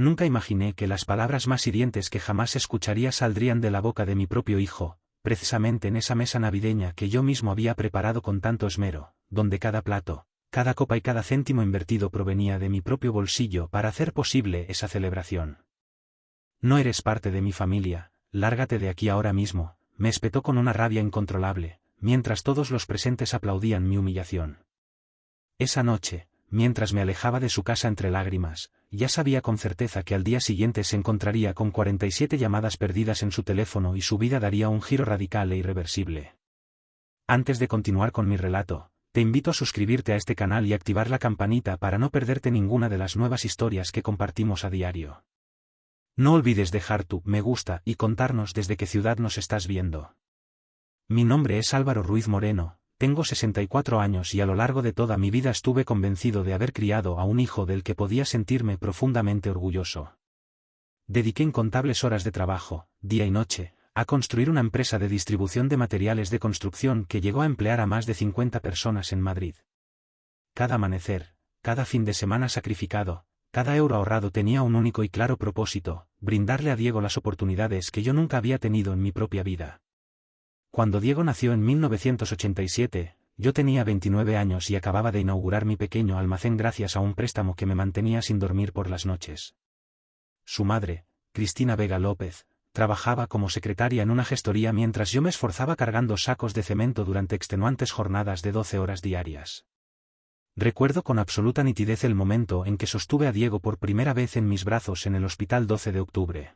Nunca imaginé que las palabras más hirientes que jamás escucharía saldrían de la boca de mi propio hijo, precisamente en esa mesa navideña que yo mismo había preparado con tanto esmero, donde cada plato, cada copa y cada céntimo invertido provenía de mi propio bolsillo para hacer posible esa celebración. No eres parte de mi familia, lárgate de aquí ahora mismo, me espetó con una rabia incontrolable, mientras todos los presentes aplaudían mi humillación. Esa noche, mientras me alejaba de su casa entre lágrimas, ya sabía con certeza que al día siguiente se encontraría con 47 llamadas perdidas en su teléfono y su vida daría un giro radical e irreversible. Antes de continuar con mi relato, te invito a suscribirte a este canal y activar la campanita para no perderte ninguna de las nuevas historias que compartimos a diario. No olvides dejar tu me gusta y contarnos desde qué ciudad nos estás viendo. Mi nombre es Álvaro Ruiz Moreno. Tengo 64 años y a lo largo de toda mi vida estuve convencido de haber criado a un hijo del que podía sentirme profundamente orgulloso. Dediqué incontables horas de trabajo, día y noche, a construir una empresa de distribución de materiales de construcción que llegó a emplear a más de 50 personas en Madrid. Cada amanecer, cada fin de semana sacrificado, cada euro ahorrado tenía un único y claro propósito: brindarle a Diego las oportunidades que yo nunca había tenido en mi propia vida. Cuando Diego nació en 1987, yo tenía 29 años y acababa de inaugurar mi pequeño almacén gracias a un préstamo que me mantenía sin dormir por las noches. Su madre, Cristina Vega López, trabajaba como secretaria en una gestoría mientras yo me esforzaba cargando sacos de cemento durante extenuantes jornadas de 12 horas diarias. Recuerdo con absoluta nitidez el momento en que sostuve a Diego por primera vez en mis brazos en el hospital 12 de octubre.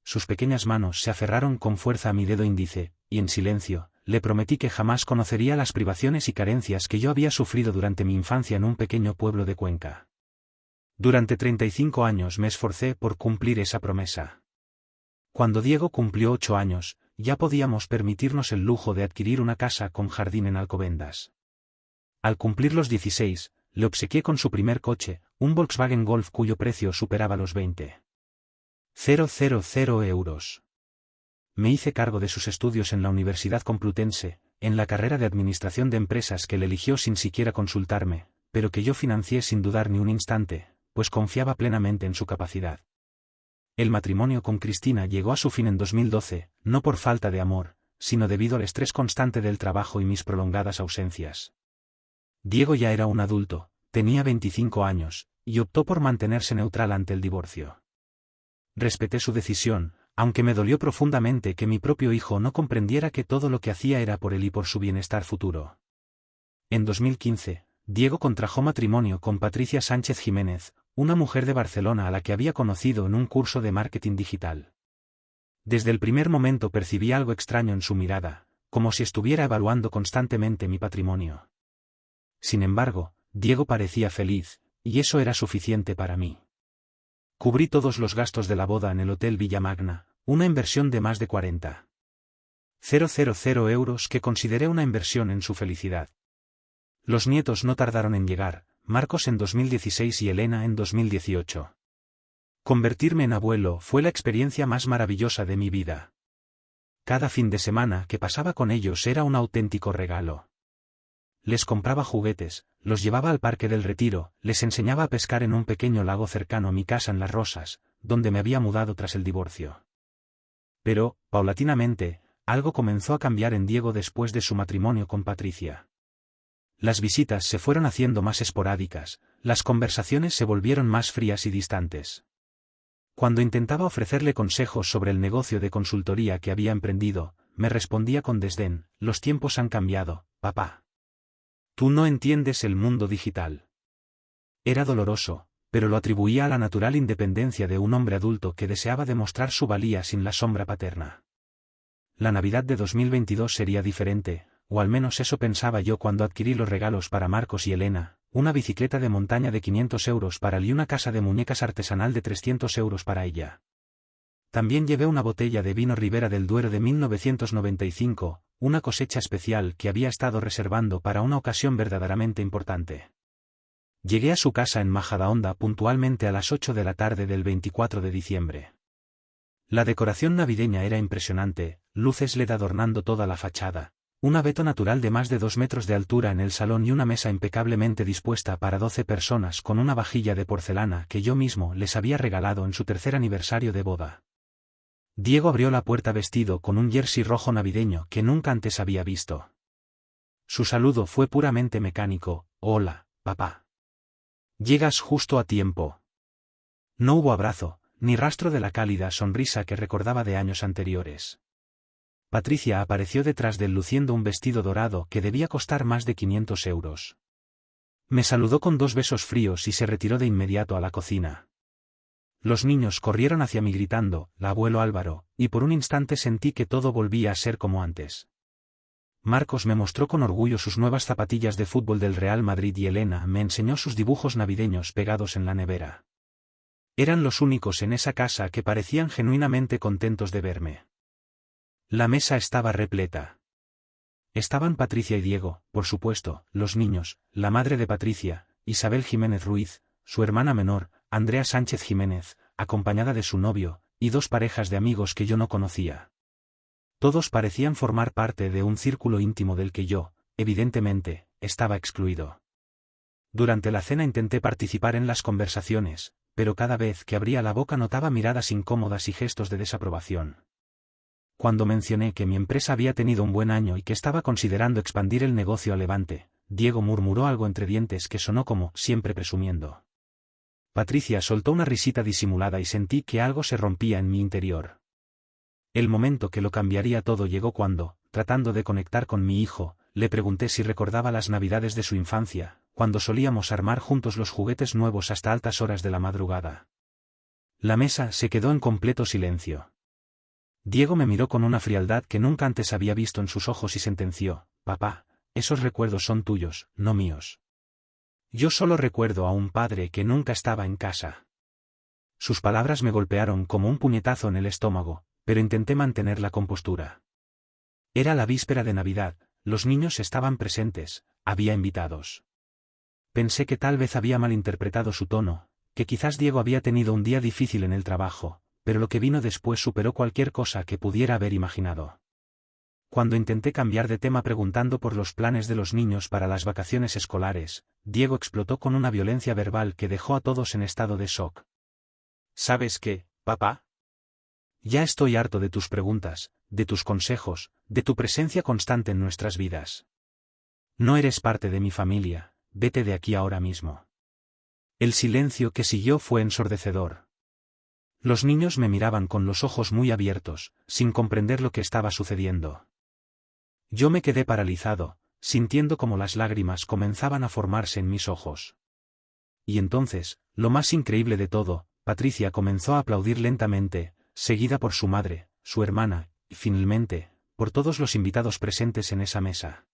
Sus pequeñas manos se aferraron con fuerza a mi dedo índice, y en silencio, le prometí que jamás conocería las privaciones y carencias que yo había sufrido durante mi infancia en un pequeño pueblo de Cuenca. Durante 35 años me esforcé por cumplir esa promesa. Cuando Diego cumplió 8 años, ya podíamos permitirnos el lujo de adquirir una casa con jardín en Alcobendas. Al cumplir los 16, le obsequié con su primer coche, un Volkswagen Golf cuyo precio superaba los 20.000 euros. Me hice cargo de sus estudios en la Universidad Complutense, en la carrera de Administración de Empresas que él eligió sin siquiera consultarme, pero que yo financié sin dudar ni un instante, pues confiaba plenamente en su capacidad. El matrimonio con Cristina llegó a su fin en 2012, no por falta de amor, sino debido al estrés constante del trabajo y mis prolongadas ausencias. Diego ya era un adulto, tenía 25 años, y optó por mantenerse neutral ante el divorcio. Respeté su decisión, aunque me dolió profundamente que mi propio hijo no comprendiera que todo lo que hacía era por él y por su bienestar futuro. En 2015, Diego contrajo matrimonio con Patricia Sánchez Jiménez, una mujer de Barcelona a la que había conocido en un curso de marketing digital. Desde el primer momento percibí algo extraño en su mirada, como si estuviera evaluando constantemente mi patrimonio. Sin embargo, Diego parecía feliz, y eso era suficiente para mí. Cubrí todos los gastos de la boda en el Hotel Villamagna, una inversión de más de 40.000 euros que consideré una inversión en su felicidad. Los nietos no tardaron en llegar, Marcos en 2016 y Elena en 2018. Convertirme en abuelo fue la experiencia más maravillosa de mi vida. Cada fin de semana que pasaba con ellos era un auténtico regalo. Les compraba juguetes, los llevaba al Parque del Retiro, les enseñaba a pescar en un pequeño lago cercano a mi casa en Las Rosas, donde me había mudado tras el divorcio. Pero, paulatinamente, algo comenzó a cambiar en Diego después de su matrimonio con Patricia. Las visitas se fueron haciendo más esporádicas, las conversaciones se volvieron más frías y distantes. Cuando intentaba ofrecerle consejos sobre el negocio de consultoría que había emprendido, me respondía con desdén: «Los tiempos han cambiado, papá. Tú no entiendes el mundo digital». Era doloroso, pero lo atribuía a la natural independencia de un hombre adulto que deseaba demostrar su valía sin la sombra paterna. La Navidad de 2022 sería diferente, o al menos eso pensaba yo cuando adquirí los regalos para Marcos y Elena, una bicicleta de montaña de 500 euros para él y una casa de muñecas artesanal de 300 euros para ella. También llevé una botella de vino Ribera del Duero de 1995, una cosecha especial que había estado reservando para una ocasión verdaderamente importante. Llegué a su casa en Majadahonda puntualmente a las 8 de la tarde del 24 de diciembre. La decoración navideña era impresionante, luces LED adornando toda la fachada, Un abeto natural de más de 2 metros de altura en el salón y una mesa impecablemente dispuesta para 12 personas con una vajilla de porcelana que yo mismo les había regalado en su tercer aniversario de boda. Diego abrió la puerta vestido con un jersey rojo navideño que nunca antes había visto. Su saludo fue puramente mecánico: «Hola, papá. Llegas justo a tiempo». No hubo abrazo, ni rastro de la cálida sonrisa que recordaba de años anteriores. Patricia apareció detrás de él luciendo un vestido dorado que debía costar más de 500 euros. Me saludó con 2 besos fríos y se retiró de inmediato a la cocina. Los niños corrieron hacia mí gritando: «La abuelo Álvaro», y por un instante sentí que todo volvía a ser como antes. Marcos me mostró con orgullo sus nuevas zapatillas de fútbol del Real Madrid y Elena me enseñó sus dibujos navideños pegados en la nevera. Eran los únicos en esa casa que parecían genuinamente contentos de verme. La mesa estaba repleta. Estaban Patricia y Diego, por supuesto, los niños, la madre de Patricia, Isabel Jiménez Ruiz, su hermana menor, Andrea Sánchez Jiménez, acompañada de su novio, y 2 parejas de amigos que yo no conocía. Todos parecían formar parte de un círculo íntimo del que yo, evidentemente, estaba excluido. Durante la cena intenté participar en las conversaciones, pero cada vez que abría la boca notaba miradas incómodas y gestos de desaprobación. Cuando mencioné que mi empresa había tenido un buen año y que estaba considerando expandir el negocio a Levante, Diego murmuró algo entre dientes que sonó como «siempre presumiendo». Patricia soltó una risita disimulada y sentí que algo se rompía en mi interior. El momento que lo cambiaría todo llegó cuando, tratando de conectar con mi hijo, le pregunté si recordaba las navidades de su infancia, cuando solíamos armar juntos los juguetes nuevos hasta altas horas de la madrugada. La mesa se quedó en completo silencio. Diego me miró con una frialdad que nunca antes había visto en sus ojos y sentenció: «Papá, esos recuerdos son tuyos, no míos. Yo solo recuerdo a un padre que nunca estaba en casa». Sus palabras me golpearon como un puñetazo en el estómago, pero intenté mantener la compostura. Era la víspera de Navidad, los niños estaban presentes, había invitados. Pensé que tal vez había malinterpretado su tono, que quizás Diego había tenido un día difícil en el trabajo, pero lo que vino después superó cualquier cosa que pudiera haber imaginado. Cuando intenté cambiar de tema preguntando por los planes de los niños para las vacaciones escolares, Diego explotó con una violencia verbal que dejó a todos en estado de shock. «¿Sabes qué, papá? Ya estoy harto de tus preguntas, de tus consejos, de tu presencia constante en nuestras vidas. No eres parte de mi familia, vete de aquí ahora mismo». El silencio que siguió fue ensordecedor. Los niños me miraban con los ojos muy abiertos, sin comprender lo que estaba sucediendo. Yo me quedé paralizado, sintiendo como las lágrimas comenzaban a formarse en mis ojos. Y entonces, lo más increíble de todo, Patricia comenzó a aplaudir lentamente, seguida por su madre, su hermana, y finalmente, por todos los invitados presentes en esa mesa.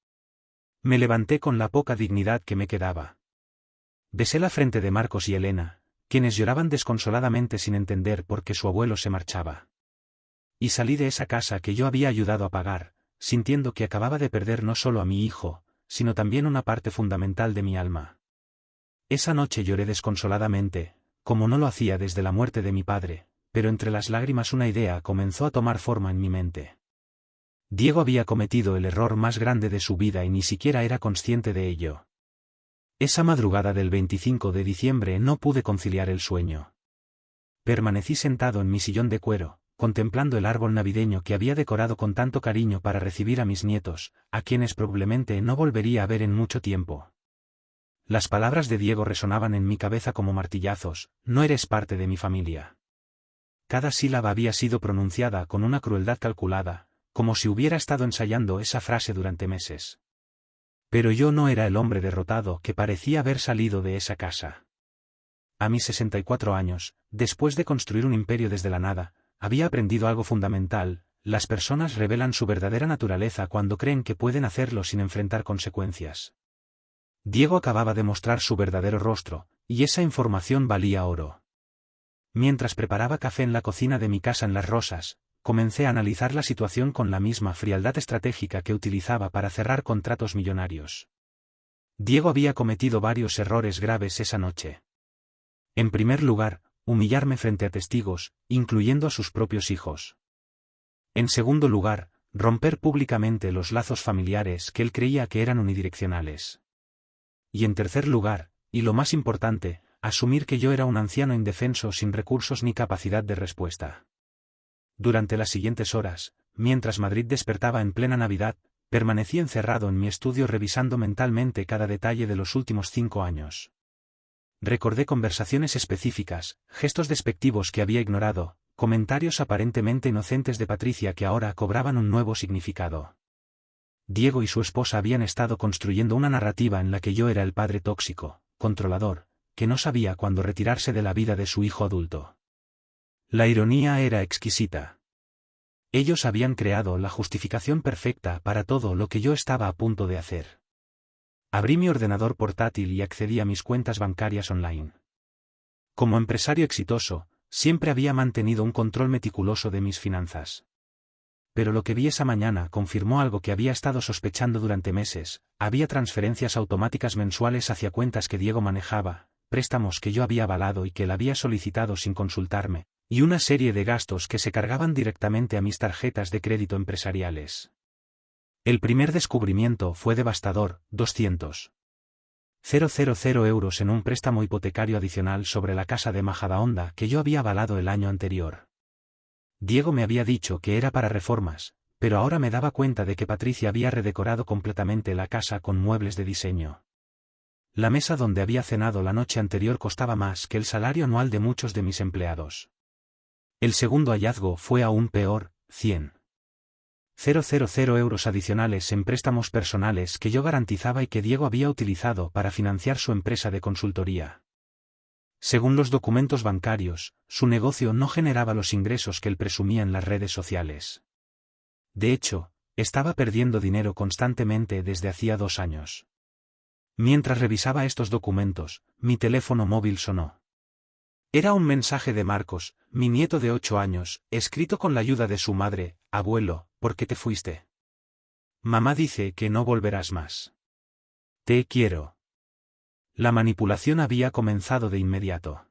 Me levanté con la poca dignidad que me quedaba. Besé la frente de Marcos y Elena, quienes lloraban desconsoladamente sin entender por qué su abuelo se marchaba. Y salí de esa casa que yo había ayudado a pagar, sintiendo que acababa de perder no solo a mi hijo, sino también una parte fundamental de mi alma. Esa noche lloré desconsoladamente, como no lo hacía desde la muerte de mi padre, pero entre las lágrimas una idea comenzó a tomar forma en mi mente. Diego había cometido el error más grande de su vida y ni siquiera era consciente de ello. Esa madrugada del 25 de diciembre no pude conciliar el sueño. Permanecí sentado en mi sillón de cuero, contemplando el árbol navideño que había decorado con tanto cariño para recibir a mis nietos, a quienes probablemente no volvería a ver en mucho tiempo. Las palabras de Diego resonaban en mi cabeza como martillazos: «No eres parte de mi familia». Cada sílaba había sido pronunciada con una crueldad calculada, como si hubiera estado ensayando esa frase durante meses. Pero yo no era el hombre derrotado que parecía haber salido de esa casa. A mis 64 años, después de construir un imperio desde la nada, había aprendido algo fundamental: las personas revelan su verdadera naturaleza cuando creen que pueden hacerlo sin enfrentar consecuencias. Diego acababa de mostrar su verdadero rostro, y esa información valía oro. Mientras preparaba café en la cocina de mi casa en Las Rosas, comencé a analizar la situación con la misma frialdad estratégica que utilizaba para cerrar contratos millonarios. Diego había cometido varios errores graves esa noche. En primer lugar, humillarme frente a testigos, incluyendo a sus propios hijos. En segundo lugar, romper públicamente los lazos familiares que él creía que eran unidireccionales. Y en tercer lugar, y lo más importante, asumir que yo era un anciano indefenso sin recursos ni capacidad de respuesta. Durante las siguientes horas, mientras Madrid despertaba en plena Navidad, permanecí encerrado en mi estudio revisando mentalmente cada detalle de los últimos 5 años. Recordé conversaciones específicas, gestos despectivos que había ignorado, comentarios aparentemente inocentes de Patricia que ahora cobraban un nuevo significado. Diego y su esposa habían estado construyendo una narrativa en la que yo era el padre tóxico, controlador, que no sabía cuándo retirarse de la vida de su hijo adulto. La ironía era exquisita. Ellos habían creado la justificación perfecta para todo lo que yo estaba a punto de hacer. Abrí mi ordenador portátil y accedí a mis cuentas bancarias online. Como empresario exitoso, siempre había mantenido un control meticuloso de mis finanzas. Pero lo que vi esa mañana confirmó algo que había estado sospechando durante meses: había transferencias automáticas mensuales hacia cuentas que Diego manejaba, préstamos que yo había avalado y que él había solicitado sin consultarme, y una serie de gastos que se cargaban directamente a mis tarjetas de crédito empresariales. El primer descubrimiento fue devastador: 200.000 euros en un préstamo hipotecario adicional sobre la casa de Majadahonda que yo había avalado el año anterior. Diego me había dicho que era para reformas, pero ahora me daba cuenta de que Patricia había redecorado completamente la casa con muebles de diseño. La mesa donde había cenado la noche anterior costaba más que el salario anual de muchos de mis empleados. El segundo hallazgo fue aún peor: 100.000 euros adicionales en préstamos personales que yo garantizaba y que Diego había utilizado para financiar su empresa de consultoría. Según los documentos bancarios, su negocio no generaba los ingresos que él presumía en las redes sociales. De hecho, estaba perdiendo dinero constantemente desde hacía 2 años. Mientras revisaba estos documentos, mi teléfono móvil sonó. Era un mensaje de Marcos, mi nieto de 8 años, escrito con la ayuda de su madre: abuelo, ¿por qué te fuiste? Mamá dice que no volverás más. Te quiero. La manipulación había comenzado de inmediato.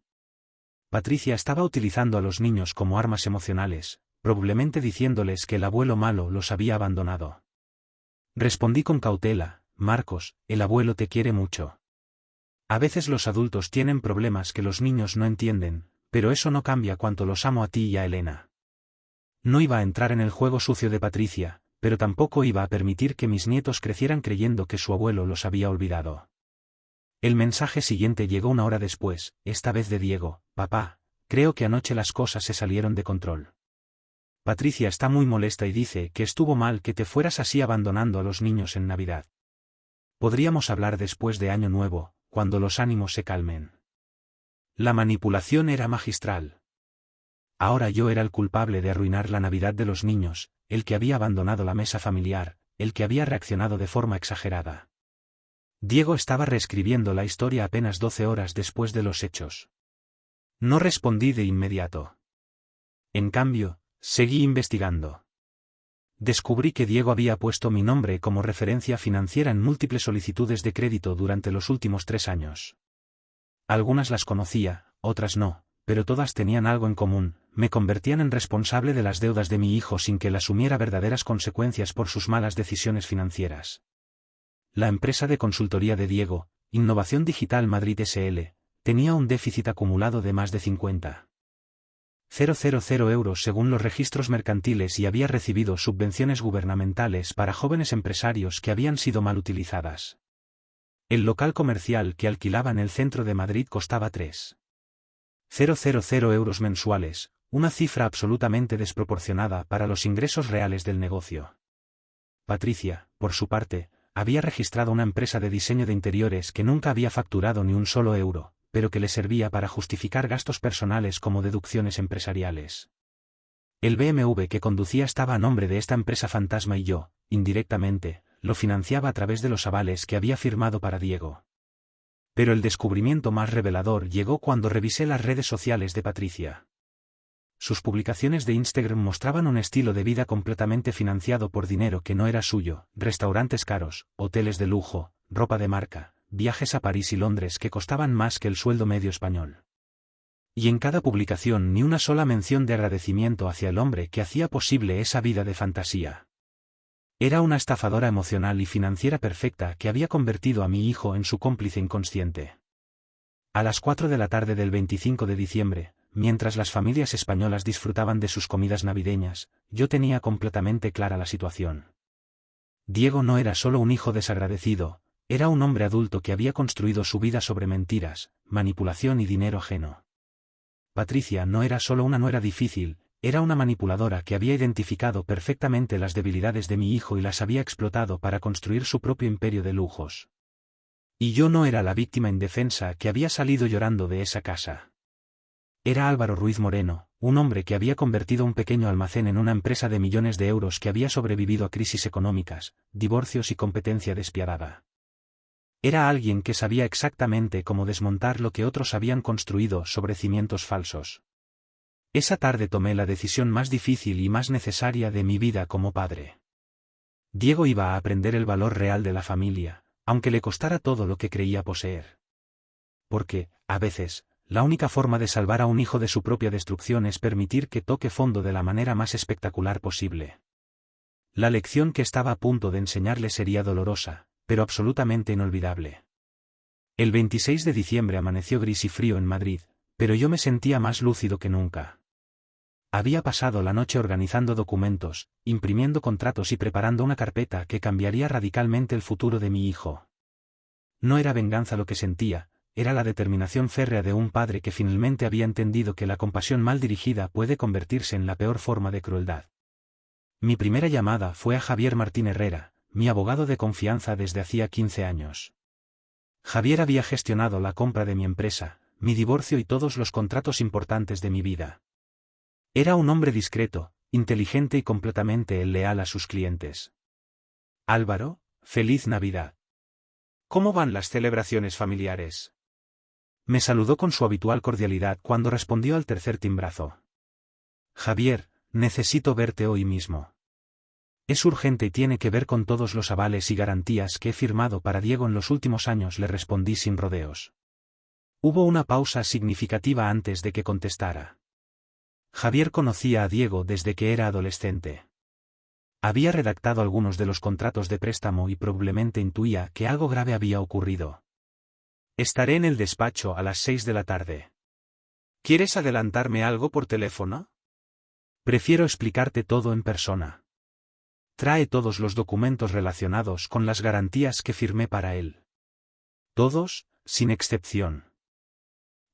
Patricia estaba utilizando a los niños como armas emocionales, probablemente diciéndoles que el abuelo malo los había abandonado. Respondí con cautela: Marcos, el abuelo te quiere mucho. A veces los adultos tienen problemas que los niños no entienden, pero eso no cambia cuánto los amo a ti y a Elena. No iba a entrar en el juego sucio de Patricia, pero tampoco iba a permitir que mis nietos crecieran creyendo que su abuelo los había olvidado. El mensaje siguiente llegó 1 hora después, esta vez de Diego: papá, creo que anoche las cosas se salieron de control. Patricia está muy molesta y dice que estuvo mal que te fueras así abandonando a los niños en Navidad. Podríamos hablar después de Año Nuevo, cuando los ánimos se calmen. La manipulación era magistral. Ahora yo era el culpable de arruinar la Navidad de los niños, el que había abandonado la mesa familiar, el que había reaccionado de forma exagerada. Diego estaba reescribiendo la historia apenas 12 horas después de los hechos. No respondí de inmediato. En cambio, seguí investigando. Descubrí que Diego había puesto mi nombre como referencia financiera en múltiples solicitudes de crédito durante los últimos 3 años. Algunas las conocía, otras no, pero todas tenían algo en común: me convertían en responsable de las deudas de mi hijo sin que él asumiera verdaderas consecuencias por sus malas decisiones financieras. La empresa de consultoría de Diego, Innovación Digital Madrid S.L., tenía un déficit acumulado de más de 50.000 euros según los registros mercantiles y había recibido subvenciones gubernamentales para jóvenes empresarios que habían sido mal utilizadas. El local comercial que alquilaba en el centro de Madrid costaba 3.000 euros mensuales, una cifra absolutamente desproporcionada para los ingresos reales del negocio. Patricia, por su parte, había registrado una empresa de diseño de interiores que nunca había facturado ni un solo euro, pero que le servía para justificar gastos personales como deducciones empresariales. El BMW que conducía estaba a nombre de esta empresa fantasma y yo, indirectamente, lo financiaba a través de los avales que había firmado para Diego. Pero el descubrimiento más revelador llegó cuando revisé las redes sociales de Patricia. Sus publicaciones de Instagram mostraban un estilo de vida completamente financiado por dinero que no era suyo: restaurantes caros, hoteles de lujo, ropa de marca, viajes a París y Londres que costaban más que el sueldo medio español. Y en cada publicación ni una sola mención de agradecimiento hacia el hombre que hacía posible esa vida de fantasía. Era una estafadora emocional y financiera perfecta que había convertido a mi hijo en su cómplice inconsciente. A las 4 de la tarde del 25 de diciembre, mientras las familias españolas disfrutaban de sus comidas navideñas, yo tenía completamente clara la situación. Diego no era solo un hijo desagradecido, era un hombre adulto que había construido su vida sobre mentiras, manipulación y dinero ajeno. Patricia no era solo una nuera difícil, era una manipuladora que había identificado perfectamente las debilidades de mi hijo y las había explotado para construir su propio imperio de lujos. Y yo no era la víctima indefensa que había salido llorando de esa casa. Era Álvaro Ruiz Moreno, un hombre que había convertido un pequeño almacén en una empresa de millones de euros que había sobrevivido a crisis económicas, divorcios y competencia despiadada. Era alguien que sabía exactamente cómo desmontar lo que otros habían construido sobre cimientos falsos. Esa tarde tomé la decisión más difícil y más necesaria de mi vida como padre. Diego iba a aprender el valor real de la familia, aunque le costara todo lo que creía poseer. Porque, a veces, la única forma de salvar a un hijo de su propia destrucción es permitir que toque fondo de la manera más espectacular posible. La lección que estaba a punto de enseñarle sería dolorosa, pero absolutamente inolvidable. El 26 de diciembre amaneció gris y frío en Madrid, pero yo me sentía más lúcido que nunca. Había pasado la noche organizando documentos, imprimiendo contratos y preparando una carpeta que cambiaría radicalmente el futuro de mi hijo. No era venganza lo que sentía, era la determinación férrea de un padre que finalmente había entendido que la compasión mal dirigida puede convertirse en la peor forma de crueldad. Mi primera llamada fue a Javier Martín Herrera, mi abogado de confianza desde hacía 15 años. Javier había gestionado la compra de mi empresa, mi divorcio y todos los contratos importantes de mi vida. Era un hombre discreto, inteligente y completamente leal a sus clientes. Álvaro, feliz Navidad. ¿Cómo van las celebraciones familiares? Me saludó con su habitual cordialidad cuando respondió al tercer timbrazo. Javier, necesito verte hoy mismo. Es urgente y tiene que ver con todos los avales y garantías que he firmado para Diego en los últimos años, le respondí sin rodeos. Hubo una pausa significativa antes de que contestara. Javier conocía a Diego desde que era adolescente. Había redactado algunos de los contratos de préstamo y probablemente intuía que algo grave había ocurrido. Estaré en el despacho a las 6 de la tarde. ¿Quieres adelantarme algo por teléfono? Prefiero explicarte todo en persona. Trae todos los documentos relacionados con las garantías que firmé para él. Todos, sin excepción.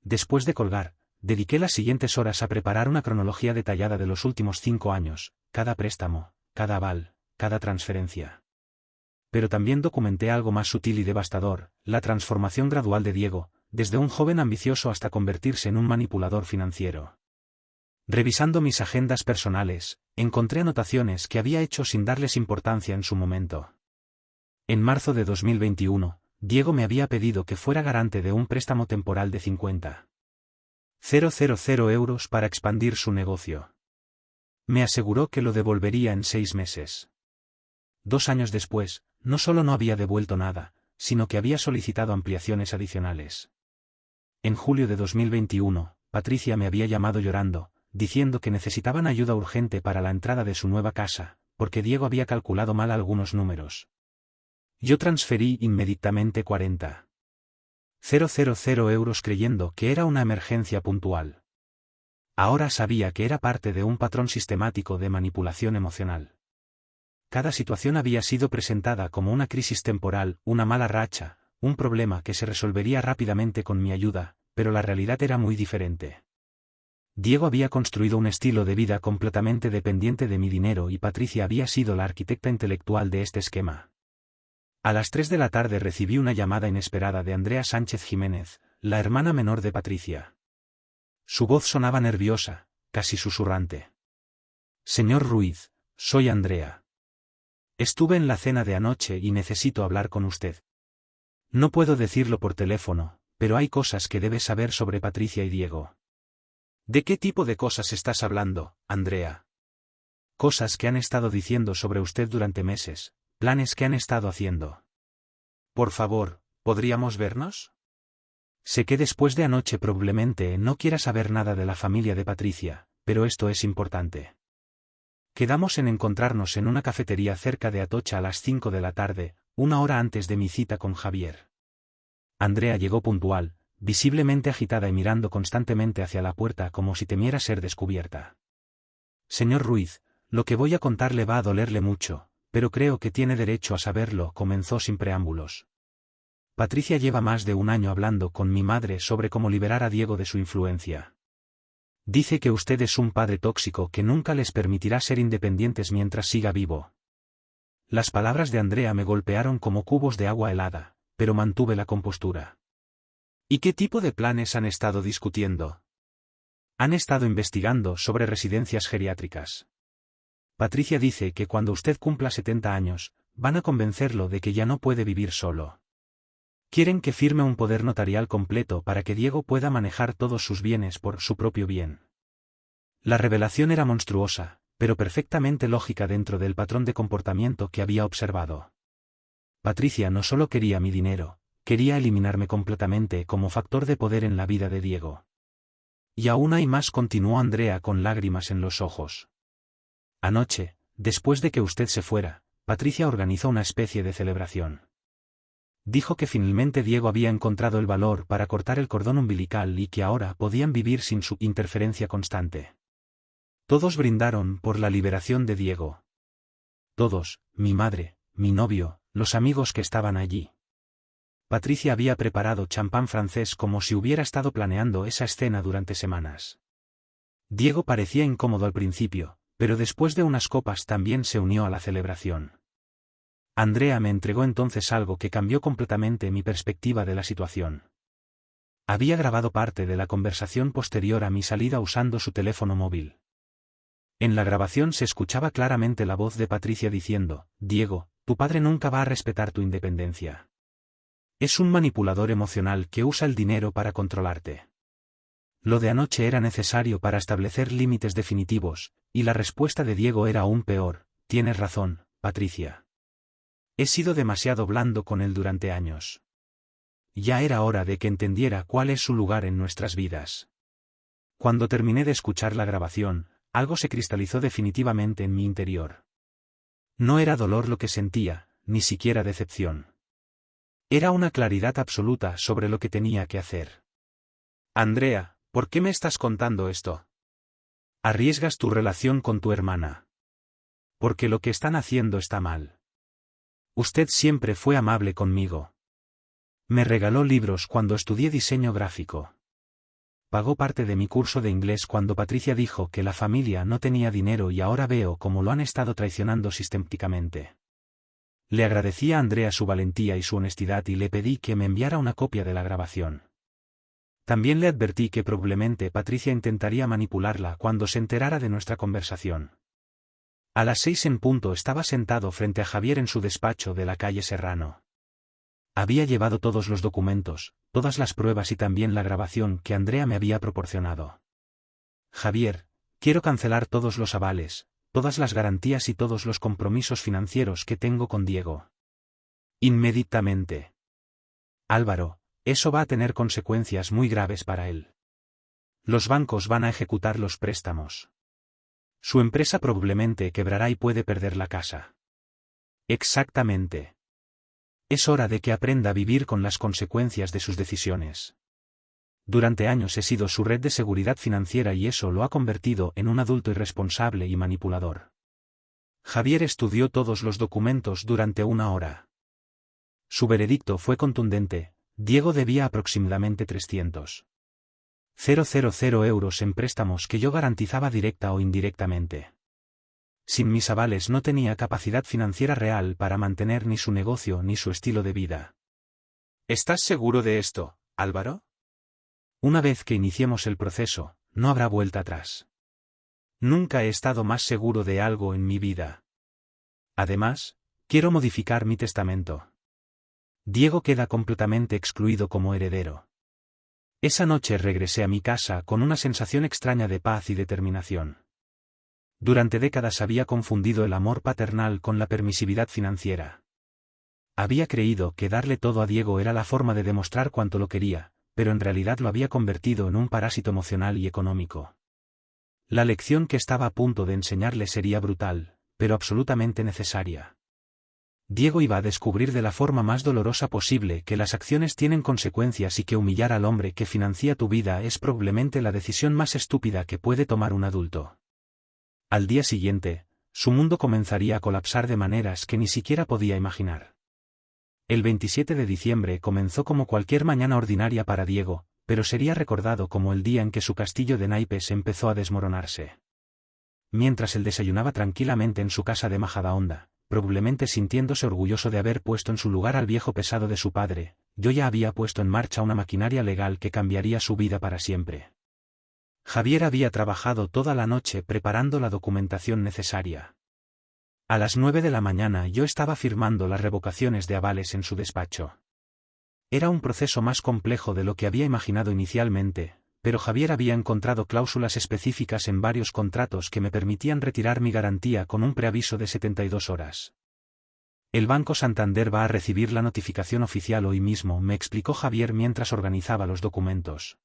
Después de colgar, dediqué las siguientes horas a preparar una cronología detallada de los últimos 5 años, cada préstamo, cada aval, cada transferencia. Pero también documenté algo más sutil y devastador, la transformación gradual de Diego, desde un joven ambicioso hasta convertirse en un manipulador financiero. Revisando mis agendas personales, encontré anotaciones que había hecho sin darles importancia en su momento. En marzo de 2021, Diego me había pedido que fuera garante de un préstamo temporal de 50.000 euros para expandir su negocio. Me aseguró que lo devolvería en 6 meses. 2 años después, no solo no había devuelto nada, sino que había solicitado ampliaciones adicionales. En julio de 2021, Patricia me había llamado llorando, diciendo que necesitaban ayuda urgente para la entrada de su nueva casa, porque Diego había calculado mal algunos números. Yo transferí inmediatamente 40.000 euros creyendo que era una emergencia puntual. Ahora sabía que era parte de un patrón sistemático de manipulación emocional. Cada situación había sido presentada como una crisis temporal, una mala racha, un problema que se resolvería rápidamente con mi ayuda, pero la realidad era muy diferente. Diego había construido un estilo de vida completamente dependiente de mi dinero y Patricia había sido la arquitecta intelectual de este esquema. A las 3 de la tarde recibí una llamada inesperada de Andrea Sánchez Jiménez, la hermana menor de Patricia. Su voz sonaba nerviosa, casi susurrante. Señor Ruiz, soy Andrea. Estuve en la cena de anoche y necesito hablar con usted. No puedo decirlo por teléfono, pero hay cosas que debe saber sobre Patricia y Diego. ¿De qué tipo de cosas estás hablando, Andrea? Cosas que han estado diciendo sobre usted durante meses, planes que han estado haciendo. Por favor, ¿podríamos vernos? Sé que después de anoche probablemente no quiera saber nada de la familia de Patricia, pero esto es importante. Quedamos en encontrarnos en una cafetería cerca de Atocha a las 5 de la tarde, una hora antes de mi cita con Javier. Andrea llegó puntual, visiblemente agitada y mirando constantemente hacia la puerta como si temiera ser descubierta. Señor Ruiz, lo que voy a contarle va a dolerle mucho, pero creo que tiene derecho a saberlo, comenzó sin preámbulos. Patricia lleva más de un año hablando con mi madre sobre cómo liberar a Diego de su influencia. Dice que usted es un padre tóxico que nunca les permitirá ser independientes mientras siga vivo. Las palabras de Andrea me golpearon como cubos de agua helada, pero mantuve la compostura. ¿Y qué tipo de planes han estado discutiendo? Han estado investigando sobre residencias geriátricas. Patricia dice que cuando usted cumpla 70 años, van a convencerlo de que ya no puede vivir solo. Quieren que firme un poder notarial completo para que Diego pueda manejar todos sus bienes por su propio bien. La revelación era monstruosa, pero perfectamente lógica dentro del patrón de comportamiento que había observado. Patricia no solo quería mi dinero, quería eliminarme completamente como factor de poder en la vida de Diego. Y aún hay más, continuó Andrea con lágrimas en los ojos. Anoche, después de que usted se fuera, Patricia organizó una especie de celebración. Dijo que finalmente Diego había encontrado el valor para cortar el cordón umbilical y que ahora podían vivir sin su interferencia constante. Todos brindaron por la liberación de Diego. Todos, mi madre, mi novio, los amigos que estaban allí. Patricia había preparado champán francés como si hubiera estado planeando esa escena durante semanas. Diego parecía incómodo al principio, pero después de unas copas también se unió a la celebración. Andrea me entregó entonces algo que cambió completamente mi perspectiva de la situación. Había grabado parte de la conversación posterior a mi salida usando su teléfono móvil. En la grabación se escuchaba claramente la voz de Patricia diciendo: Diego, tu padre nunca va a respetar tu independencia. Es un manipulador emocional que usa el dinero para controlarte. Lo de anoche era necesario para establecer límites definitivos, y la respuesta de Diego era aún peor: tienes razón, Patricia. He sido demasiado blando con él durante años. Ya era hora de que entendiera cuál es su lugar en nuestras vidas. Cuando terminé de escuchar la grabación, algo se cristalizó definitivamente en mi interior. No era dolor lo que sentía, ni siquiera decepción. Era una claridad absoluta sobre lo que tenía que hacer. Andrea, ¿por qué me estás contando esto? Arriesgas tu relación con tu hermana. Porque lo que están haciendo está mal. Usted siempre fue amable conmigo. Me regaló libros cuando estudié diseño gráfico. Pagó parte de mi curso de inglés cuando Patricia dijo que la familia no tenía dinero y ahora veo cómo lo han estado traicionando sistemáticamente. Le agradecí a Andrea su valentía y su honestidad y le pedí que me enviara una copia de la grabación. También le advertí que probablemente Patricia intentaría manipularla cuando se enterara de nuestra conversación. A las 6 en punto estaba sentado frente a Javier en su despacho de la calle Serrano. Había llevado todos los documentos, todas las pruebas y también la grabación que Andrea me había proporcionado. Javier, quiero cancelar todos los avales, todas las garantías y todos los compromisos financieros que tengo con Diego. Inmediatamente. Álvaro, eso va a tener consecuencias muy graves para él. Los bancos van a ejecutar los préstamos. Su empresa probablemente quebrará y puede perder la casa. Exactamente. Es hora de que aprenda a vivir con las consecuencias de sus decisiones. Durante años he sido su red de seguridad financiera y eso lo ha convertido en un adulto irresponsable y manipulador. Javier estudió todos los documentos durante una hora. Su veredicto fue contundente: Diego debía aproximadamente 300.000 euros en préstamos que yo garantizaba directa o indirectamente. Sin mis avales no tenía capacidad financiera real para mantener ni su negocio ni su estilo de vida. ¿Estás seguro de esto, Álvaro? Una vez que iniciemos el proceso, no habrá vuelta atrás. Nunca he estado más seguro de algo en mi vida. Además, quiero modificar mi testamento. Diego queda completamente excluido como heredero. Esa noche regresé a mi casa con una sensación extraña de paz y determinación. Durante décadas había confundido el amor paternal con la permisividad financiera. Había creído que darle todo a Diego era la forma de demostrar cuánto lo quería, pero en realidad lo había convertido en un parásito emocional y económico. La lección que estaba a punto de enseñarle sería brutal, pero absolutamente necesaria. Diego iba a descubrir de la forma más dolorosa posible que las acciones tienen consecuencias y que humillar al hombre que financia tu vida es probablemente la decisión más estúpida que puede tomar un adulto. Al día siguiente, su mundo comenzaría a colapsar de maneras que ni siquiera podía imaginar. El 27 de diciembre comenzó como cualquier mañana ordinaria para Diego, pero sería recordado como el día en que su castillo de naipes empezó a desmoronarse. Mientras él desayunaba tranquilamente en su casa de Majadahonda, probablemente sintiéndose orgulloso de haber puesto en su lugar al viejo pesado de su padre, yo ya había puesto en marcha una maquinaria legal que cambiaría su vida para siempre. Javier había trabajado toda la noche preparando la documentación necesaria. A las 9 de la mañana yo estaba firmando las revocaciones de avales en su despacho. Era un proceso más complejo de lo que había imaginado inicialmente, pero Javier había encontrado cláusulas específicas en varios contratos que me permitían retirar mi garantía con un preaviso de 72 horas. El Banco Santander va a recibir la notificación oficial hoy mismo, me explicó Javier mientras organizaba los documentos.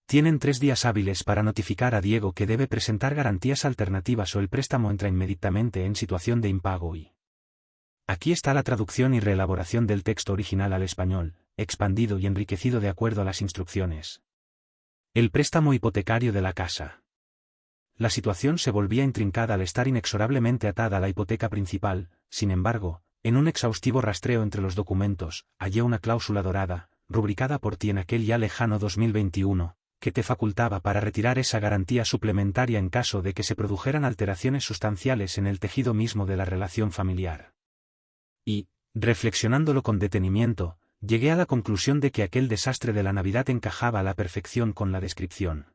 Tienen 3 días hábiles para notificar a Diego que debe presentar garantías alternativas o el préstamo entra inmediatamente en situación de impago y... Aquí está la traducción y reelaboración del texto original al español, expandido y enriquecido de acuerdo a las instrucciones. El préstamo hipotecario de la casa. La situación se volvía intrincada al estar inexorablemente atada a la hipoteca principal, sin embargo, en un exhaustivo rastreo entre los documentos, hallé una cláusula dorada, rubricada por ti en aquel ya lejano 2021, que te facultaba para retirar esa garantía suplementaria en caso de que se produjeran alteraciones sustanciales en el tejido mismo de la relación familiar. Y, reflexionándolo con detenimiento, llegué a la conclusión de que aquel desastre de la Navidad encajaba a la perfección con la descripción.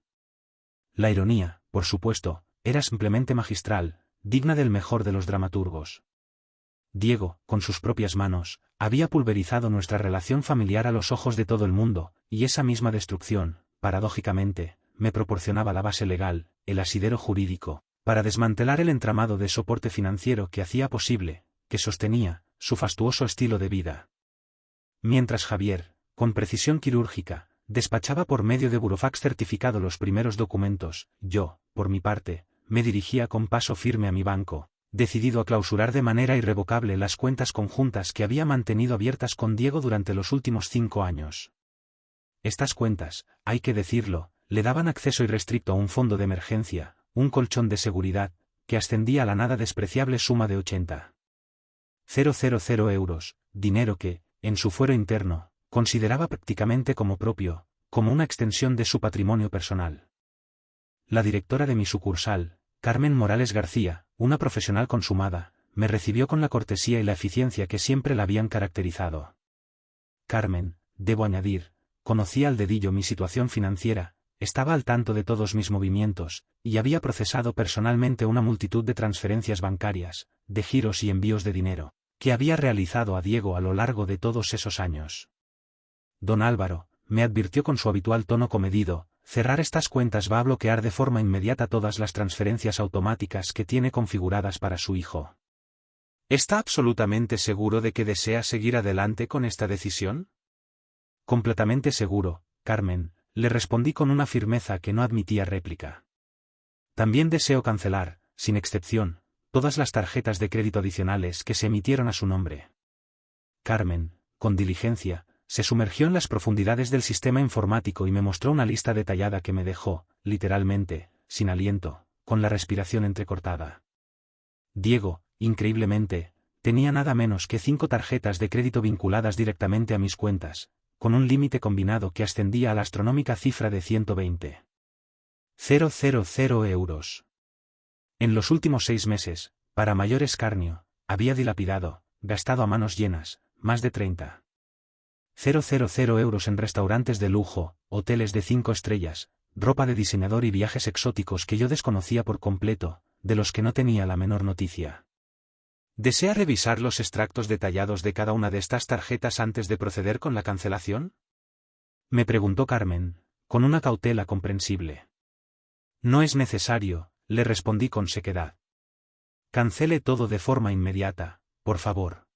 La ironía, por supuesto, era simplemente magistral, digna del mejor de los dramaturgos. Diego, con sus propias manos, había pulverizado nuestra relación familiar a los ojos de todo el mundo, y esa misma destrucción, paradójicamente, me proporcionaba la base legal, el asidero jurídico, para desmantelar el entramado de soporte financiero que hacía posible, que sostenía, su fastuoso estilo de vida. Mientras Javier, con precisión quirúrgica, despachaba por medio de burofax certificado los primeros documentos, yo, por mi parte, me dirigía con paso firme a mi banco, decidido a clausurar de manera irrevocable las cuentas conjuntas que había mantenido abiertas con Diego durante los últimos 5 años. Estas cuentas, hay que decirlo, le daban acceso irrestricto a un fondo de emergencia, un colchón de seguridad, que ascendía a la nada despreciable suma de 80.000 euros, dinero que, en su fuero interno, consideraba prácticamente como propio, como una extensión de su patrimonio personal. La directora de mi sucursal, Carmen Morales García, una profesional consumada, me recibió con la cortesía y la eficiencia que siempre la habían caracterizado. Carmen, debo añadir, conocía al dedillo mi situación financiera, estaba al tanto de todos mis movimientos, y había procesado personalmente una multitud de transferencias bancarias, de giros y envíos de dinero, que había realizado a Diego a lo largo de todos esos años. Don Álvaro, me advirtió con su habitual tono comedido, cerrar estas cuentas va a bloquear de forma inmediata todas las transferencias automáticas que tiene configuradas para su hijo. ¿Está absolutamente seguro de que desea seguir adelante con esta decisión? Completamente seguro, Carmen, le respondí con una firmeza que no admitía réplica. También deseo cancelar, sin excepción, todas las tarjetas de crédito adicionales que se emitieron a su nombre. Carmen, con diligencia, se sumergió en las profundidades del sistema informático y me mostró una lista detallada que me dejó, literalmente, sin aliento, con la respiración entrecortada. Diego, increíblemente, tenía nada menos que 5 tarjetas de crédito vinculadas directamente a mis cuentas, con un límite combinado que ascendía a la astronómica cifra de 120.000 euros. En los últimos 6 meses, para mayor escarnio, había dilapidado, gastado a manos llenas, más de 30.000 euros en restaurantes de lujo, hoteles de 5 estrellas, ropa de diseñador y viajes exóticos que yo desconocía por completo, de los que no tenía la menor noticia. ¿Desea revisar los extractos detallados de cada una de estas tarjetas antes de proceder con la cancelación?, me preguntó Carmen, con una cautela comprensible. No es necesario, le respondí con sequedad. Cancele todo de forma inmediata, por favor.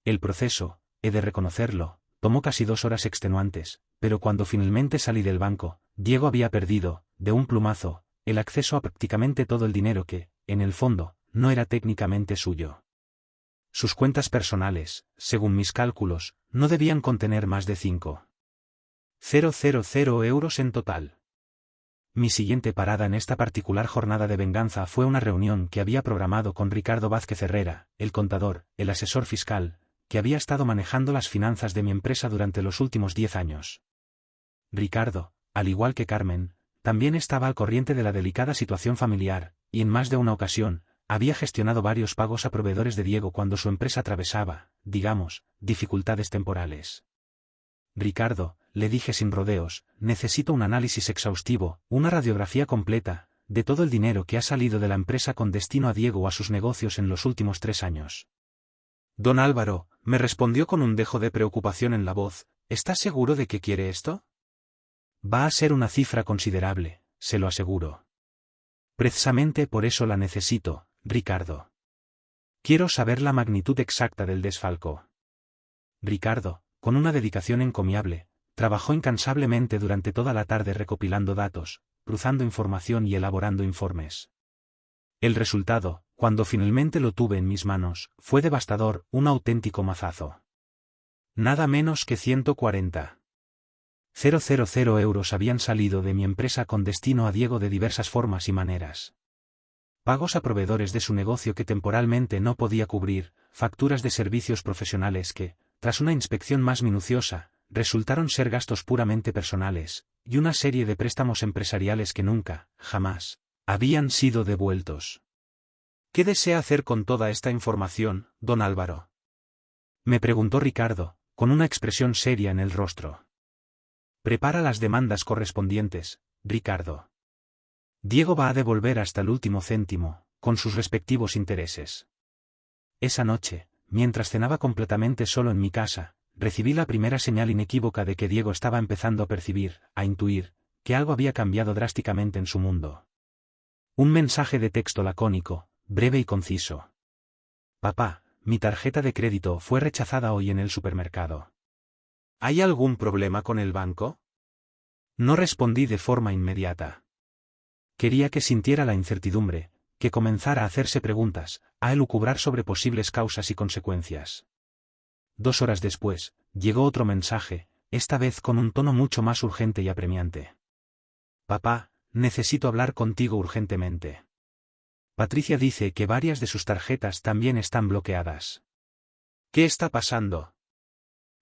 El proceso, he de reconocerlo, tomó casi 2 horas extenuantes, pero cuando finalmente salí del banco, Diego había perdido, de un plumazo, el acceso a prácticamente todo el dinero que, en el fondo, no era técnicamente suyo. Sus cuentas personales, según mis cálculos, no debían contener más de 5.000 euros en total. Mi siguiente parada en esta particular jornada de venganza fue una reunión que había programado con Ricardo Vázquez Herrera, el contador, el asesor fiscal, que había estado manejando las finanzas de mi empresa durante los últimos 10 años. Ricardo, al igual que Carmen, también estaba al corriente de la delicada situación familiar, y en más de una ocasión, había gestionado varios pagos a proveedores de Diego cuando su empresa atravesaba, digamos, dificultades temporales. Ricardo, le dije sin rodeos, necesito un análisis exhaustivo, una radiografía completa, de todo el dinero que ha salido de la empresa con destino a Diego o a sus negocios en los últimos 3 años. Don Álvaro, me respondió con un dejo de preocupación en la voz, ¿estás seguro de que quiere esto? Va a ser una cifra considerable, se lo aseguro. Precisamente por eso la necesito, Ricardo. Quiero saber la magnitud exacta del desfalco. Ricardo, con una dedicación encomiable, trabajó incansablemente durante toda la tarde recopilando datos, cruzando información y elaborando informes. El resultado, cuando finalmente lo tuve en mis manos, fue devastador, un auténtico mazazo. Nada menos que 140.000 euros habían salido de mi empresa con destino a Diego de diversas formas y maneras. Pagos a proveedores de su negocio que temporalmente no podía cubrir, facturas de servicios profesionales que, tras una inspección más minuciosa, resultaron ser gastos puramente personales, y una serie de préstamos empresariales que nunca, jamás, habían sido devueltos. ¿Qué desea hacer con toda esta información, don Álvaro? Me preguntó Ricardo, con una expresión seria en el rostro. Prepara las demandas correspondientes, Ricardo. Diego va a devolver hasta el último céntimo, con sus respectivos intereses. Esa noche, mientras cenaba completamente solo en mi casa, recibí la primera señal inequívoca de que Diego estaba empezando a percibir, a intuir, que algo había cambiado drásticamente en su mundo. Un mensaje de texto lacónico, breve y conciso. Papá, mi tarjeta de crédito fue rechazada hoy en el supermercado. ¿Hay algún problema con el banco? No respondí de forma inmediata. Quería que sintiera la incertidumbre, que comenzara a hacerse preguntas, a elucubrar sobre posibles causas y consecuencias. 2 horas después, llegó otro mensaje, esta vez con un tono mucho más urgente y apremiante. Papá, necesito hablar contigo urgentemente. Patricia dice que varias de sus tarjetas también están bloqueadas. ¿Qué está pasando?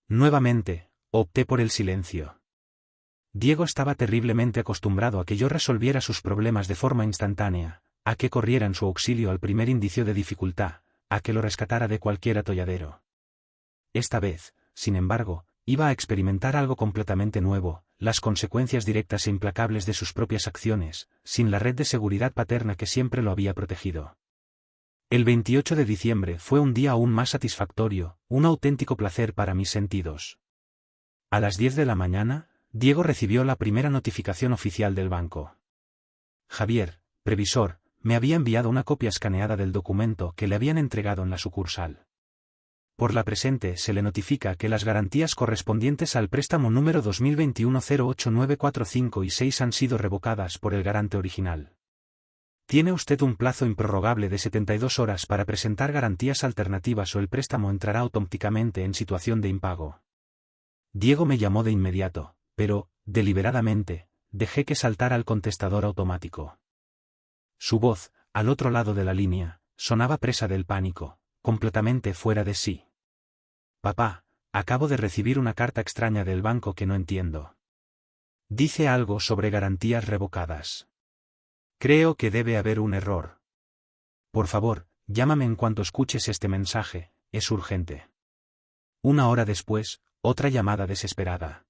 Nuevamente, opté por el silencio. Diego estaba terriblemente acostumbrado a que yo resolviera sus problemas de forma instantánea, a que corriera en su auxilio al primer indicio de dificultad, a que lo rescatara de cualquier atolladero. Esta vez, sin embargo, iba a experimentar algo completamente nuevo, las consecuencias directas e implacables de sus propias acciones, sin la red de seguridad paterna que siempre lo había protegido. El 28 de diciembre fue un día aún más satisfactorio, un auténtico placer para mis sentidos. A las 10 de la mañana, Diego recibió la primera notificación oficial del banco. Javier, previsor, me había enviado una copia escaneada del documento que le habían entregado en la sucursal. Por la presente se le notifica que las garantías correspondientes al préstamo número 2021-08945 y 6 han sido revocadas por el garante original. Tiene usted un plazo improrrogable de 72 horas para presentar garantías alternativas o el préstamo entrará automáticamente en situación de impago. Diego me llamó de inmediato, pero, deliberadamente, dejé que saltara el contestador automático. Su voz, al otro lado de la línea, sonaba presa del pánico, completamente fuera de sí. Papá, acabo de recibir una carta extraña del banco que no entiendo. Dice algo sobre garantías revocadas. Creo que debe haber un error. Por favor, llámame en cuanto escuches este mensaje, es urgente. 1 hora después, otra llamada desesperada.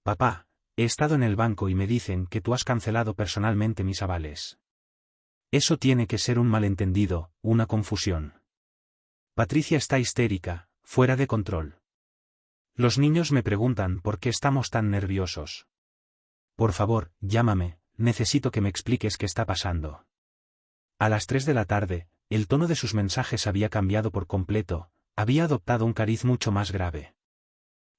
Papá, he estado en el banco y me dicen que tú has cancelado personalmente mis avales. Eso tiene que ser un malentendido, una confusión. Patricia está histérica, fuera de control. Los niños me preguntan por qué estamos tan nerviosos. Por favor, llámame, necesito que me expliques qué está pasando. A las 3 de la tarde, el tono de sus mensajes había cambiado por completo, había adoptado un cariz mucho más grave.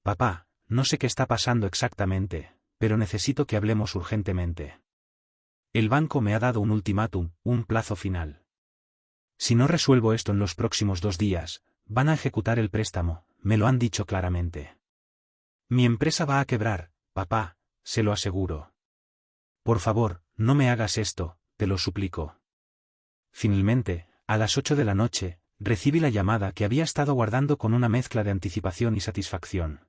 Papá, no sé qué está pasando exactamente, pero necesito que hablemos urgentemente. El banco me ha dado un ultimátum, un plazo final. Si no resuelvo esto en los próximos 2 días, van a ejecutar el préstamo, me lo han dicho claramente. Mi empresa va a quebrar, papá, se lo aseguro. Por favor, no me hagas esto, te lo suplico. Finalmente, a las 8 de la noche, recibí la llamada que había estado guardando con una mezcla de anticipación y satisfacción.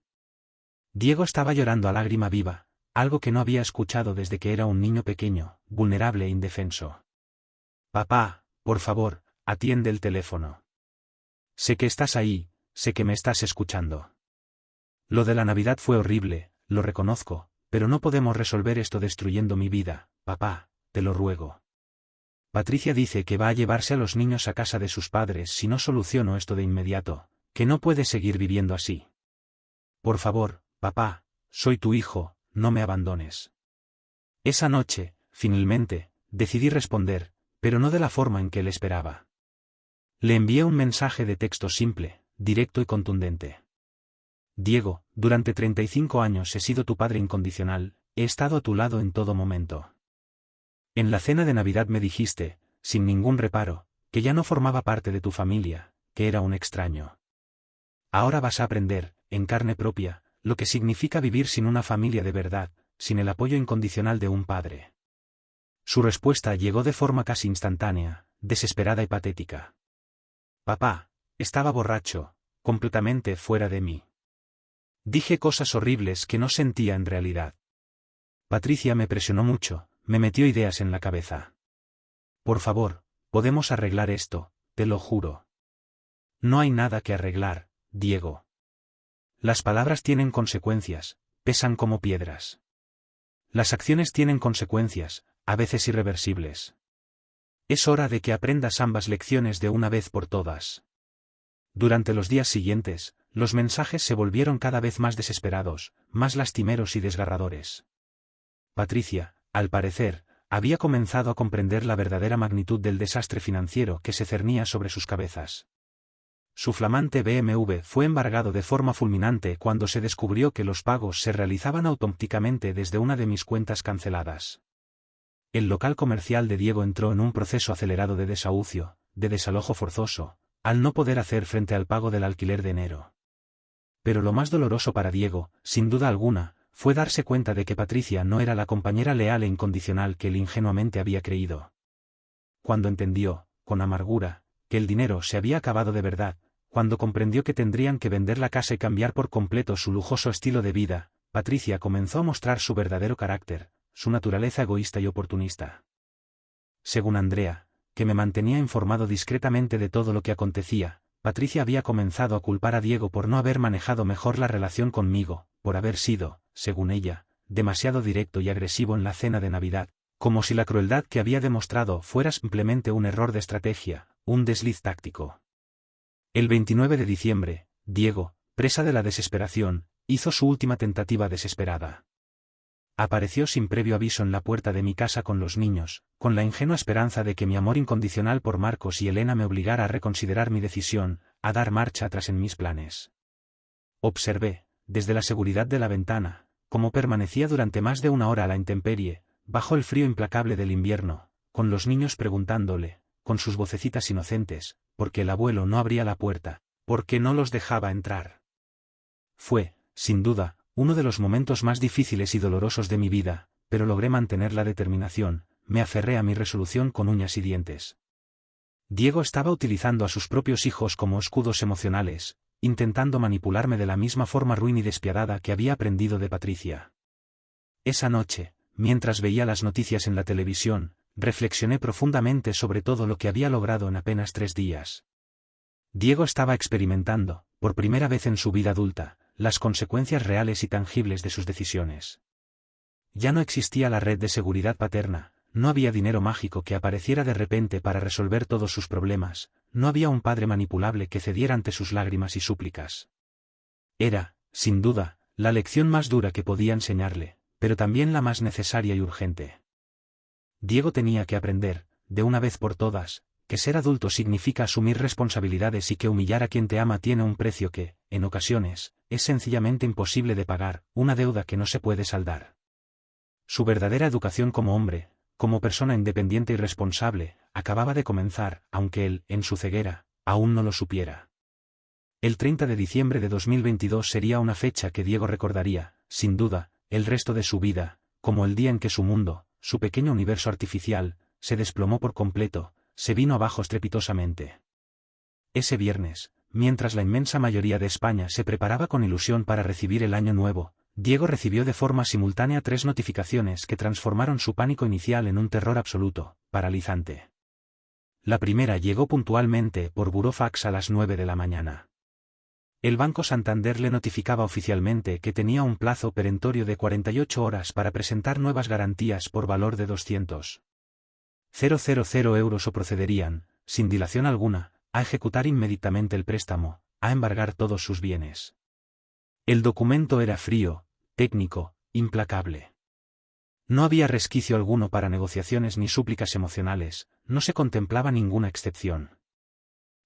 Diego estaba llorando a lágrima viva, algo que no había escuchado desde que era un niño pequeño, vulnerable e indefenso. Papá, por favor, atiende el teléfono. Sé que estás ahí, sé que me estás escuchando. Lo de la Navidad fue horrible, lo reconozco, pero no podemos resolver esto destruyendo mi vida, papá, te lo ruego. Patricia dice que va a llevarse a los niños a casa de sus padres si no soluciono esto de inmediato, que no puede seguir viviendo así. Por favor, papá, soy tu hijo, no me abandones. Esa noche, finalmente, decidí responder, pero no de la forma en que él esperaba. Le envié un mensaje de texto simple, directo y contundente. Diego, durante 35 años he sido tu padre incondicional, he estado a tu lado en todo momento. En la cena de Navidad me dijiste, sin ningún reparo, que ya no formaba parte de tu familia, que era un extraño. Ahora vas a aprender, en carne propia, lo que significa vivir sin una familia de verdad, sin el apoyo incondicional de un padre. Su respuesta llegó de forma casi instantánea, desesperada y patética. Papá, estaba borracho, completamente fuera de mí. Dije cosas horribles que no sentía en realidad. Patricia me presionó mucho, me metió ideas en la cabeza. Por favor, podemos arreglar esto, te lo juro. No hay nada que arreglar, Diego. Las palabras tienen consecuencias, pesan como piedras. Las acciones tienen consecuencias, a veces irreversibles. Es hora de que aprendas ambas lecciones de una vez por todas. Durante los días siguientes, los mensajes se volvieron cada vez más desesperados, más lastimeros y desgarradores. Patricia, al parecer, había comenzado a comprender la verdadera magnitud del desastre financiero que se cernía sobre sus cabezas. Su flamante BMW fue embargado de forma fulminante cuando se descubrió que los pagos se realizaban automáticamente desde una de mis cuentas canceladas. El local comercial de Diego entró en un proceso acelerado de desahucio, de desalojo forzoso, al no poder hacer frente al pago del alquiler de enero. Pero lo más doloroso para Diego, sin duda alguna, fue darse cuenta de que Patricia no era la compañera leal e incondicional que él ingenuamente había creído. Cuando entendió, con amargura, que el dinero se había acabado de verdad, cuando comprendió que tendrían que vender la casa y cambiar por completo su lujoso estilo de vida, Patricia comenzó a mostrar su verdadero carácter, su naturaleza egoísta y oportunista. Según Andrea, que me mantenía informado discretamente de todo lo que acontecía, Patricia había comenzado a culpar a Diego por no haber manejado mejor la relación conmigo, por haber sido, según ella, demasiado directo y agresivo en la cena de Navidad, como si la crueldad que había demostrado fuera simplemente un error de estrategia, un desliz táctico. El 29 de diciembre, Diego, presa de la desesperación, hizo su última tentativa desesperada. Apareció sin previo aviso en la puerta de mi casa con los niños, con la ingenua esperanza de que mi amor incondicional por Marcos y Elena me obligara a reconsiderar mi decisión, a dar marcha atrás en mis planes. Observé, desde la seguridad de la ventana, cómo permanecía durante más de 1 hora a la intemperie, bajo el frío implacable del invierno, con los niños preguntándole, con sus vocecitas inocentes, por qué el abuelo no abría la puerta, por qué no los dejaba entrar. Fue, sin duda, uno de los momentos más difíciles y dolorosos de mi vida, pero logré mantener la determinación, me aferré a mi resolución con uñas y dientes. Diego estaba utilizando a sus propios hijos como escudos emocionales, intentando manipularme de la misma forma ruin y despiadada que había aprendido de Patricia. Esa noche, mientras veía las noticias en la televisión, reflexioné profundamente sobre todo lo que había logrado en apenas 3 días. Diego estaba experimentando, por primera vez en su vida adulta, las consecuencias reales y tangibles de sus decisiones. Ya no existía la red de seguridad paterna, no había dinero mágico que apareciera de repente para resolver todos sus problemas, no había un padre manipulable que cediera ante sus lágrimas y súplicas. Era, sin duda, la lección más dura que podía enseñarle, pero también la más necesaria y urgente. Diego tenía que aprender, de una vez por todas, que ser adulto significa asumir responsabilidades y que humillar a quien te ama tiene un precio que, en ocasiones, es sencillamente imposible de pagar, una deuda que no se puede saldar. Su verdadera educación como hombre, como persona independiente y responsable, acababa de comenzar, aunque él, en su ceguera, aún no lo supiera. El 30 de diciembre de 2022 sería una fecha que Diego recordaría, sin duda, el resto de su vida, como el día en que su mundo, su pequeño universo artificial, se desplomó por completo, se vino abajo estrepitosamente. Ese viernes, mientras la inmensa mayoría de España se preparaba con ilusión para recibir el año nuevo, Diego recibió de forma simultánea 3 notificaciones que transformaron su pánico inicial en un terror absoluto, paralizante. La primera llegó puntualmente por burofax a las 9 de la mañana. El Banco Santander le notificaba oficialmente que tenía un plazo perentorio de 48 horas para presentar nuevas garantías por valor de 200.000 euros o procederían, sin dilación alguna, a ejecutar inmediatamente el préstamo, a embargar todos sus bienes. El documento era frío, técnico, implacable. No había resquicio alguno para negociaciones ni súplicas emocionales, no se contemplaba ninguna excepción.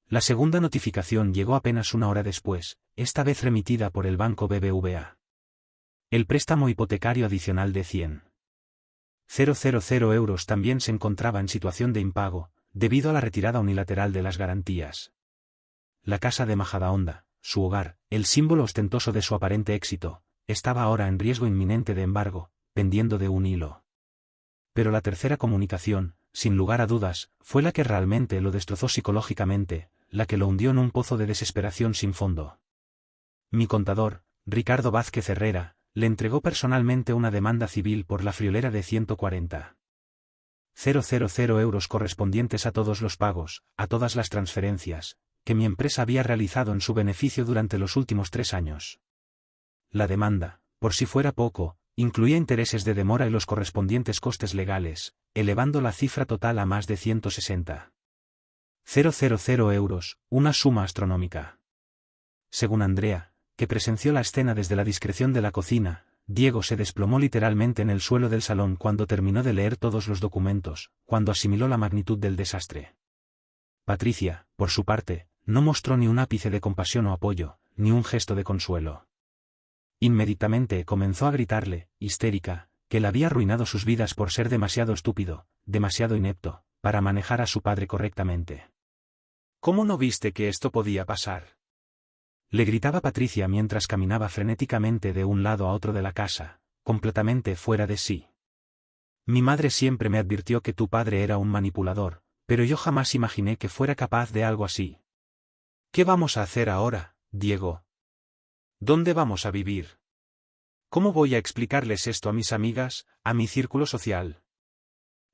La segunda notificación llegó apenas una hora después, esta vez remitida por el banco BBVA. El préstamo hipotecario adicional de 100.000 euros también se encontraba en situación de impago, debido a la retirada unilateral de las garantías. La casa de Majadahonda, su hogar, el símbolo ostentoso de su aparente éxito, estaba ahora en riesgo inminente de embargo, pendiendo de un hilo. Pero la tercera comunicación, sin lugar a dudas, fue la que realmente lo destrozó psicológicamente, la que lo hundió en un pozo de desesperación sin fondo. Mi contador, Ricardo Vázquez Herrera, le entregó personalmente una demanda civil por la friolera de 140.000 euros correspondientes a todos los pagos, a todas las transferencias, que mi empresa había realizado en su beneficio durante los últimos 3 años. La demanda, por si fuera poco, incluía intereses de demora y los correspondientes costes legales, elevando la cifra total a más de 160.000 euros, una suma astronómica. Según Andrea, que presenció la escena desde la discreción de la cocina, Diego se desplomó literalmente en el suelo del salón cuando terminó de leer todos los documentos, cuando asimiló la magnitud del desastre. Patricia, por su parte, no mostró ni un ápice de compasión o apoyo, ni un gesto de consuelo. Inmediatamente comenzó a gritarle, histérica, que le había arruinado sus vidas por ser demasiado estúpido, demasiado inepto, para manejar a su padre correctamente. ¿Cómo no viste que esto podía pasar?, le gritaba Patricia mientras caminaba frenéticamente de un lado a otro de la casa, completamente fuera de sí. Mi madre siempre me advirtió que tu padre era un manipulador, pero yo jamás imaginé que fuera capaz de algo así. ¿Qué vamos a hacer ahora, Diego? ¿Dónde vamos a vivir? ¿Cómo voy a explicarles esto a mis amigas, a mi círculo social?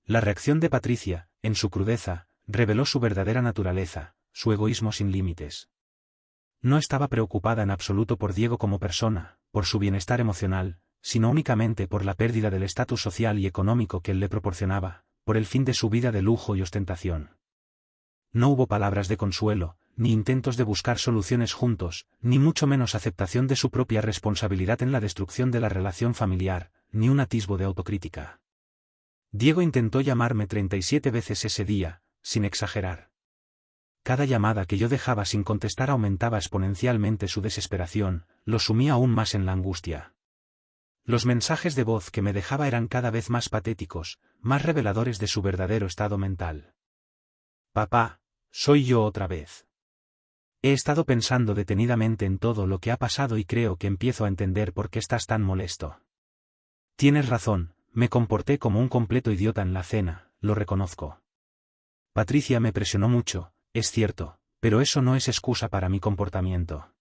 La reacción de Patricia, en su crudeza, reveló su verdadera naturaleza, su egoísmo sin límites. No estaba preocupada en absoluto por Diego como persona, por su bienestar emocional, sino únicamente por la pérdida del estatus social y económico que él le proporcionaba, por el fin de su vida de lujo y ostentación. No hubo palabras de consuelo, ni intentos de buscar soluciones juntos, ni mucho menos aceptación de su propia responsabilidad en la destrucción de la relación familiar, ni un atisbo de autocrítica. Diego intentó llamarme 37 veces ese día, sin exagerar. Cada llamada que yo dejaba sin contestar aumentaba exponencialmente su desesperación, lo sumía aún más en la angustia. Los mensajes de voz que me dejaba eran cada vez más patéticos, más reveladores de su verdadero estado mental. Papá, soy yo otra vez. He estado pensando detenidamente en todo lo que ha pasado y creo que empiezo a entender por qué estás tan molesto. Tienes razón, me comporté como un completo idiota en la cena, lo reconozco. Patricia me presionó mucho, es cierto, pero eso no es excusa para mi comportamiento.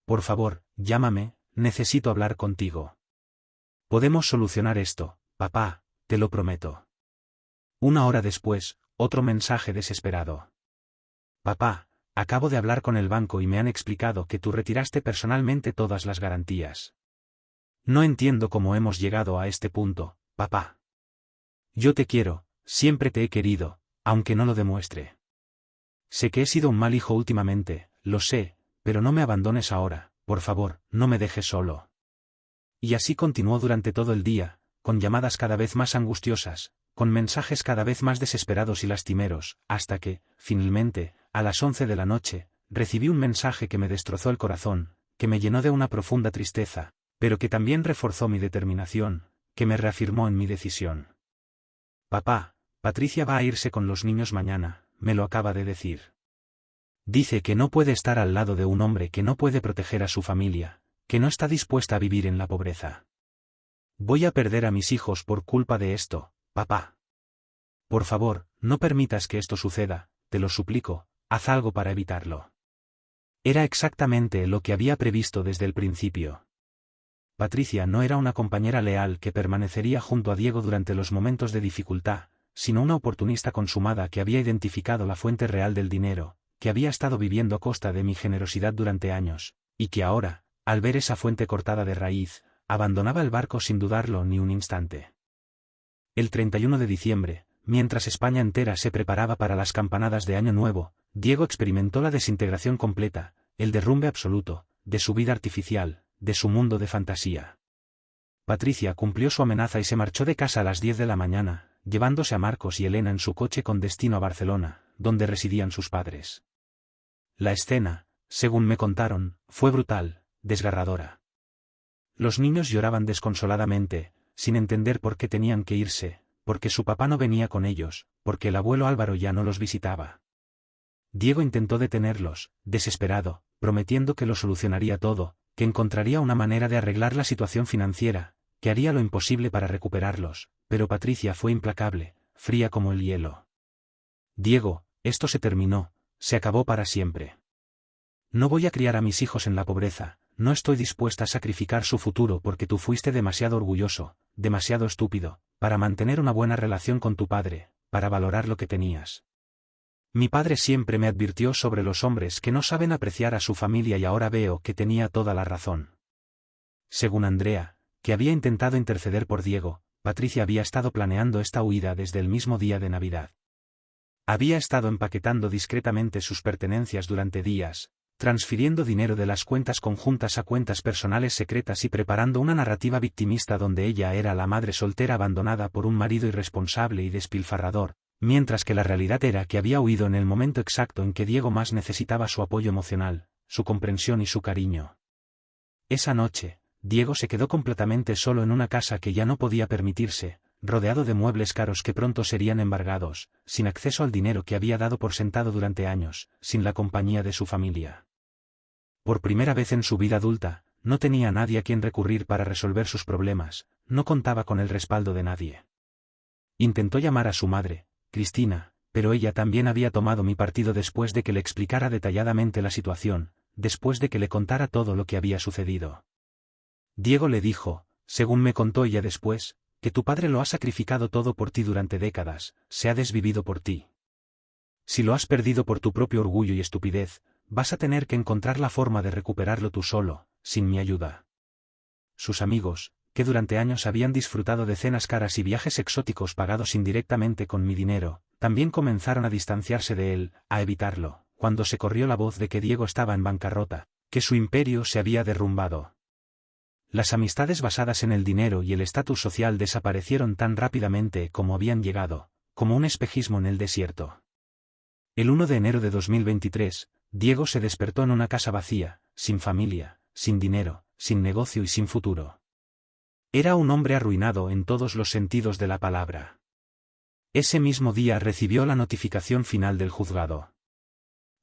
Por favor, llámame, necesito hablar contigo. Podemos solucionar esto, papá, te lo prometo. Una hora después, otro mensaje desesperado. Papá, acabo de hablar con el banco y me han explicado que tú retiraste personalmente todas las garantías. No entiendo cómo hemos llegado a este punto, papá. Yo te quiero, siempre te he querido, aunque no lo demuestre. Sé que he sido un mal hijo últimamente, lo sé, pero no me abandones ahora, por favor, no me dejes solo. Y así continuó durante todo el día, con llamadas cada vez más angustiosas, con mensajes cada vez más desesperados y lastimeros, hasta que, finalmente, a las 11 de la noche, recibí un mensaje que me destrozó el corazón, que me llenó de una profunda tristeza, pero que también reforzó mi determinación, que me reafirmó en mi decisión. Papá, Patricia va a irse con los niños mañana, me lo acaba de decir. Dice que no puede estar al lado de un hombre que no puede proteger a su familia, que no está dispuesta a vivir en la pobreza. Voy a perder a mis hijos por culpa de esto, papá. Por favor, no permitas que esto suceda, te lo suplico, haz algo para evitarlo. Era exactamente lo que había previsto desde el principio. Patricia no era una compañera leal que permanecería junto a Diego durante los momentos de dificultad, sino una oportunista consumada que había identificado la fuente real del dinero, que había estado viviendo a costa de mi generosidad durante años, y que ahora, al ver esa fuente cortada de raíz, abandonaba el barco sin dudarlo ni un instante. El 31 de diciembre, mientras España entera se preparaba para las campanadas de Año Nuevo, Diego experimentó la desintegración completa, el derrumbe absoluto, de su vida artificial, de su mundo de fantasía. Patricia cumplió su amenaza y se marchó de casa a las 10 de la mañana, llevándose a Marcos y Elena en su coche con destino a Barcelona, donde residían sus padres. La escena, según me contaron, fue brutal, desgarradora. Los niños lloraban desconsoladamente, sin entender por qué tenían que irse, porque su papá no venía con ellos, porque el abuelo Álvaro ya no los visitaba. Diego intentó detenerlos, desesperado, prometiendo que lo solucionaría todo, que encontraría una manera de arreglar la situación financiera, que haría lo imposible para recuperarlos, pero Patricia fue implacable, fría como el hielo. Diego, esto se terminó, se acabó para siempre. No voy a criar a mis hijos en la pobreza, no estoy dispuesta a sacrificar su futuro porque tú fuiste demasiado orgulloso, demasiado estúpido, para mantener una buena relación con tu padre, para valorar lo que tenías. Mi padre siempre me advirtió sobre los hombres que no saben apreciar a su familia y ahora veo que tenía toda la razón. Según Andrea, que había intentado interceder por Diego, Patricia había estado planeando esta huida desde el mismo día de Navidad. Había estado empaquetando discretamente sus pertenencias durante días, transfiriendo dinero de las cuentas conjuntas a cuentas personales secretas y preparando una narrativa victimista donde ella era la madre soltera abandonada por un marido irresponsable y despilfarrador, mientras que la realidad era que había huido en el momento exacto en que Diego más necesitaba su apoyo emocional, su comprensión y su cariño. Esa noche, Diego se quedó completamente solo en una casa que ya no podía permitirse, rodeado de muebles caros que pronto serían embargados, sin acceso al dinero que había dado por sentado durante años, sin la compañía de su familia. Por primera vez en su vida adulta, no tenía a nadie a quien recurrir para resolver sus problemas, no contaba con el respaldo de nadie. Intentó llamar a su madre, Cristina, pero ella también había tomado mi partido después de que le explicara detalladamente la situación, después de que le contara todo lo que había sucedido. Diego le dijo, según me contó ella después, que tu padre lo ha sacrificado todo por ti durante décadas, se ha desvivido por ti. Si lo has perdido por tu propio orgullo y estupidez, vas a tener que encontrar la forma de recuperarlo tú solo, sin mi ayuda. Sus amigos, que durante años habían disfrutado de cenas caras y viajes exóticos pagados indirectamente con mi dinero, también comenzaron a distanciarse de él, a evitarlo, cuando se corrió la voz de que Diego estaba en bancarrota, que su imperio se había derrumbado. Las amistades basadas en el dinero y el estatus social desaparecieron tan rápidamente como habían llegado, como un espejismo en el desierto. El 1 de enero de 2023, Diego se despertó en una casa vacía, sin familia, sin dinero, sin negocio y sin futuro. Era un hombre arruinado en todos los sentidos de la palabra. Ese mismo día recibió la notificación final del juzgado.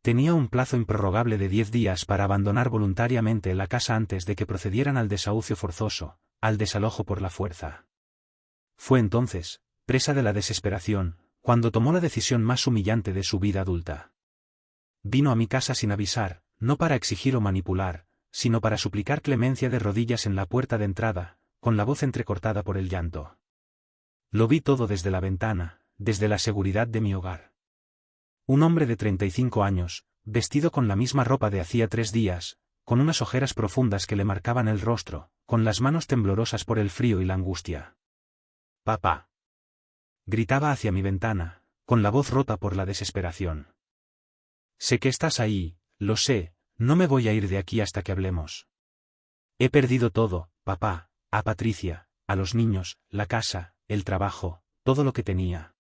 Tenía un plazo improrrogable de 10 días para abandonar voluntariamente la casa antes de que procedieran al desahucio forzoso, al desalojo por la fuerza. Fue entonces, presa de la desesperación, cuando tomó la decisión más humillante de su vida adulta. Vino a mi casa sin avisar, no para exigir o manipular, sino para suplicar clemencia de rodillas en la puerta de entrada, con la voz entrecortada por el llanto. Lo vi todo desde la ventana, desde la seguridad de mi hogar. Un hombre de 35 años, vestido con la misma ropa de hacía 3 días, con unas ojeras profundas que le marcaban el rostro, con las manos temblorosas por el frío y la angustia. «Papá», gritaba hacia mi ventana, con la voz rota por la desesperación. «Sé que estás ahí, lo sé, no me voy a ir de aquí hasta que hablemos. He perdido todo, papá, a Patricia, a los niños, la casa, el trabajo, todo lo que tenía.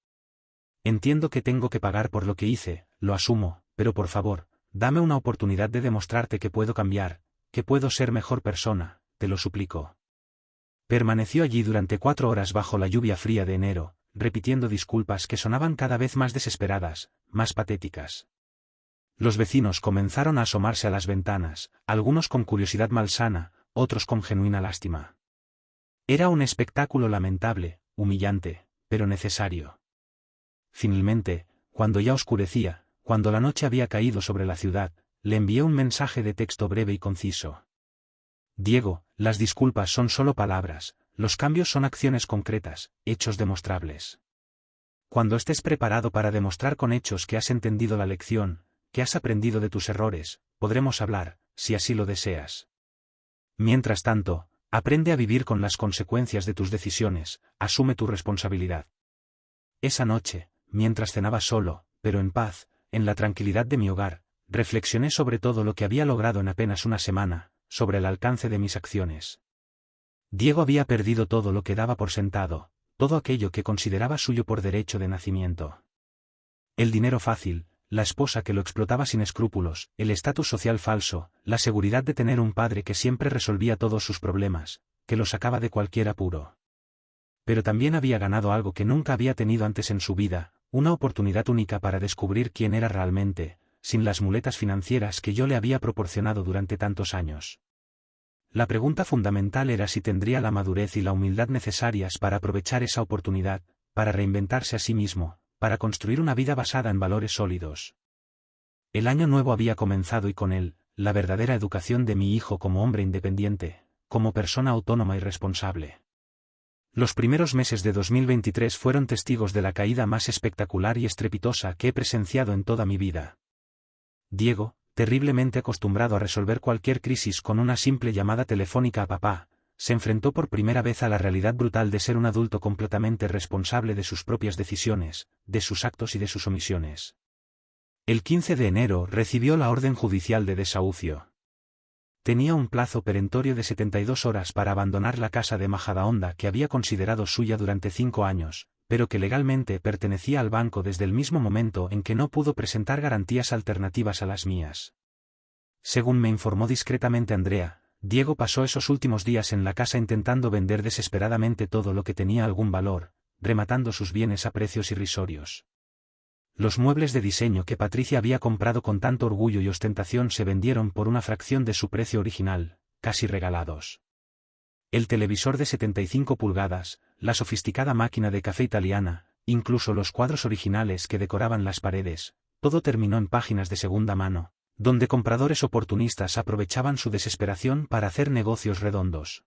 Entiendo que tengo que pagar por lo que hice, lo asumo, pero por favor, dame una oportunidad de demostrarte que puedo cambiar, que puedo ser mejor persona, te lo suplico». Permaneció allí durante 4 horas bajo la lluvia fría de enero, repitiendo disculpas que sonaban cada vez más desesperadas, más patéticas. Los vecinos comenzaron a asomarse a las ventanas, algunos con curiosidad malsana, otros con genuina lástima. Era un espectáculo lamentable, humillante, pero necesario. Finalmente, cuando ya oscurecía, cuando la noche había caído sobre la ciudad, le envié un mensaje de texto breve y conciso. Diego, las disculpas son solo palabras, los cambios son acciones concretas, hechos demostrables. Cuando estés preparado para demostrar con hechos que has entendido la lección, que has aprendido de tus errores, podremos hablar, si así lo deseas. Mientras tanto, aprende a vivir con las consecuencias de tus decisiones, asume tu responsabilidad. Esa noche, mientras cenaba solo, pero en paz, en la tranquilidad de mi hogar, reflexioné sobre todo lo que había logrado en apenas una semana, sobre el alcance de mis acciones. Diego había perdido todo lo que daba por sentado, todo aquello que consideraba suyo por derecho de nacimiento. El dinero fácil, la esposa que lo explotaba sin escrúpulos, el estatus social falso, la seguridad de tener un padre que siempre resolvía todos sus problemas, que lo sacaba de cualquier apuro. Pero también había ganado algo que nunca había tenido antes en su vida, una oportunidad única para descubrir quién era realmente, sin las muletas financieras que yo le había proporcionado durante tantos años. La pregunta fundamental era si tendría la madurez y la humildad necesarias para aprovechar esa oportunidad, para reinventarse a sí mismo, para construir una vida basada en valores sólidos. El año nuevo había comenzado y con él, la verdadera educación de mi hijo como hombre independiente, como persona autónoma y responsable. Los primeros meses de 2023 fueron testigos de la caída más espectacular y estrepitosa que he presenciado en toda mi vida. Diego, terriblemente acostumbrado a resolver cualquier crisis con una simple llamada telefónica a papá, se enfrentó por primera vez a la realidad brutal de ser un adulto completamente responsable de sus propias decisiones, de sus actos y de sus omisiones. El 15 de enero recibió la orden judicial de desahucio. Tenía un plazo perentorio de 72 horas para abandonar la casa de Majadahonda que había considerado suya durante 5 años, pero que legalmente pertenecía al banco desde el mismo momento en que no pudo presentar garantías alternativas a las mías. Según me informó discretamente Andrea, Diego pasó esos últimos días en la casa intentando vender desesperadamente todo lo que tenía algún valor, rematando sus bienes a precios irrisorios. Los muebles de diseño que Patricia había comprado con tanto orgullo y ostentación se vendieron por una fracción de su precio original, casi regalados. El televisor de 75 pulgadas, la sofisticada máquina de café italiana, incluso los cuadros originales que decoraban las paredes, todo terminó en páginas de segunda mano, donde compradores oportunistas aprovechaban su desesperación para hacer negocios redondos.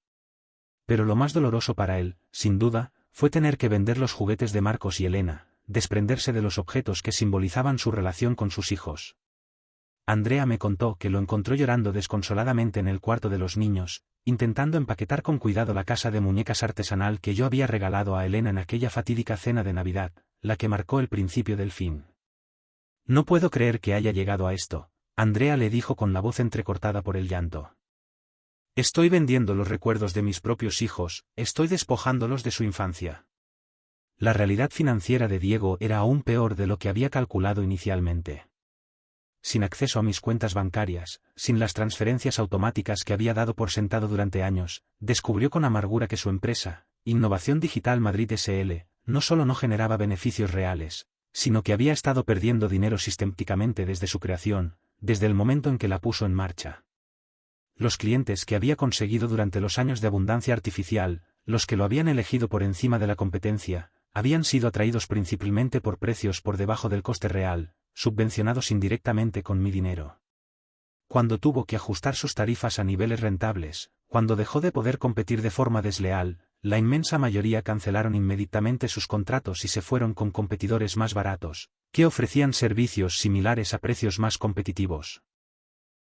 Pero lo más doloroso para él, sin duda, fue tener que vender los juguetes de Marcos y Elena, desprenderse de los objetos que simbolizaban su relación con sus hijos. Andrea me contó que lo encontró llorando desconsoladamente en el cuarto de los niños, intentando empaquetar con cuidado la casa de muñecas artesanal que yo había regalado a Elena en aquella fatídica cena de Navidad, la que marcó el principio del fin. No puedo creer que haya llegado a esto, Andrea le dijo con la voz entrecortada por el llanto. Estoy vendiendo los recuerdos de mis propios hijos, estoy despojándolos de su infancia. La realidad financiera de Diego era aún peor de lo que había calculado inicialmente. Sin acceso a mis cuentas bancarias, sin las transferencias automáticas que había dado por sentado durante años, descubrió con amargura que su empresa, Innovación Digital Madrid S.L., no solo no generaba beneficios reales, sino que había estado perdiendo dinero sistemáticamente desde su creación, desde el momento en que la puso en marcha. Los clientes que había conseguido durante los años de abundancia artificial, los que lo habían elegido por encima de la competencia, habían sido atraídos principalmente por precios por debajo del coste real, subvencionados indirectamente con mi dinero. Cuando tuvo que ajustar sus tarifas a niveles rentables, cuando dejó de poder competir de forma desleal, la inmensa mayoría cancelaron inmediatamente sus contratos y se fueron con competidores más baratos, que ofrecían servicios similares a precios más competitivos.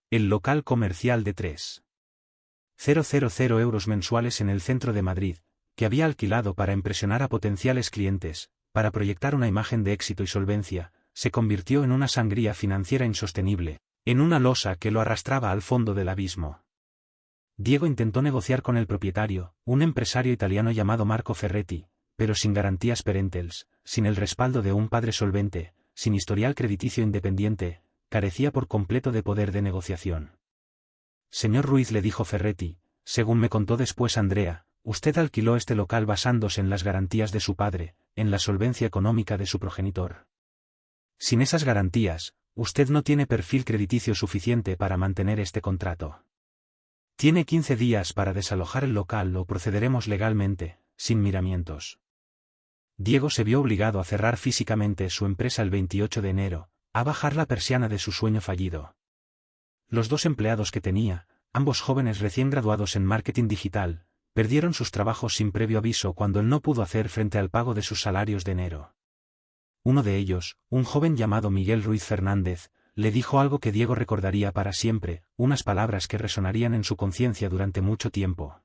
El local comercial de 3.000 euros mensuales en el centro de Madrid, que había alquilado para impresionar a potenciales clientes, para proyectar una imagen de éxito y solvencia, se convirtió en una sangría financiera insostenible, en una losa que lo arrastraba al fondo del abismo. Diego intentó negociar con el propietario, un empresario italiano llamado Marco Ferretti, pero sin garantías parentales, sin el respaldo de un padre solvente, sin historial crediticio independiente, carecía por completo de poder de negociación. Señor Ruiz, le dijo Ferretti, según me contó después Andrea, usted alquiló este local basándose en las garantías de su padre, en la solvencia económica de su progenitor. Sin esas garantías, usted no tiene perfil crediticio suficiente para mantener este contrato. Tiene 15 días para desalojar el local o procederemos legalmente, sin miramientos. Diego se vio obligado a cerrar físicamente su empresa el 28 de enero, a bajar la persiana de su sueño fallido. Los 2 empleados que tenía, ambos jóvenes recién graduados en marketing digital, perdieron sus trabajos sin previo aviso cuando él no pudo hacer frente al pago de sus salarios de enero. Uno de ellos, un joven llamado Miguel Ruiz Fernández, le dijo algo que Diego recordaría para siempre, unas palabras que resonarían en su conciencia durante mucho tiempo.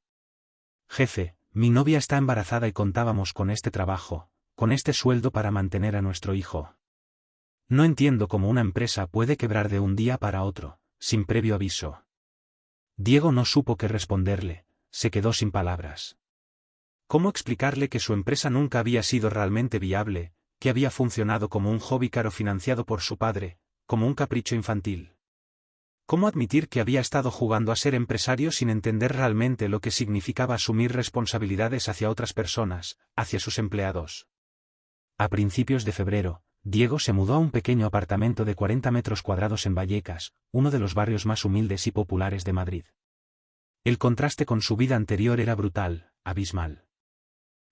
Jefe, mi novia está embarazada y contábamos con este trabajo, con este sueldo para mantener a nuestro hijo. No entiendo cómo una empresa puede quebrar de un día para otro, sin previo aviso. Diego no supo qué responderle, se quedó sin palabras. ¿Cómo explicarle que su empresa nunca había sido realmente viable, que había funcionado como un hobby caro financiado por su padre, como un capricho infantil? ¿Cómo admitir que había estado jugando a ser empresario sin entender realmente lo que significaba asumir responsabilidades hacia otras personas, hacia sus empleados? A principios de febrero, Diego se mudó a un pequeño apartamento de 40 metros cuadrados en Vallecas, uno de los barrios más humildes y populares de Madrid. El contraste con su vida anterior era brutal, abismal.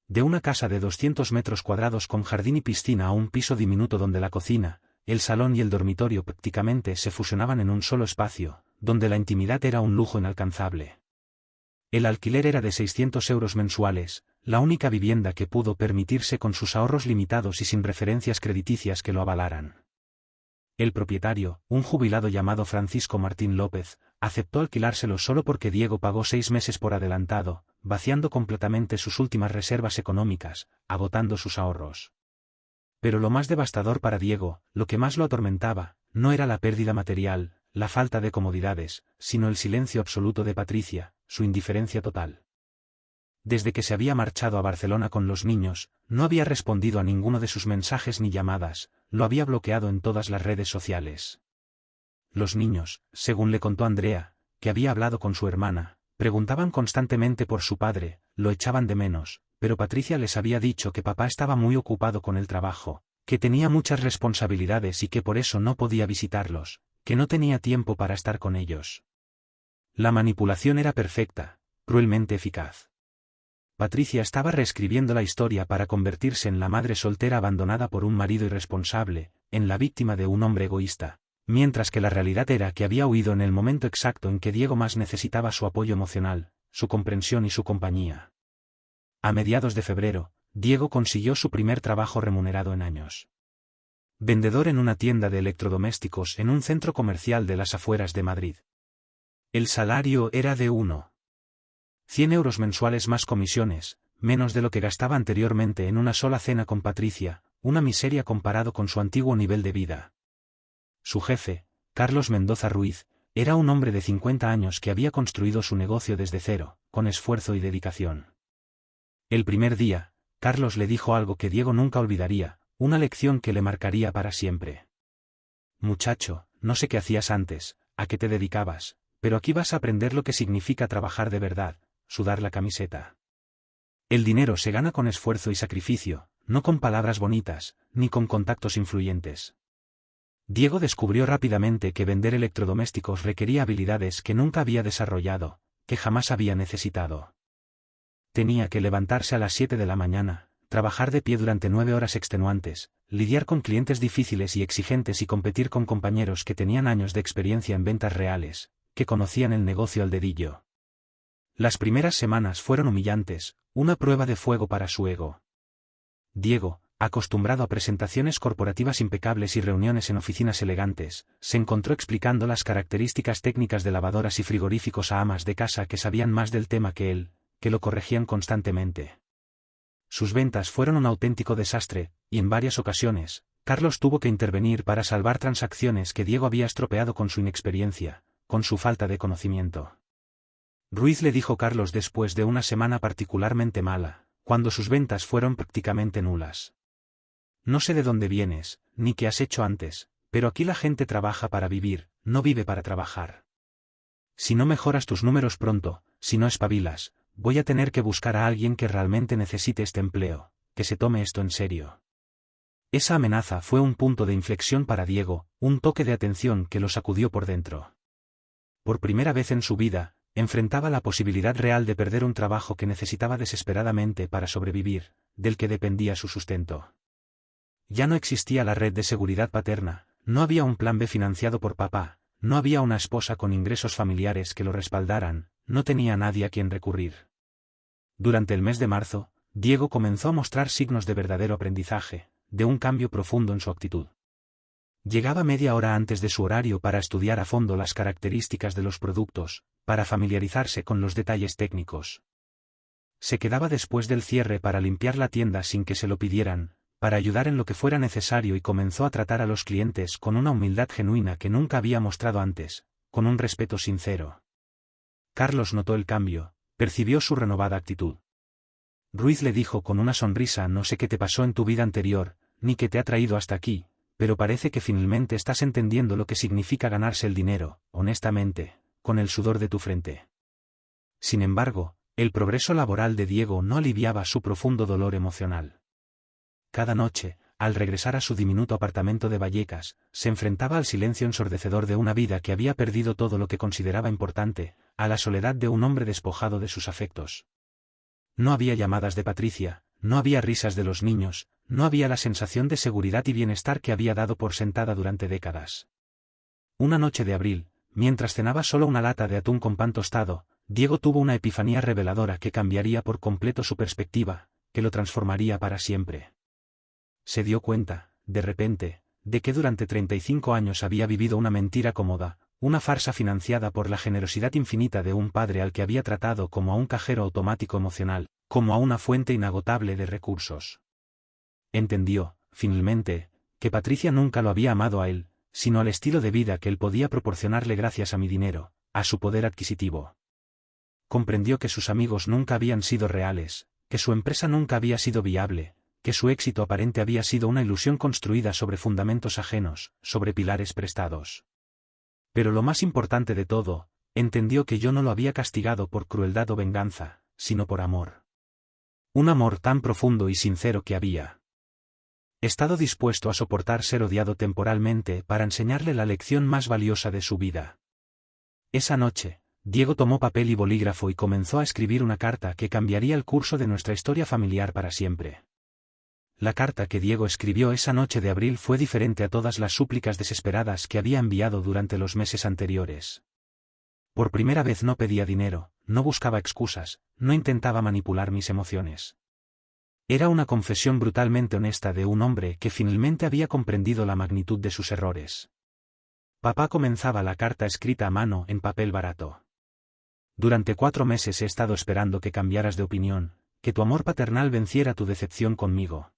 De una casa de 200 metros cuadrados con jardín y piscina a un piso diminuto donde la cocina, el salón y el dormitorio prácticamente se fusionaban en un solo espacio, donde la intimidad era un lujo inalcanzable. El alquiler era de 600 euros mensuales, la única vivienda que pudo permitirse con sus ahorros limitados y sin referencias crediticias que lo avalaran. El propietario, un jubilado llamado Francisco Martín López, aceptó alquilárselo solo porque Diego pagó 6 meses por adelantado, vaciando completamente sus últimas reservas económicas, agotando sus ahorros. Pero lo más devastador para Diego, lo que más lo atormentaba, no era la pérdida material, la falta de comodidades, sino el silencio absoluto de Patricia, su indiferencia total. Desde que se había marchado a Barcelona con los niños, no había respondido a ninguno de sus mensajes ni llamadas, lo había bloqueado en todas las redes sociales. Los niños, según le contó Andrea, que había hablado con su hermana, preguntaban constantemente por su padre, lo echaban de menos, pero Patricia les había dicho que papá estaba muy ocupado con el trabajo, que tenía muchas responsabilidades y que por eso no podía visitarlos, que no tenía tiempo para estar con ellos. La manipulación era perfecta, cruelmente eficaz. Patricia estaba reescribiendo la historia para convertirse en la madre soltera abandonada por un marido irresponsable, en la víctima de un hombre egoísta, mientras que la realidad era que había huido en el momento exacto en que Diego más necesitaba su apoyo emocional, su comprensión y su compañía. A mediados de febrero, Diego consiguió su primer trabajo remunerado en años. Vendedor en una tienda de electrodomésticos en un centro comercial de las afueras de Madrid. El salario era de 100 euros mensuales más comisiones, menos de lo que gastaba anteriormente en una sola cena con Patricia, una miseria comparado con su antiguo nivel de vida. Su jefe, Carlos Mendoza Ruiz, era un hombre de 50 años que había construido su negocio desde cero, con esfuerzo y dedicación. El primer día, Carlos le dijo algo que Diego nunca olvidaría, una lección que le marcaría para siempre. Muchacho, no sé qué hacías antes, a qué te dedicabas, pero aquí vas a aprender lo que significa trabajar de verdad, sudar la camiseta. El dinero se gana con esfuerzo y sacrificio, no con palabras bonitas, ni con contactos influyentes. Diego descubrió rápidamente que vender electrodomésticos requería habilidades que nunca había desarrollado, que jamás había necesitado. Tenía que levantarse a las 7 de la mañana, trabajar de pie durante 9 horas extenuantes, lidiar con clientes difíciles y exigentes y competir con compañeros que tenían años de experiencia en ventas reales, que conocían el negocio al dedillo. Las primeras semanas fueron humillantes, una prueba de fuego para su ego. Diego, acostumbrado a presentaciones corporativas impecables y reuniones en oficinas elegantes, se encontró explicando las características técnicas de lavadoras y frigoríficos a amas de casa que sabían más del tema que él, que lo corregían constantemente. Sus ventas fueron un auténtico desastre, y en varias ocasiones, Carlos tuvo que intervenir para salvar transacciones que Diego había estropeado con su inexperiencia, con su falta de conocimiento. Ruiz le dijo Carlos después de una semana particularmente mala, cuando sus ventas fueron prácticamente nulas. No sé de dónde vienes, ni qué has hecho antes, pero aquí la gente trabaja para vivir, no vive para trabajar. Si no mejoras tus números pronto, si no espabilas, voy a tener que buscar a alguien que realmente necesite este empleo, que se tome esto en serio. Esa amenaza fue un punto de inflexión para Diego, un toque de atención que lo sacudió por dentro. Por primera vez en su vida, enfrentaba la posibilidad real de perder un trabajo que necesitaba desesperadamente para sobrevivir, del que dependía su sustento. Ya no existía la red de seguridad paterna, no había un plan B financiado por papá, no había una esposa con ingresos familiares que lo respaldaran, no tenía nadie a quien recurrir. Durante el mes de marzo, Diego comenzó a mostrar signos de verdadero aprendizaje, de un cambio profundo en su actitud. Llegaba media hora antes de su horario para estudiar a fondo las características de los productos, para familiarizarse con los detalles técnicos. Se quedaba después del cierre para limpiar la tienda sin que se lo pidieran, para ayudar en lo que fuera necesario y comenzó a tratar a los clientes con una humildad genuina que nunca había mostrado antes, con un respeto sincero. Carlos notó el cambio, percibió su renovada actitud. Ruiz le dijo con una sonrisa: no sé qué te pasó en tu vida anterior, ni qué te ha traído hasta aquí, pero parece que finalmente estás entendiendo lo que significa ganarse el dinero, honestamente, con el sudor de tu frente. Sin embargo, el progreso laboral de Diego no aliviaba su profundo dolor emocional. Cada noche, al regresar a su diminuto apartamento de Vallecas, se enfrentaba al silencio ensordecedor de una vida que había perdido todo lo que consideraba importante, a la soledad de un hombre despojado de sus afectos. No había llamadas de Patricia, no había risas de los niños, no había la sensación de seguridad y bienestar que había dado por sentada durante décadas. Una noche de abril, mientras cenaba solo una lata de atún con pan tostado, Diego tuvo una epifanía reveladora que cambiaría por completo su perspectiva, que lo transformaría para siempre. Se dio cuenta, de repente, de que durante 35 años había vivido una mentira cómoda, una farsa financiada por la generosidad infinita de un padre al que había tratado como a un cajero automático emocional, como a una fuente inagotable de recursos. Entendió, finalmente, que Patricia nunca lo había amado a él, sino al estilo de vida que él podía proporcionarle gracias a mi dinero, a su poder adquisitivo. Comprendió que sus amigos nunca habían sido reales, que su empresa nunca había sido viable, que su éxito aparente había sido una ilusión construida sobre fundamentos ajenos, sobre pilares prestados. Pero lo más importante de todo, entendió que yo no lo había castigado por crueldad o venganza, sino por amor. Un amor tan profundo y sincero que había estado dispuesto a soportar ser odiado temporalmente para enseñarle la lección más valiosa de su vida. Esa noche, Diego tomó papel y bolígrafo y comenzó a escribir una carta que cambiaría el curso de nuestra historia familiar para siempre. La carta que Diego escribió esa noche de abril fue diferente a todas las súplicas desesperadas que había enviado durante los meses anteriores. Por primera vez no pedía dinero, no buscaba excusas, no intentaba manipular mis emociones. Era una confesión brutalmente honesta de un hombre que finalmente había comprendido la magnitud de sus errores. Papá comenzaba la carta escrita a mano en papel barato. Durante 4 meses he estado esperando que cambiaras de opinión, que tu amor paternal venciera tu decepción conmigo.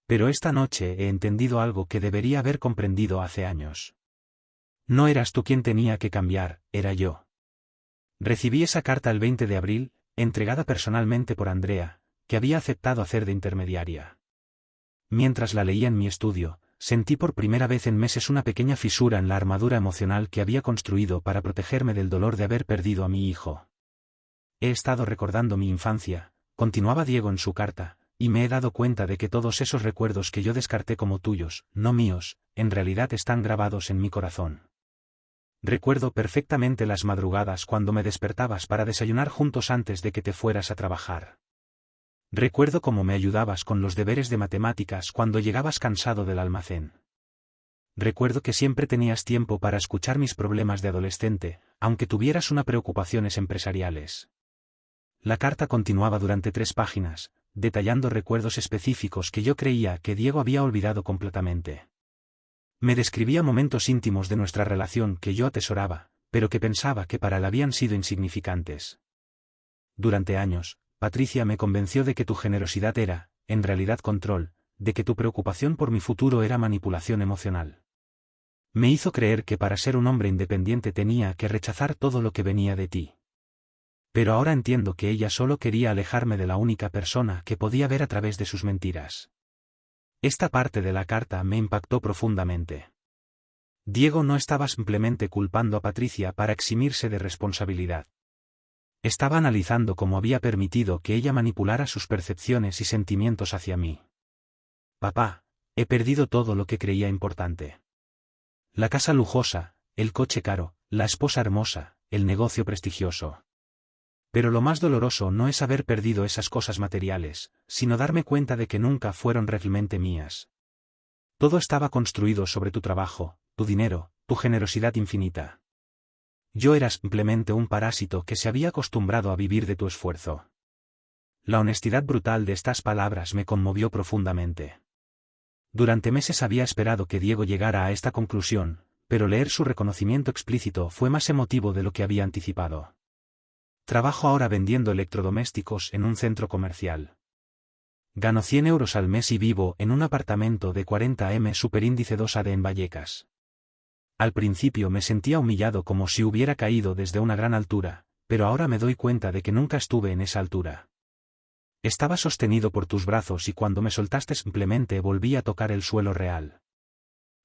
Pero esta noche he entendido algo que debería haber comprendido hace años. No eras tú quien tenía que cambiar, era yo. Recibí esa carta el 20 de abril, entregada personalmente por Andrea, que había aceptado hacer de intermediaria. Mientras la leía en mi estudio, sentí por primera vez en meses una pequeña fisura en la armadura emocional que había construido para protegerme del dolor de haber perdido a mi hijo. He estado recordando mi infancia, continuaba Diego en su carta, y me he dado cuenta de que todos esos recuerdos que yo descarté como tuyos, no míos, en realidad están grabados en mi corazón. Recuerdo perfectamente las madrugadas cuando me despertabas para desayunar juntos antes de que te fueras a trabajar. Recuerdo cómo me ayudabas con los deberes de matemáticas cuando llegabas cansado del almacén. Recuerdo que siempre tenías tiempo para escuchar mis problemas de adolescente, aunque tuvieras unas preocupaciones empresariales. La carta continuaba durante 3 páginas, detallando recuerdos específicos que yo creía que Diego había olvidado completamente. Me describía momentos íntimos de nuestra relación que yo atesoraba, pero que pensaba que para él habían sido insignificantes. Durante años, Patricia me convenció de que tu generosidad era, en realidad, control, de que tu preocupación por mi futuro era manipulación emocional. Me hizo creer que para ser un hombre independiente tenía que rechazar todo lo que venía de ti. Pero ahora entiendo que ella solo quería alejarme de la única persona que podía ver a través de sus mentiras. Esta parte de la carta me impactó profundamente. Diego no estaba simplemente culpando a Patricia para eximirse de responsabilidad. Estaba analizando cómo había permitido que ella manipulara sus percepciones y sentimientos hacia mí. Papá, he perdido todo lo que creía importante. La casa lujosa, el coche caro, la esposa hermosa, el negocio prestigioso. Pero lo más doloroso no es haber perdido esas cosas materiales, sino darme cuenta de que nunca fueron realmente mías. Todo estaba construido sobre tu trabajo, tu dinero, tu generosidad infinita. Yo era simplemente un parásito que se había acostumbrado a vivir de tu esfuerzo. La honestidad brutal de estas palabras me conmovió profundamente. Durante meses había esperado que Diego llegara a esta conclusión, pero leer su reconocimiento explícito fue más emotivo de lo que había anticipado. Trabajo ahora vendiendo electrodomésticos en un centro comercial. Gano 100 euros al mes y vivo en un apartamento de 40m superíndice 2AD en Vallecas. Al principio me sentía humillado como si hubiera caído desde una gran altura, pero ahora me doy cuenta de que nunca estuve en esa altura. Estaba sostenido por tus brazos y cuando me soltaste simplemente volví a tocar el suelo real.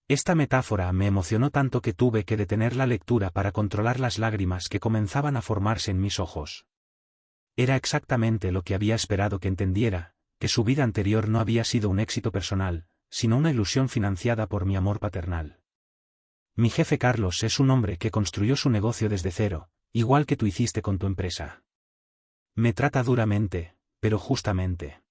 Esta metáfora me emocionó tanto que tuve que detener la lectura para controlar las lágrimas que comenzaban a formarse en mis ojos. Era exactamente lo que había esperado que entendiera, que su vida anterior no había sido un éxito personal, sino una ilusión financiada por mi amor paternal. Mi jefe Carlos es un hombre que construyó su negocio desde cero, igual que tú hiciste con tu empresa. Me trata duramente, pero justamente.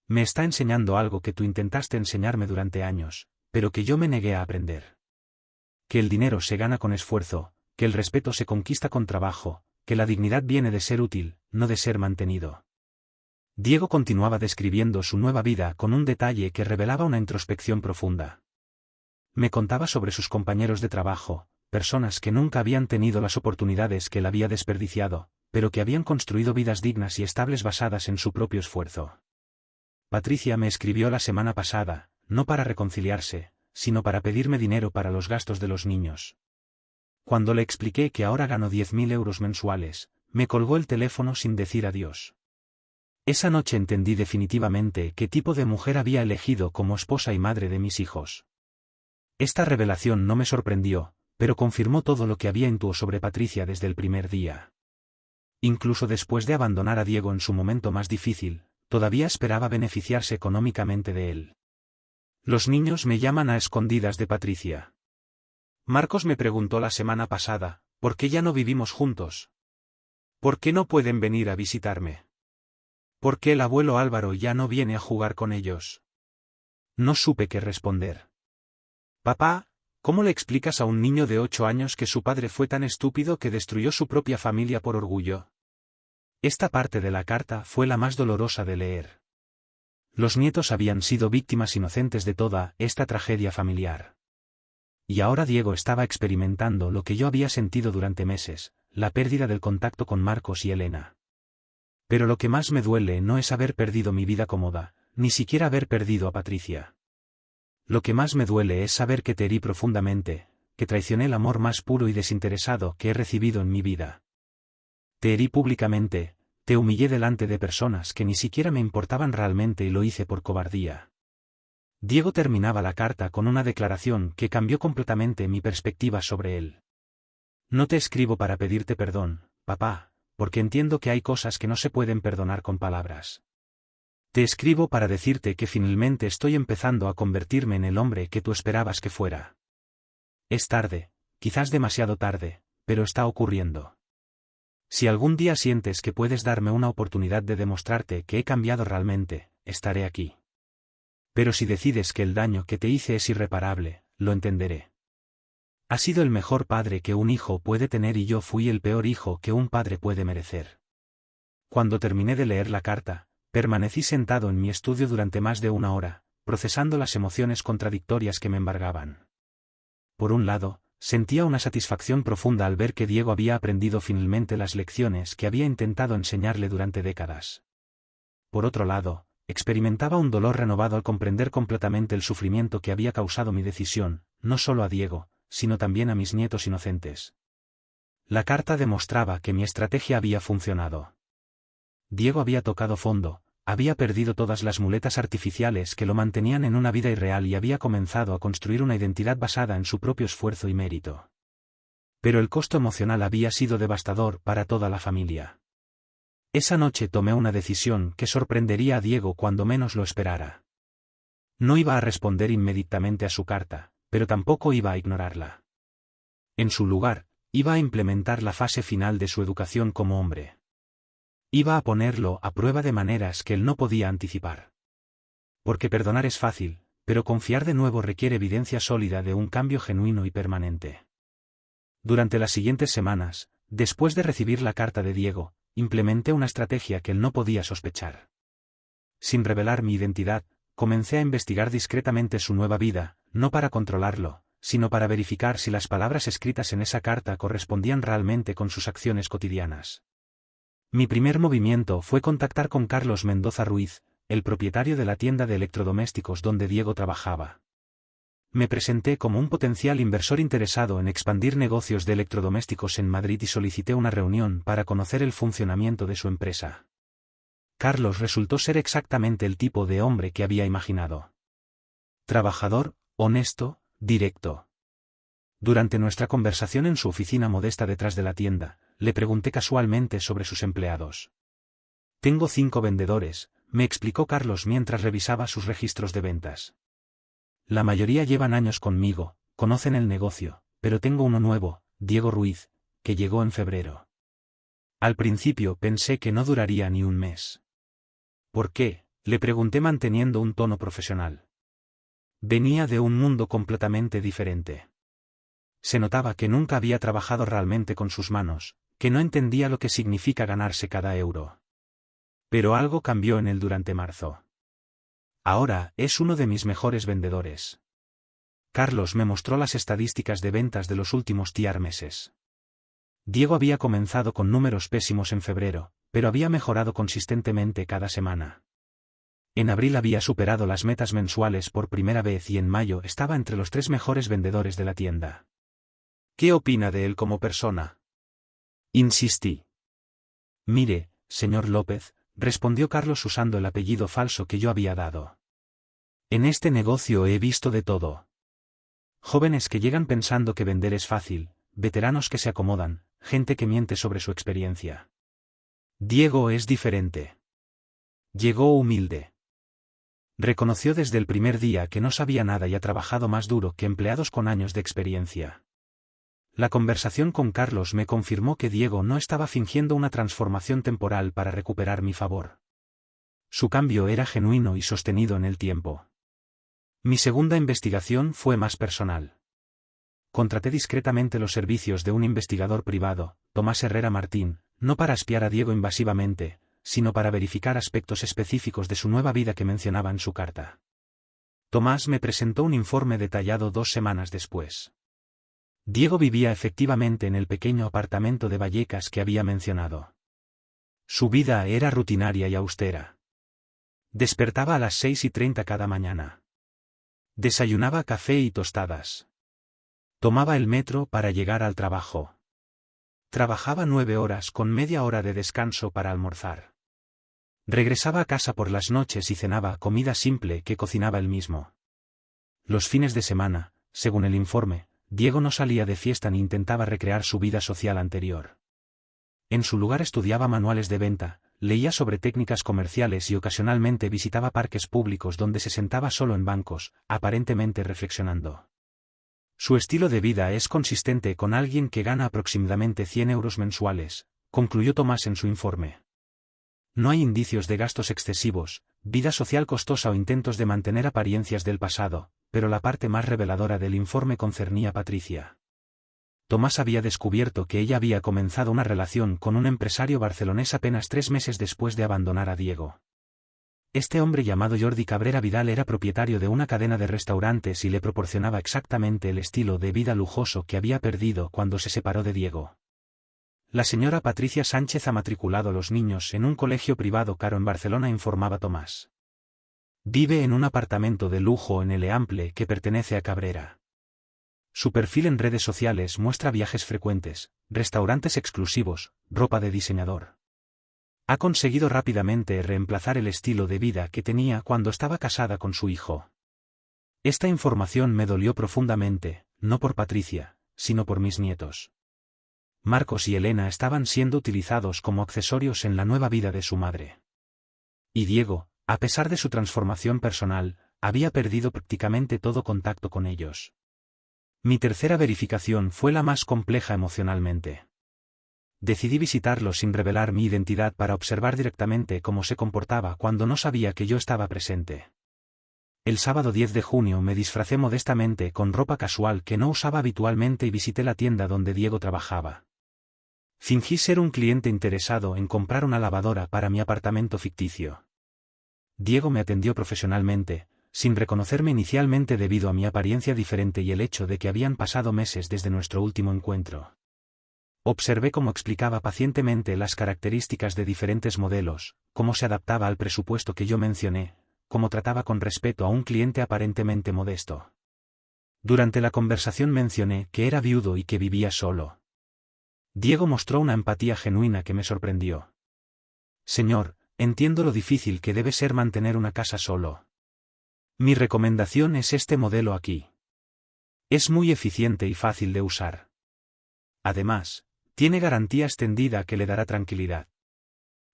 Me está enseñando algo que tú intentaste enseñarme durante años, pero que yo me negué a aprender. Que el dinero se gana con esfuerzo, que el respeto se conquista con trabajo, que la dignidad viene de ser útil, no de ser mantenido. Diego continuaba describiendo su nueva vida con un detalle que revelaba una introspección profunda. Me contaba sobre sus compañeros de trabajo, personas que nunca habían tenido las oportunidades que él había desperdiciado, pero que habían construido vidas dignas y estables basadas en su propio esfuerzo. Patricia me escribió la semana pasada, no para reconciliarse, sino para pedirme dinero para los gastos de los niños. Cuando le expliqué que ahora gano 10.000 euros mensuales, me colgó el teléfono sin decir adiós. Esa noche entendí definitivamente qué tipo de mujer había elegido como esposa y madre de mis hijos. Esta revelación no me sorprendió, pero confirmó todo lo que había intuido sobre Patricia desde el primer día. Incluso después de abandonar a Diego en su momento más difícil, todavía esperaba beneficiarse económicamente de él. Los niños me llaman a escondidas de Patricia. Marcos me preguntó la semana pasada, ¿por qué ya no vivimos juntos? ¿Por qué no pueden venir a visitarme? ¿Por qué el abuelo Álvaro ya no viene a jugar con ellos? No supe qué responder. Papá, ¿cómo le explicas a un niño de 8 años que su padre fue tan estúpido que destruyó su propia familia por orgullo? Esta parte de la carta fue la más dolorosa de leer. Los nietos habían sido víctimas inocentes de toda esta tragedia familiar. Y ahora Diego estaba experimentando lo que yo había sentido durante meses, la pérdida del contacto con Marcos y Elena. Pero lo que más me duele no es haber perdido mi vida cómoda, ni siquiera haber perdido a Patricia. Lo que más me duele es saber que te herí profundamente, que traicioné el amor más puro y desinteresado que he recibido en mi vida. Te herí públicamente, te humillé delante de personas que ni siquiera me importaban realmente y lo hice por cobardía. Diego terminaba la carta con una declaración que cambió completamente mi perspectiva sobre él. No te escribo para pedirte perdón, papá, porque entiendo que hay cosas que no se pueden perdonar con palabras. Te escribo para decirte que finalmente estoy empezando a convertirme en el hombre que tú esperabas que fuera. Es tarde, quizás demasiado tarde, pero está ocurriendo. Si algún día sientes que puedes darme una oportunidad de demostrarte que he cambiado realmente, estaré aquí. Pero si decides que el daño que te hice es irreparable, lo entenderé. Has sido el mejor padre que un hijo puede tener y yo fui el peor hijo que un padre puede merecer. Cuando terminé de leer la carta, permanecí sentado en mi estudio durante más de 1 hora, procesando las emociones contradictorias que me embargaban. Por un lado, sentía una satisfacción profunda al ver que Diego había aprendido finalmente las lecciones que había intentado enseñarle durante décadas. Por otro lado, experimentaba un dolor renovado al comprender completamente el sufrimiento que había causado mi decisión, no solo a Diego, sino también a mis nietos inocentes. La carta demostraba que mi estrategia había funcionado. Diego había tocado fondo, había perdido todas las muletas artificiales que lo mantenían en una vida irreal y había comenzado a construir una identidad basada en su propio esfuerzo y mérito. Pero el costo emocional había sido devastador para toda la familia. Esa noche tomé una decisión que sorprendería a Diego cuando menos lo esperara. No iba a responder inmediatamente a su carta, pero tampoco iba a ignorarla. En su lugar, iba a implementar la fase final de su educación como hombre. Iba a ponerlo a prueba de maneras que él no podía anticipar. Porque perdonar es fácil, pero confiar de nuevo requiere evidencia sólida de un cambio genuino y permanente. Durante las siguientes semanas, después de recibir la carta de Diego, implementé una estrategia que él no podía sospechar. Sin revelar mi identidad, comencé a investigar discretamente su nueva vida, no para controlarlo, sino para verificar si las palabras escritas en esa carta correspondían realmente con sus acciones cotidianas. Mi primer movimiento fue contactar con Carlos Mendoza Ruiz, el propietario de la tienda de electrodomésticos donde Diego trabajaba. Me presenté como un potencial inversor interesado en expandir negocios de electrodomésticos en Madrid y solicité una reunión para conocer el funcionamiento de su empresa. Carlos resultó ser exactamente el tipo de hombre que había imaginado. Trabajador, honesto, directo. Durante nuestra conversación en su oficina modesta detrás de la tienda, le pregunté casualmente sobre sus empleados. Tengo 5 vendedores, me explicó Carlos mientras revisaba sus registros de ventas. La mayoría llevan años conmigo, conocen el negocio, pero tengo uno nuevo, Diego Ruiz, que llegó en febrero. Al principio pensé que no duraría ni un mes. ¿Por qué?, le pregunté manteniendo un tono profesional. Venía de un mundo completamente diferente. Se notaba que nunca había trabajado realmente con sus manos, que no entendía lo que significa ganarse cada euro. Pero algo cambió en él durante marzo. Ahora es uno de mis mejores vendedores. Carlos me mostró las estadísticas de ventas de los últimos 10 meses. Diego había comenzado con números pésimos en febrero, pero había mejorado consistentemente cada semana. En abril había superado las metas mensuales por primera vez y en mayo estaba entre los 3 mejores vendedores de la tienda. ¿Qué opina de él como persona?, insistí. Mire, señor López, respondió Carlos usando el apellido falso que yo había dado. En este negocio he visto de todo. Jóvenes que llegan pensando que vender es fácil, veteranos que se acomodan, gente que miente sobre su experiencia. Diego es diferente. Llegó humilde. Reconoció desde el primer día que no sabía nada y ha trabajado más duro que empleados con años de experiencia. La conversación con Carlos me confirmó que Diego no estaba fingiendo una transformación temporal para recuperar mi favor. Su cambio era genuino y sostenido en el tiempo. Mi segunda investigación fue más personal. Contraté discretamente los servicios de un investigador privado, Tomás Herrera Martín, no para espiar a Diego invasivamente, sino para verificar aspectos específicos de su nueva vida que mencionaba en su carta. Tomás me presentó un informe detallado 2 semanas después. Diego vivía efectivamente en el pequeño apartamento de Vallecas que había mencionado. Su vida era rutinaria y austera. Despertaba a las 6:30 cada mañana. Desayunaba café y tostadas. Tomaba el metro para llegar al trabajo. Trabajaba 9 horas con media hora de descanso para almorzar. Regresaba a casa por las noches y cenaba comida simple que cocinaba él mismo. Los fines de semana, según el informe, Diego no salía de fiesta ni intentaba recrear su vida social anterior. En su lugar estudiaba manuales de venta, leía sobre técnicas comerciales y ocasionalmente visitaba parques públicos donde se sentaba solo en bancos, aparentemente reflexionando. Su estilo de vida es consistente con alguien que gana aproximadamente 100 euros mensuales, concluyó Tomás en su informe. No hay indicios de gastos excesivos, vida social costosa o intentos de mantener apariencias del pasado, pero la parte más reveladora del informe concernía a Patricia. Tomás había descubierto que ella había comenzado una relación con un empresario barcelonés apenas 3 meses después de abandonar a Diego. Este hombre llamado Jordi Cabrera Vidal era propietario de una cadena de restaurantes y le proporcionaba exactamente el estilo de vida lujoso que había perdido cuando se separó de Diego. La señora Patricia Sánchez ha matriculado a los niños en un colegio privado caro en Barcelona, informaba Tomás. Vive en un apartamento de lujo en el Eample que pertenece a Cabrera. Su perfil en redes sociales muestra viajes frecuentes, restaurantes exclusivos, ropa de diseñador. Ha conseguido rápidamente reemplazar el estilo de vida que tenía cuando estaba casada con su hijo. Esta información me dolió profundamente, no por Patricia, sino por mis nietos. Marcos y Elena estaban siendo utilizados como accesorios en la nueva vida de su madre. Y Diego, a pesar de su transformación personal, había perdido prácticamente todo contacto con ellos. Mi tercera verificación fue la más compleja emocionalmente. Decidí visitarlo sin revelar mi identidad para observar directamente cómo se comportaba cuando no sabía que yo estaba presente. El sábado 10 de junio me disfracé modestamente con ropa casual que no usaba habitualmente y visité la tienda donde Diego trabajaba. Fingí ser un cliente interesado en comprar una lavadora para mi apartamento ficticio. Diego me atendió profesionalmente, sin reconocerme inicialmente debido a mi apariencia diferente y el hecho de que habían pasado meses desde nuestro último encuentro. Observé cómo explicaba pacientemente las características de diferentes modelos, cómo se adaptaba al presupuesto que yo mencioné, cómo trataba con respeto a un cliente aparentemente modesto. Durante la conversación mencioné que era viudo y que vivía solo. Diego mostró una empatía genuina que me sorprendió. Señor, entiendo lo difícil que debe ser mantener una casa solo. Mi recomendación es este modelo aquí. Es muy eficiente y fácil de usar. Además, tiene garantía extendida que le dará tranquilidad.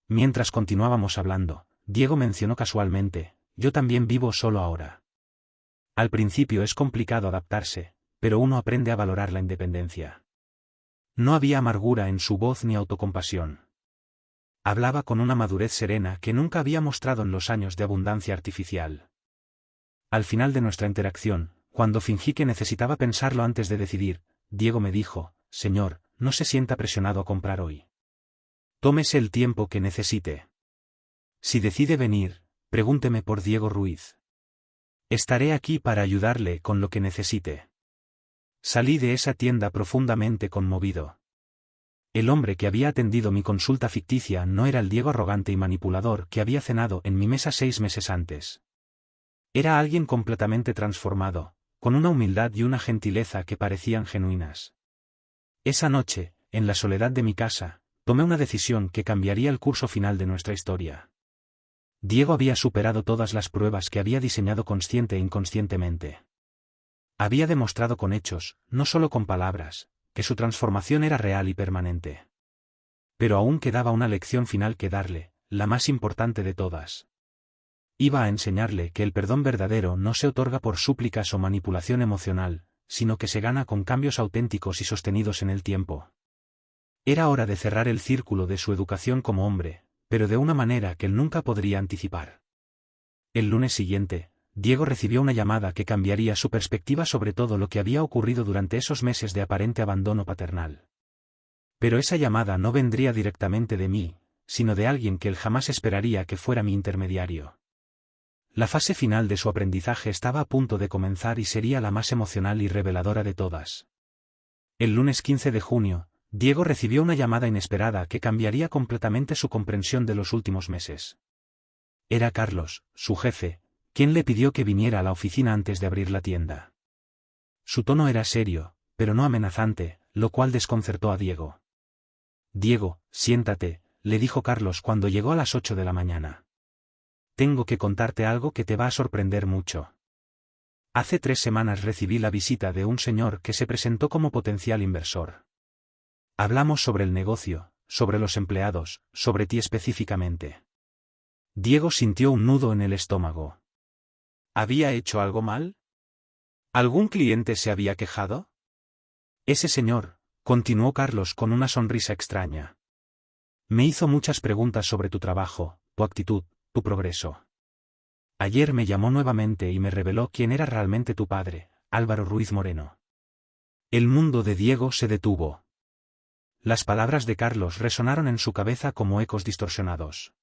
Mientras continuábamos hablando, Diego mencionó casualmente, yo también vivo solo ahora. Al principio es complicado adaptarse, pero uno aprende a valorar la independencia. No había amargura en su voz ni autocompasión. Hablaba con una madurez serena que nunca había mostrado en los años de abundancia artificial. Al final de nuestra interacción, cuando fingí que necesitaba pensarlo antes de decidir, Diego me dijo, Señor, no se sienta presionado a comprar hoy. Tómese el tiempo que necesite. Si decide venir, pregúnteme por Diego Ruiz. Estaré aquí para ayudarle con lo que necesite. Salí de esa tienda profundamente conmovido. El hombre que había atendido mi consulta ficticia no era el Diego arrogante y manipulador que había cenado en mi mesa 6 meses antes. Era alguien completamente transformado, con una humildad y una gentileza que parecían genuinas. Esa noche, en la soledad de mi casa, tomé una decisión que cambiaría el curso final de nuestra historia. Diego había superado todas las pruebas que había diseñado consciente e inconscientemente. Había demostrado con hechos, no solo con palabras, que su transformación era real y permanente. Pero aún quedaba una lección final que darle, la más importante de todas. Iba a enseñarle que el perdón verdadero no se otorga por súplicas o manipulación emocional, sino que se gana con cambios auténticos y sostenidos en el tiempo. Era hora de cerrar el círculo de su educación como hombre, pero de una manera que él nunca podría anticipar. El lunes siguiente, Diego recibió una llamada que cambiaría su perspectiva sobre todo lo que había ocurrido durante esos meses de aparente abandono paternal. Pero esa llamada no vendría directamente de mí, sino de alguien que él jamás esperaría que fuera mi intermediario. La fase final de su aprendizaje estaba a punto de comenzar y sería la más emocional y reveladora de todas. El lunes 15 de junio, Diego recibió una llamada inesperada que cambiaría completamente su comprensión de los últimos meses. Era Carlos, su jefe, quien le pidió que viniera a la oficina antes de abrir la tienda. Su tono era serio, pero no amenazante, lo cual desconcertó a Diego. Diego, siéntate, le dijo Carlos cuando llegó a las 8 de la mañana. Tengo que contarte algo que te va a sorprender mucho. Hace 3 semanas recibí la visita de un señor que se presentó como potencial inversor. Hablamos sobre el negocio, sobre los empleados, sobre ti específicamente. Diego sintió un nudo en el estómago. ¿Había hecho algo mal? ¿Algún cliente se había quejado? Ese señor, continuó Carlos con una sonrisa extraña. Me hizo muchas preguntas sobre tu trabajo, tu actitud, tu progreso. Ayer me llamó nuevamente y me reveló quién era realmente tu padre, Álvaro Ruiz Moreno. El mundo de Diego se detuvo. Las palabras de Carlos resonaron en su cabeza como ecos distorsionados.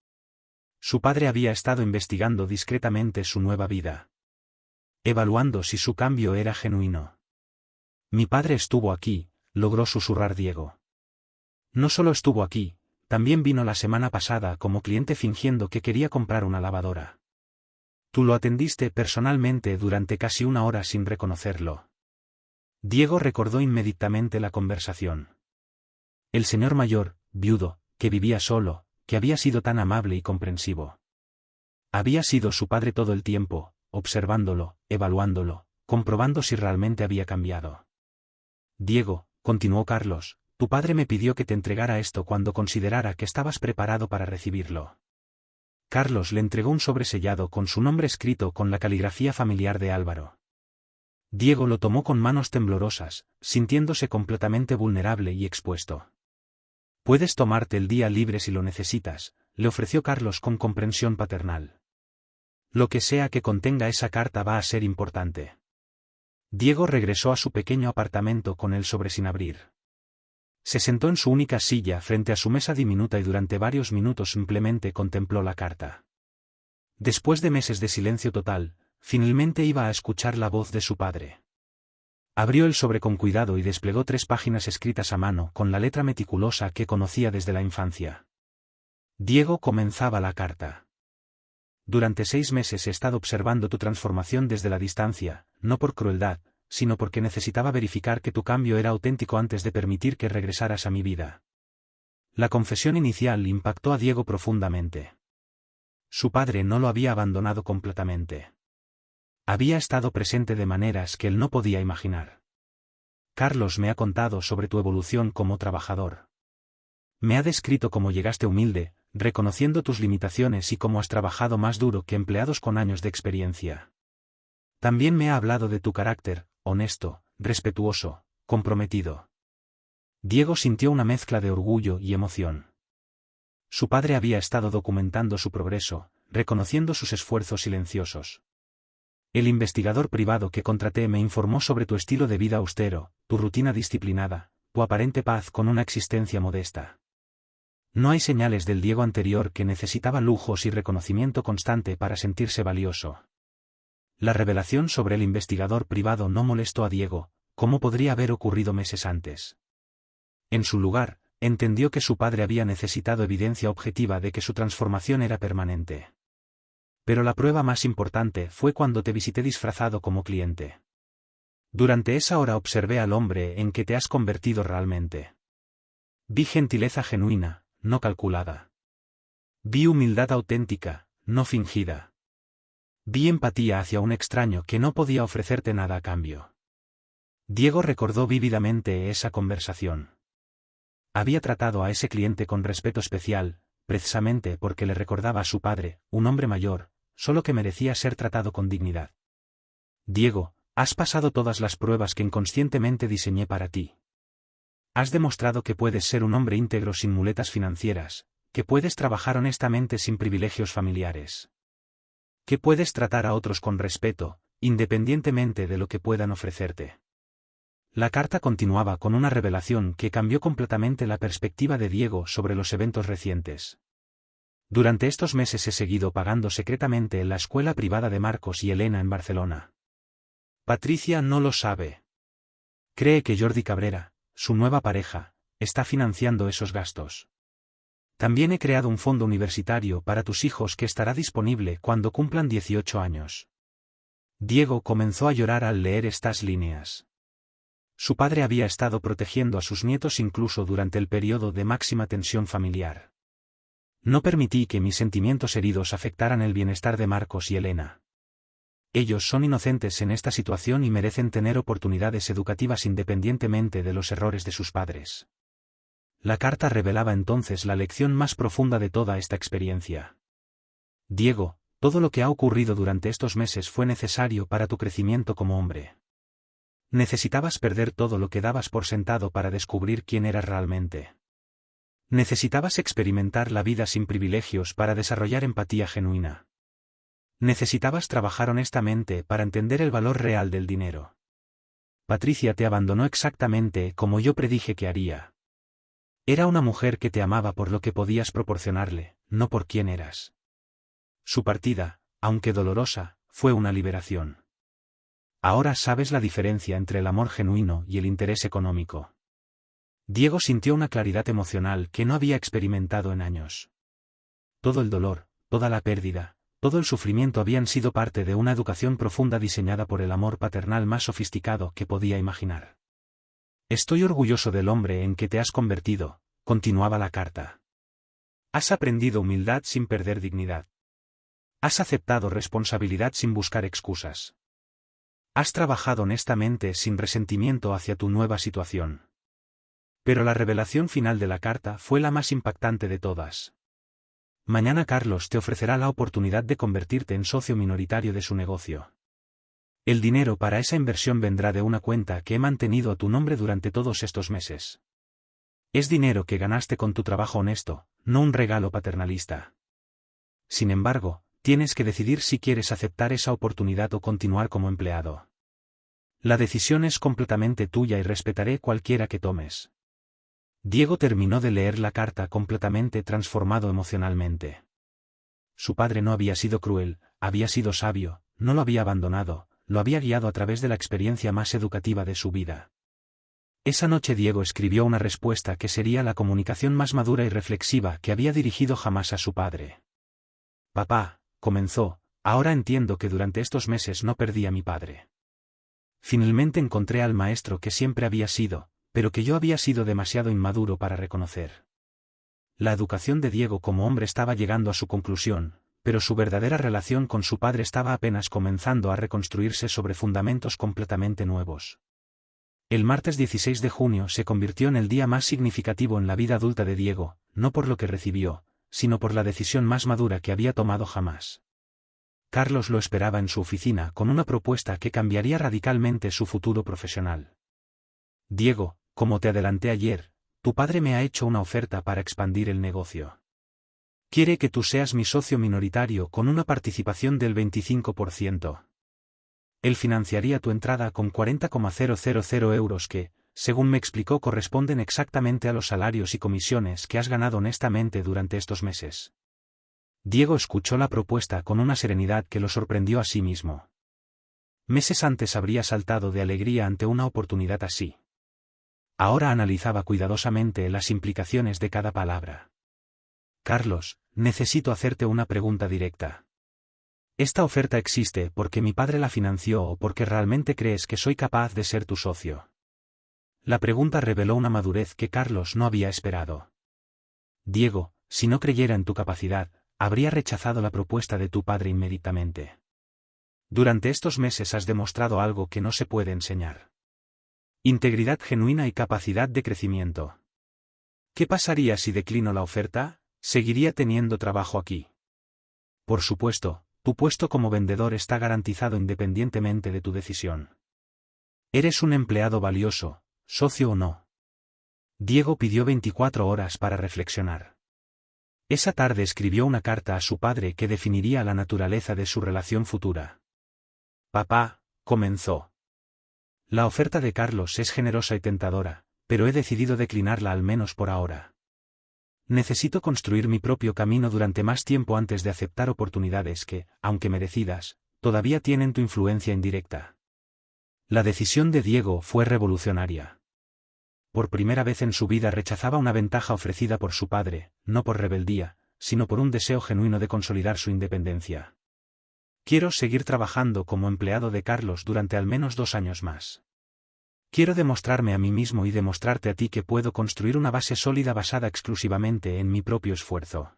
Su padre había estado investigando discretamente su nueva vida, evaluando si su cambio era genuino. Mi padre estuvo aquí, logró susurrar Diego. No solo estuvo aquí, también vino la semana pasada como cliente fingiendo que quería comprar una lavadora. Tú lo atendiste personalmente durante casi 1 hora sin reconocerlo. Diego recordó inmediatamente la conversación. El señor mayor, viudo, que vivía solo, que había sido tan amable y comprensivo. Había sido su padre todo el tiempo, observándolo, evaluándolo, comprobando si realmente había cambiado. Diego, continuó Carlos, Tu padre me pidió que te entregara esto cuando considerara que estabas preparado para recibirlo. Carlos le entregó un sobre sellado con su nombre escrito con la caligrafía familiar de Álvaro. Diego lo tomó con manos temblorosas, sintiéndose completamente vulnerable y expuesto. Puedes tomarte el día libre si lo necesitas, le ofreció Carlos con comprensión paternal. Lo que sea que contenga esa carta va a ser importante. Diego regresó a su pequeño apartamento con el sobre sin abrir. Se sentó en su única silla frente a su mesa diminuta y durante varios minutos simplemente contempló la carta. Después de meses de silencio total, finalmente iba a escuchar la voz de su padre. Abrió el sobre con cuidado y desplegó 3 páginas escritas a mano con la letra meticulosa que conocía desde la infancia. Diego comenzaba la carta. Durante 6 meses he estado observando tu transformación desde la distancia, no por crueldad, sino porque necesitaba verificar que tu cambio era auténtico antes de permitir que regresaras a mi vida. La confesión inicial impactó a Diego profundamente. Su padre no lo había abandonado completamente. Había estado presente de maneras que él no podía imaginar. Carlos me ha contado sobre tu evolución como trabajador. Me ha descrito cómo llegaste humilde, reconociendo tus limitaciones y cómo has trabajado más duro que empleados con años de experiencia. También me ha hablado de tu carácter, honesto, respetuoso, comprometido. Diego sintió una mezcla de orgullo y emoción. Su padre había estado documentando su progreso, reconociendo sus esfuerzos silenciosos. El investigador privado que contraté me informó sobre tu estilo de vida austero, tu rutina disciplinada, tu aparente paz con una existencia modesta. No hay señales del Diego anterior que necesitaba lujos y reconocimiento constante para sentirse valioso. La revelación sobre el investigador privado no molestó a Diego, como podría haber ocurrido meses antes. En su lugar, entendió que su padre había necesitado evidencia objetiva de que su transformación era permanente. Pero la prueba más importante fue cuando te visité disfrazado como cliente. Durante esa hora observé al hombre en que te has convertido realmente. Vi gentileza genuina, no calculada. Vi humildad auténtica, no fingida. Vi empatía hacia un extraño que no podía ofrecerte nada a cambio. Diego recordó vívidamente esa conversación. Había tratado a ese cliente con respeto especial, precisamente porque le recordaba a su padre, un hombre mayor, solo que merecía ser tratado con dignidad. Diego, has pasado todas las pruebas que inconscientemente diseñé para ti. Has demostrado que puedes ser un hombre íntegro sin muletas financieras, que puedes trabajar honestamente sin privilegios familiares. Que puedes tratar a otros con respeto, independientemente de lo que puedan ofrecerte. La carta continuaba con una revelación que cambió completamente la perspectiva de Diego sobre los eventos recientes. Durante estos meses he seguido pagando secretamente en la escuela privada de Marcos y Elena en Barcelona. Patricia no lo sabe. Cree que Jordi Cabrera, su nueva pareja, está financiando esos gastos. También he creado un fondo universitario para tus hijos que estará disponible cuando cumplan 18 años. Diego comenzó a llorar al leer estas líneas. Su padre había estado protegiendo a sus nietos incluso durante el periodo de máxima tensión familiar. No permití que mis sentimientos heridos afectaran el bienestar de Marcos y Elena. Ellos son inocentes en esta situación y merecen tener oportunidades educativas independientemente de los errores de sus padres. La carta revelaba entonces la lección más profunda de toda esta experiencia. Diego, todo lo que ha ocurrido durante estos meses fue necesario para tu crecimiento como hombre. Necesitabas perder todo lo que dabas por sentado para descubrir quién eras realmente. Necesitabas experimentar la vida sin privilegios para desarrollar empatía genuina. Necesitabas trabajar honestamente para entender el valor real del dinero. Patricia te abandonó exactamente como yo predije que haría. Era una mujer que te amaba por lo que podías proporcionarle, no por quién eras. Su partida, aunque dolorosa, fue una liberación. Ahora sabes la diferencia entre el amor genuino y el interés económico. Diego sintió una claridad emocional que no había experimentado en años. Todo el dolor, toda la pérdida, todo el sufrimiento habían sido parte de una educación profunda diseñada por el amor paternal más sofisticado que podía imaginar. Estoy orgulloso del hombre en que te has convertido, continuaba la carta. Has aprendido humildad sin perder dignidad. Has aceptado responsabilidad sin buscar excusas. Has trabajado honestamente sin resentimiento hacia tu nueva situación. Pero la revelación final de la carta fue la más impactante de todas. Mañana Carlos te ofrecerá la oportunidad de convertirte en socio minoritario de su negocio. El dinero para esa inversión vendrá de una cuenta que he mantenido a tu nombre durante todos estos meses. Es dinero que ganaste con tu trabajo honesto, no un regalo paternalista. Sin embargo, tienes que decidir si quieres aceptar esa oportunidad o continuar como empleado. La decisión es completamente tuya y respetaré cualquiera que tomes. Diego terminó de leer la carta completamente transformado emocionalmente. Su padre no había sido cruel, había sido sabio, no lo había abandonado, lo había guiado a través de la experiencia más educativa de su vida. Esa noche Diego escribió una respuesta que sería la comunicación más madura y reflexiva que había dirigido jamás a su padre. Papá, comenzó, ahora entiendo que durante estos meses no perdí a mi padre. Finalmente encontré al maestro que siempre había sido, pero que yo había sido demasiado inmaduro para reconocer. La educación de Diego como hombre estaba llegando a su conclusión, pero su verdadera relación con su padre estaba apenas comenzando a reconstruirse sobre fundamentos completamente nuevos. El martes 16 de junio se convirtió en el día más significativo en la vida adulta de Diego, no por lo que recibió, sino por la decisión más madura que había tomado jamás. Carlos lo esperaba en su oficina con una propuesta que cambiaría radicalmente su futuro profesional. Diego, como te adelanté ayer, tu padre me ha hecho una oferta para expandir el negocio. Quiere que tú seas mi socio minoritario con una participación del 25%. Él financiaría tu entrada con 40,000 euros que, según me explicó, corresponden exactamente a los salarios y comisiones que has ganado honestamente durante estos meses. Diego escuchó la propuesta con una serenidad que lo sorprendió a sí mismo. Meses antes habría saltado de alegría ante una oportunidad así. Ahora analizaba cuidadosamente las implicaciones de cada palabra. Carlos, necesito hacerte una pregunta directa. ¿Esta oferta existe porque mi padre la financió o porque realmente crees que soy capaz de ser tu socio? La pregunta reveló una madurez que Carlos no había esperado. Diego, si no creyera en tu capacidad, habría rechazado la propuesta de tu padre inmediatamente. Durante estos meses has demostrado algo que no se puede enseñar. Integridad genuina y capacidad de crecimiento. ¿Qué pasaría si declino la oferta? ¿Seguiría teniendo trabajo aquí? Por supuesto, tu puesto como vendedor está garantizado independientemente de tu decisión. Eres un empleado valioso, socio o no. Diego pidió 24 horas para reflexionar. Esa tarde escribió una carta a su padre que definiría la naturaleza de su relación futura. Papá, comenzó. La oferta de Carlos es generosa y tentadora, pero he decidido declinarla al menos por ahora. Necesito construir mi propio camino durante más tiempo antes de aceptar oportunidades que, aunque merecidas, todavía tienen tu influencia indirecta. La decisión de Diego fue revolucionaria. Por primera vez en su vida rechazaba una ventaja ofrecida por su padre, no por rebeldía, sino por un deseo genuino de consolidar su independencia. Quiero seguir trabajando como empleado de Carlos durante al menos 2 años más. Quiero demostrarme a mí mismo y demostrarte a ti que puedo construir una base sólida basada exclusivamente en mi propio esfuerzo.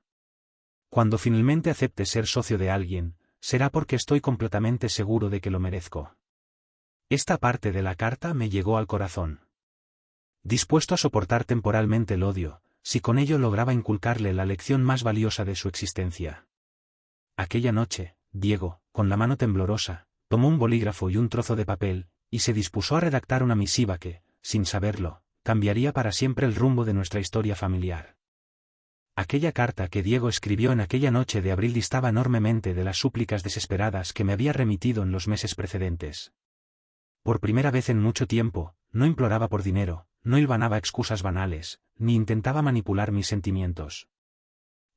Cuando finalmente acepte ser socio de alguien, será porque estoy completamente seguro de que lo merezco. Esta parte de la carta me llegó al corazón. Dispuesto a soportar temporalmente el odio, si con ello lograba inculcarle la lección más valiosa de su existencia. Aquella noche, Diego, con la mano temblorosa, tomó un bolígrafo y un trozo de papel, y se dispuso a redactar una misiva que, sin saberlo, cambiaría para siempre el rumbo de nuestra historia familiar. Aquella carta que Diego escribió en aquella noche de abril distaba enormemente de las súplicas desesperadas que me había remitido en los meses precedentes. Por primera vez en mucho tiempo, no imploraba por dinero, no hilvanaba excusas banales, ni intentaba manipular mis sentimientos.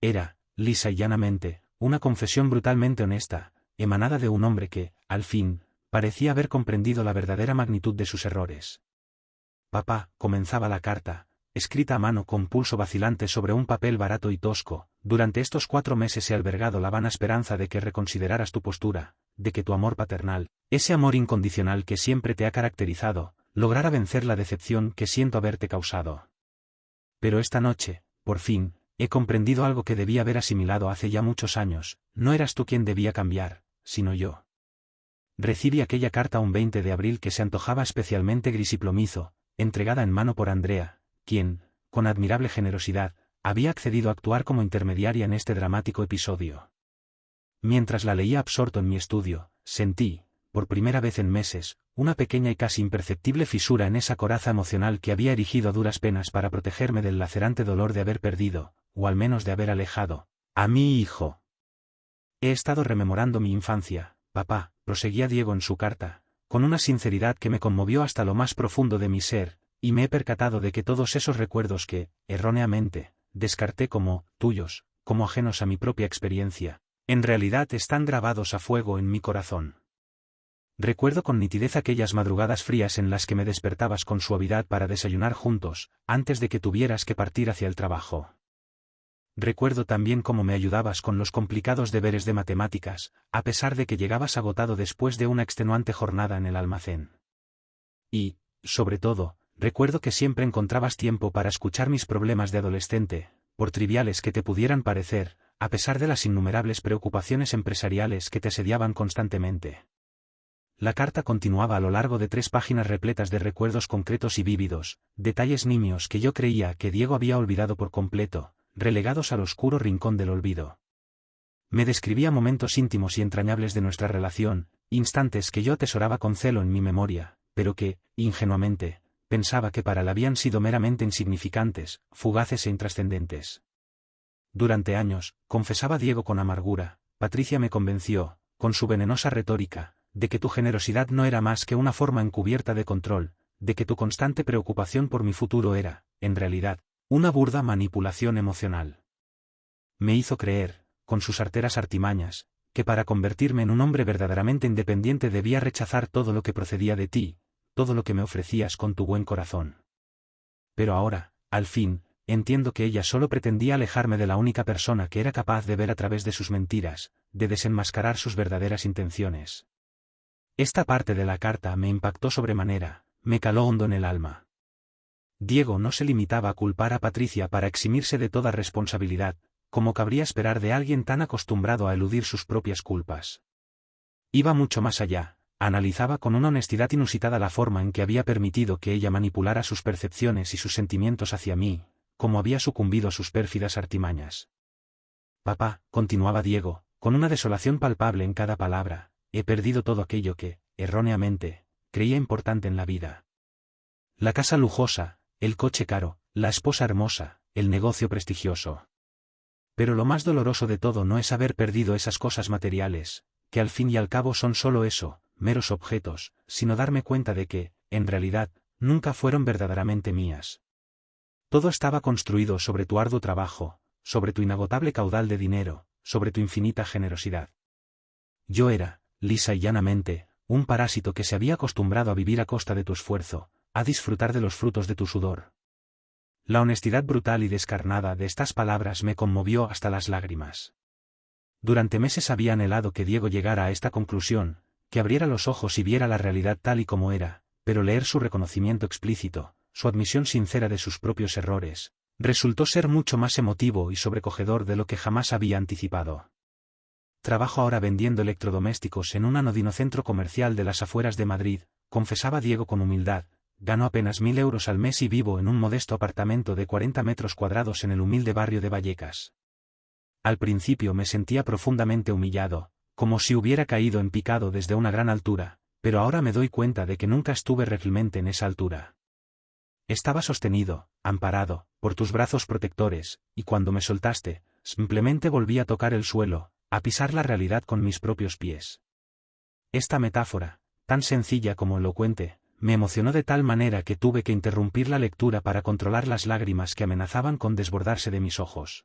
Era, lisa y llanamente, una confesión brutalmente honesta, emanada de un hombre que, al fin, parecía haber comprendido la verdadera magnitud de sus errores. Papá, comenzaba la carta, escrita a mano con pulso vacilante sobre un papel barato y tosco, durante estos 4 meses he albergado la vana esperanza de que reconsideraras tu postura, de que tu amor paternal, ese amor incondicional que siempre te ha caracterizado, lograra vencer la decepción que siento haberte causado. Pero esta noche, por fin, he comprendido algo que debía haber asimilado hace ya muchos años, no eras tú quien debía cambiar, sino yo. Recibí aquella carta un 20 de abril que se antojaba especialmente gris y plomizo, entregada en mano por Andrea, quien, con admirable generosidad, había accedido a actuar como intermediaria en este dramático episodio. Mientras la leía absorto en mi estudio, sentí, por primera vez en meses, una pequeña y casi imperceptible fisura en esa coraza emocional que había erigido a duras penas para protegerme del lacerante dolor de haber perdido, o al menos de haber alejado, a mi hijo. He estado rememorando mi infancia, papá, proseguía Diego en su carta, con una sinceridad que me conmovió hasta lo más profundo de mi ser, y me he percatado de que todos esos recuerdos que, erróneamente, descarté como tuyos, como ajenos a mi propia experiencia, en realidad están grabados a fuego en mi corazón. Recuerdo con nitidez aquellas madrugadas frías en las que me despertabas con suavidad para desayunar juntos, antes de que tuvieras que partir hacia el trabajo. Recuerdo también cómo me ayudabas con los complicados deberes de matemáticas, a pesar de que llegabas agotado después de una extenuante jornada en el almacén. Y, sobre todo, recuerdo que siempre encontrabas tiempo para escuchar mis problemas de adolescente, por triviales que te pudieran parecer, a pesar de las innumerables preocupaciones empresariales que te asediaban constantemente. La carta continuaba a lo largo de 3 páginas repletas de recuerdos concretos y vívidos, detalles nimios que yo creía que Diego había olvidado por completo, relegados al oscuro rincón del olvido. Me describía momentos íntimos y entrañables de nuestra relación, instantes que yo atesoraba con celo en mi memoria, pero que, ingenuamente, pensaba que para él habían sido meramente insignificantes, fugaces e intrascendentes. Durante años, confesaba Diego con amargura, Patricia me convenció, con su venenosa retórica, de que tu generosidad no era más que una forma encubierta de control, de que tu constante preocupación por mi futuro era, en realidad, una burda manipulación emocional. Me hizo creer, con sus arteras artimañas, que para convertirme en un hombre verdaderamente independiente debía rechazar todo lo que procedía de ti, todo lo que me ofrecías con tu buen corazón. Pero ahora, al fin, entiendo que ella solo pretendía alejarme de la única persona que era capaz de ver a través de sus mentiras, de desenmascarar sus verdaderas intenciones. Esta parte de la carta me impactó sobremanera, me caló hondo en el alma. Diego no se limitaba a culpar a Patricia para eximirse de toda responsabilidad, como cabría esperar de alguien tan acostumbrado a eludir sus propias culpas. Iba mucho más allá, analizaba con una honestidad inusitada la forma en que había permitido que ella manipulara sus percepciones y sus sentimientos hacia mí, como había sucumbido a sus pérfidas artimañas. Papá, continuaba Diego, con una desolación palpable en cada palabra, he perdido todo aquello que, erróneamente, creía importante en la vida. La casa lujosa, el coche caro, la esposa hermosa, el negocio prestigioso. Pero lo más doloroso de todo no es haber perdido esas cosas materiales, que al fin y al cabo son solo eso, meros objetos, sino darme cuenta de que, en realidad, nunca fueron verdaderamente mías. Todo estaba construido sobre tu arduo trabajo, sobre tu inagotable caudal de dinero, sobre tu infinita generosidad. Yo era, lisa y llanamente, un parásito que se había acostumbrado a vivir a costa de tu esfuerzo, a disfrutar de los frutos de tu sudor. La honestidad brutal y descarnada de estas palabras me conmovió hasta las lágrimas. Durante meses había anhelado que Diego llegara a esta conclusión, que abriera los ojos y viera la realidad tal y como era, pero leer su reconocimiento explícito, su admisión sincera de sus propios errores, resultó ser mucho más emotivo y sobrecogedor de lo que jamás había anticipado. Trabajo ahora vendiendo electrodomésticos en un anodino centro comercial de las afueras de Madrid, confesaba Diego con humildad, gano apenas 1.000 euros al mes y vivo en un modesto apartamento de 40 metros cuadrados en el humilde barrio de Vallecas. Al principio me sentía profundamente humillado, como si hubiera caído en picado desde una gran altura, pero ahora me doy cuenta de que nunca estuve realmente en esa altura. Estaba sostenido, amparado, por tus brazos protectores, y cuando me soltaste, simplemente volví a tocar el suelo, a pisar la realidad con mis propios pies. Esta metáfora, tan sencilla como elocuente, me emocionó de tal manera que tuve que interrumpir la lectura para controlar las lágrimas que amenazaban con desbordarse de mis ojos.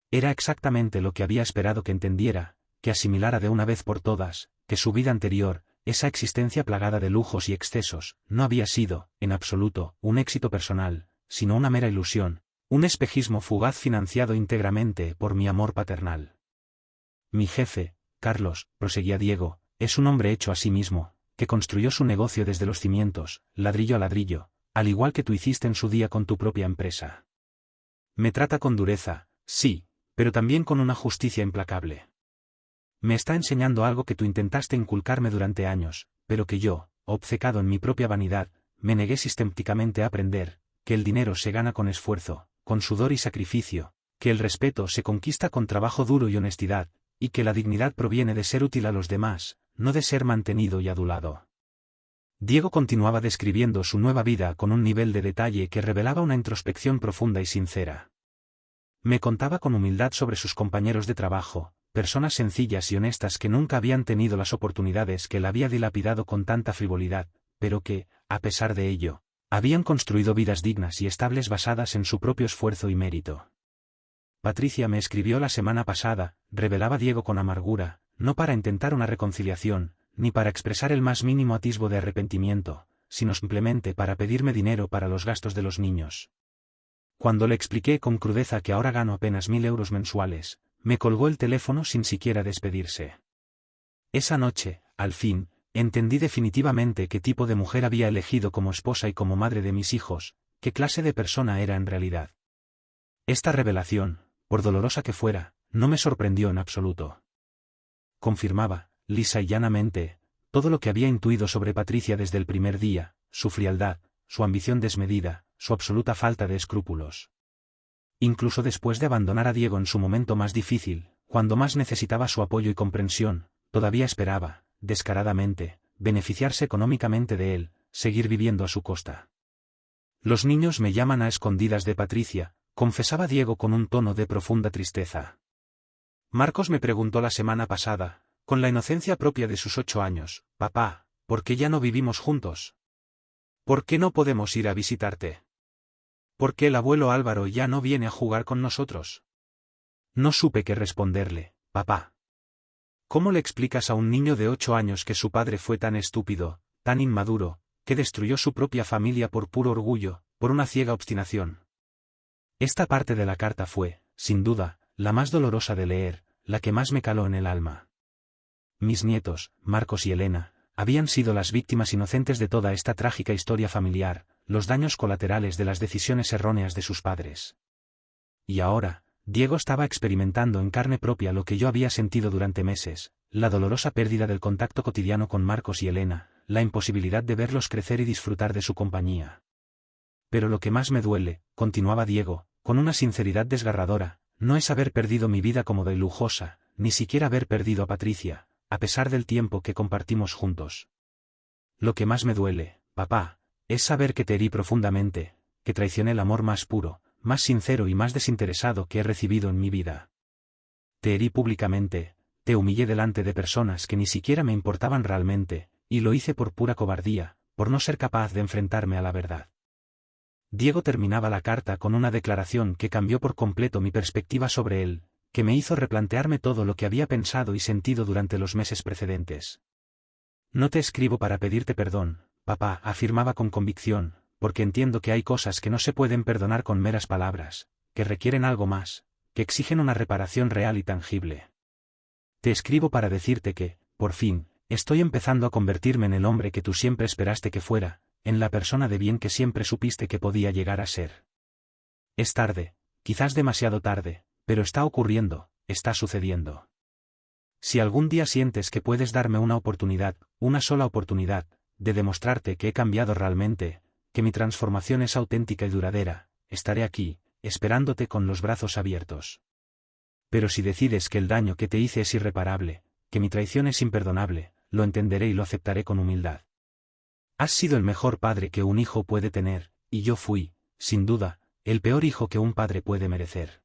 Era exactamente lo que había esperado que entendiera, que asimilara de una vez por todas, que su vida anterior, esa existencia plagada de lujos y excesos, no había sido, en absoluto, un éxito personal, sino una mera ilusión, un espejismo fugaz financiado íntegramente por mi amor paternal. Mi jefe, Carlos, proseguía Diego, es un hombre hecho a sí mismo, que construyó su negocio desde los cimientos, ladrillo a ladrillo, al igual que tú hiciste en su día con tu propia empresa. Me trata con dureza, sí, pero también con una justicia implacable. Me está enseñando algo que tú intentaste inculcarme durante años, pero que yo, obcecado en mi propia vanidad, me negué sistemáticamente a aprender, que el dinero se gana con esfuerzo, con sudor y sacrificio, que el respeto se conquista con trabajo duro y honestidad, y que la dignidad proviene de ser útil a los demás, no de ser mantenido y adulado. Diego continuaba describiendo su nueva vida con un nivel de detalle que revelaba una introspección profunda y sincera. Me contaba con humildad sobre sus compañeros de trabajo, personas sencillas y honestas que nunca habían tenido las oportunidades que él había dilapidado con tanta frivolidad, pero que, a pesar de ello, habían construido vidas dignas y estables basadas en su propio esfuerzo y mérito. Patricia me escribió la semana pasada, revelaba Diego con amargura, no para intentar una reconciliación, ni para expresar el más mínimo atisbo de arrepentimiento, sino simplemente para pedirme dinero para los gastos de los niños. Cuando le expliqué con crudeza que ahora gano apenas 1.000 euros mensuales, me colgó el teléfono sin siquiera despedirse. Esa noche, al fin, entendí definitivamente qué tipo de mujer había elegido como esposa y como madre de mis hijos, qué clase de persona era en realidad. Esta revelación, por dolorosa que fuera, no me sorprendió en absoluto. Confirmaba, lisa y llanamente, todo lo que había intuido sobre Patricia desde el primer día, su frialdad, su ambición desmedida, su absoluta falta de escrúpulos. Incluso después de abandonar a Diego en su momento más difícil, cuando más necesitaba su apoyo y comprensión, todavía esperaba, descaradamente, beneficiarse económicamente de él, seguir viviendo a su costa. Los niños me llaman a escondidas de Patricia, confesaba Diego con un tono de profunda tristeza. Marcos me preguntó la semana pasada, con la inocencia propia de sus 8 años, «Papá, ¿por qué ya no vivimos juntos? ¿Por qué no podemos ir a visitarte? ¿Por qué el abuelo Álvaro ya no viene a jugar con nosotros?» No supe qué responderle, «Papá. ¿Cómo le explicas a un niño de 8 años que su padre fue tan estúpido, tan inmaduro, que destruyó su propia familia por puro orgullo, por una ciega obstinación?» Esta parte de la carta fue, sin duda, la más dolorosa de leer, la que más me caló en el alma. Mis nietos, Marcos y Elena, habían sido las víctimas inocentes de toda esta trágica historia familiar, los daños colaterales de las decisiones erróneas de sus padres. Y ahora, Diego estaba experimentando en carne propia lo que yo había sentido durante meses, la dolorosa pérdida del contacto cotidiano con Marcos y Elena, la imposibilidad de verlos crecer y disfrutar de su compañía. Pero lo que más me duele, continuaba Diego, con una sinceridad desgarradora, no es haber perdido mi vida cómoda y lujosa, ni siquiera haber perdido a Patricia, a pesar del tiempo que compartimos juntos. Lo que más me duele, papá, es saber que te herí profundamente, que traicioné el amor más puro, más sincero y más desinteresado que he recibido en mi vida. Te herí públicamente, te humillé delante de personas que ni siquiera me importaban realmente, y lo hice por pura cobardía, por no ser capaz de enfrentarme a la verdad. Diego terminaba la carta con una declaración que cambió por completo mi perspectiva sobre él, que me hizo replantearme todo lo que había pensado y sentido durante los meses precedentes. No te escribo para pedirte perdón, papá, afirmaba con convicción, porque entiendo que hay cosas que no se pueden perdonar con meras palabras, que requieren algo más, que exigen una reparación real y tangible. Te escribo para decirte que, por fin, estoy empezando a convertirme en el hombre que tú siempre esperaste que fuera, en la persona de bien que siempre supiste que podía llegar a ser. Es tarde, quizás demasiado tarde, pero está ocurriendo, está sucediendo. Si algún día sientes que puedes darme una oportunidad, una sola oportunidad, de demostrarte que he cambiado realmente, que mi transformación es auténtica y duradera, estaré aquí, esperándote con los brazos abiertos. Pero si decides que el daño que te hice es irreparable, que mi traición es imperdonable, lo entenderé y lo aceptaré con humildad. Has sido el mejor padre que un hijo puede tener, y yo fui, sin duda, el peor hijo que un padre puede merecer.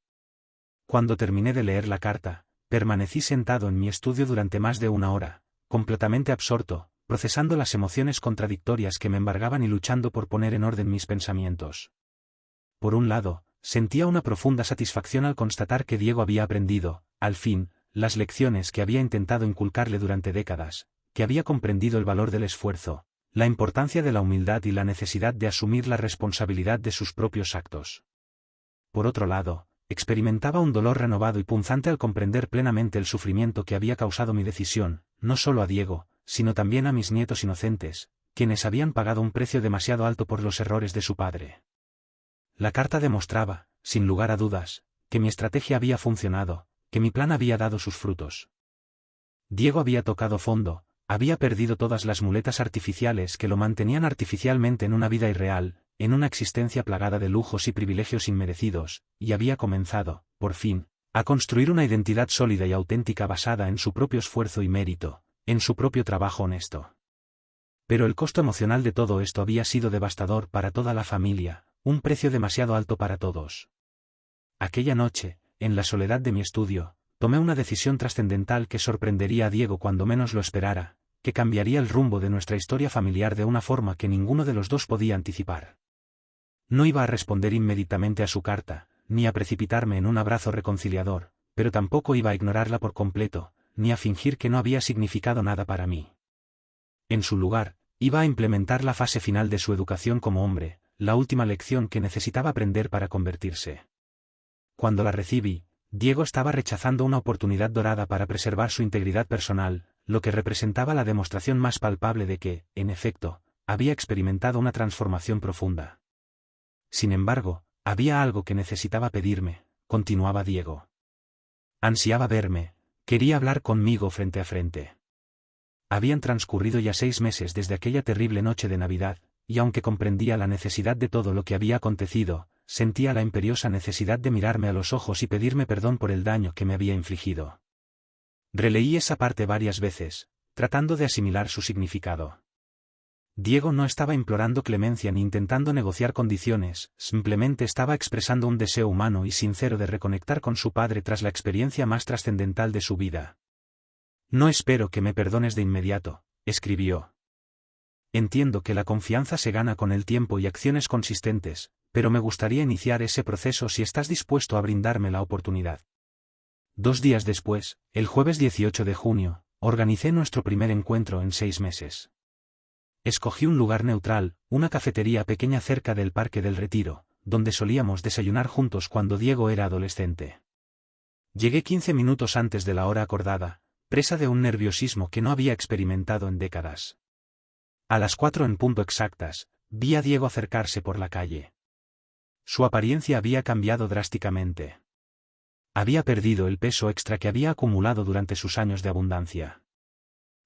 Cuando terminé de leer la carta, permanecí sentado en mi estudio durante más de 1 hora, completamente absorto, procesando las emociones contradictorias que me embargaban y luchando por poner en orden mis pensamientos. Por un lado, sentía una profunda satisfacción al constatar que Diego había aprendido, al fin, las lecciones que había intentado inculcarle durante décadas, que había comprendido el valor del esfuerzo, la importancia de la humildad y la necesidad de asumir la responsabilidad de sus propios actos. Por otro lado, experimentaba un dolor renovado y punzante al comprender plenamente el sufrimiento que había causado mi decisión, no solo a Diego, sino también a mis nietos inocentes, quienes habían pagado un precio demasiado alto por los errores de su padre. La carta demostraba, sin lugar a dudas, que mi estrategia había funcionado, que mi plan había dado sus frutos. Diego había tocado fondo, había perdido todas las muletas artificiales que lo mantenían artificialmente en una vida irreal, en una existencia plagada de lujos y privilegios inmerecidos, y había comenzado, por fin, a construir una identidad sólida y auténtica basada en su propio esfuerzo y mérito, en su propio trabajo honesto. Pero el costo emocional de todo esto había sido devastador para toda la familia, un precio demasiado alto para todos. Aquella noche, en la soledad de mi estudio, tomé una decisión trascendental que sorprendería a Diego cuando menos lo esperara, que cambiaría el rumbo de nuestra historia familiar de una forma que ninguno de los dos podía anticipar. No iba a responder inmediatamente a su carta, ni a precipitarme en un abrazo reconciliador, pero tampoco iba a ignorarla por completo, ni a fingir que no había significado nada para mí. En su lugar, iba a implementar la fase final de su educación como hombre, la última lección que necesitaba aprender para convertirse. Cuando la recibí, Diego estaba rechazando una oportunidad dorada para preservar su integridad personal, lo que representaba la demostración más palpable de que, en efecto, había experimentado una transformación profunda. Sin embargo, había algo que necesitaba pedirme, continuaba Diego. Ansiaba verme, quería hablar conmigo frente a frente. Habían transcurrido ya 6 meses desde aquella terrible noche de Navidad, y aunque comprendía la necesidad de todo lo que había acontecido, sentía la imperiosa necesidad de mirarme a los ojos y pedirme perdón por el daño que me había infligido. Releí esa parte varias veces, tratando de asimilar su significado. Diego no estaba implorando clemencia ni intentando negociar condiciones, simplemente estaba expresando un deseo humano y sincero de reconectar con su padre tras la experiencia más trascendental de su vida. No espero que me perdones de inmediato, escribió. Entiendo que la confianza se gana con el tiempo y acciones consistentes, pero me gustaría iniciar ese proceso si estás dispuesto a brindarme la oportunidad. 2 días después, el jueves 18 de junio, organicé nuestro primer encuentro en 6 meses. Escogí un lugar neutral, una cafetería pequeña cerca del Parque del Retiro, donde solíamos desayunar juntos cuando Diego era adolescente. Llegué 15 minutos antes de la hora acordada, presa de un nerviosismo que no había experimentado en décadas. A las 4 en punto exactas, vi a Diego acercarse por la calle. Su apariencia había cambiado drásticamente. Había perdido el peso extra que había acumulado durante sus años de abundancia.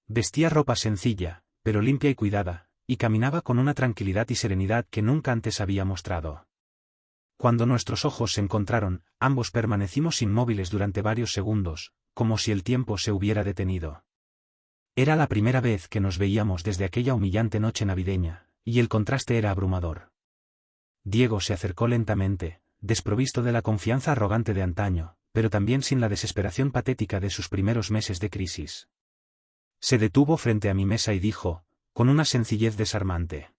Vestía ropa sencilla, pero limpia y cuidada, y caminaba con una tranquilidad y serenidad que nunca antes había mostrado. Cuando nuestros ojos se encontraron, ambos permanecimos inmóviles durante varios segundos, como si el tiempo se hubiera detenido. Era la primera vez que nos veíamos desde aquella humillante noche navideña, y el contraste era abrumador. Diego se acercó lentamente, desprovisto de la confianza arrogante de antaño, pero también sin la desesperación patética de sus primeros meses de crisis. Se detuvo frente a mi mesa y dijo, con una sencillez desarmante: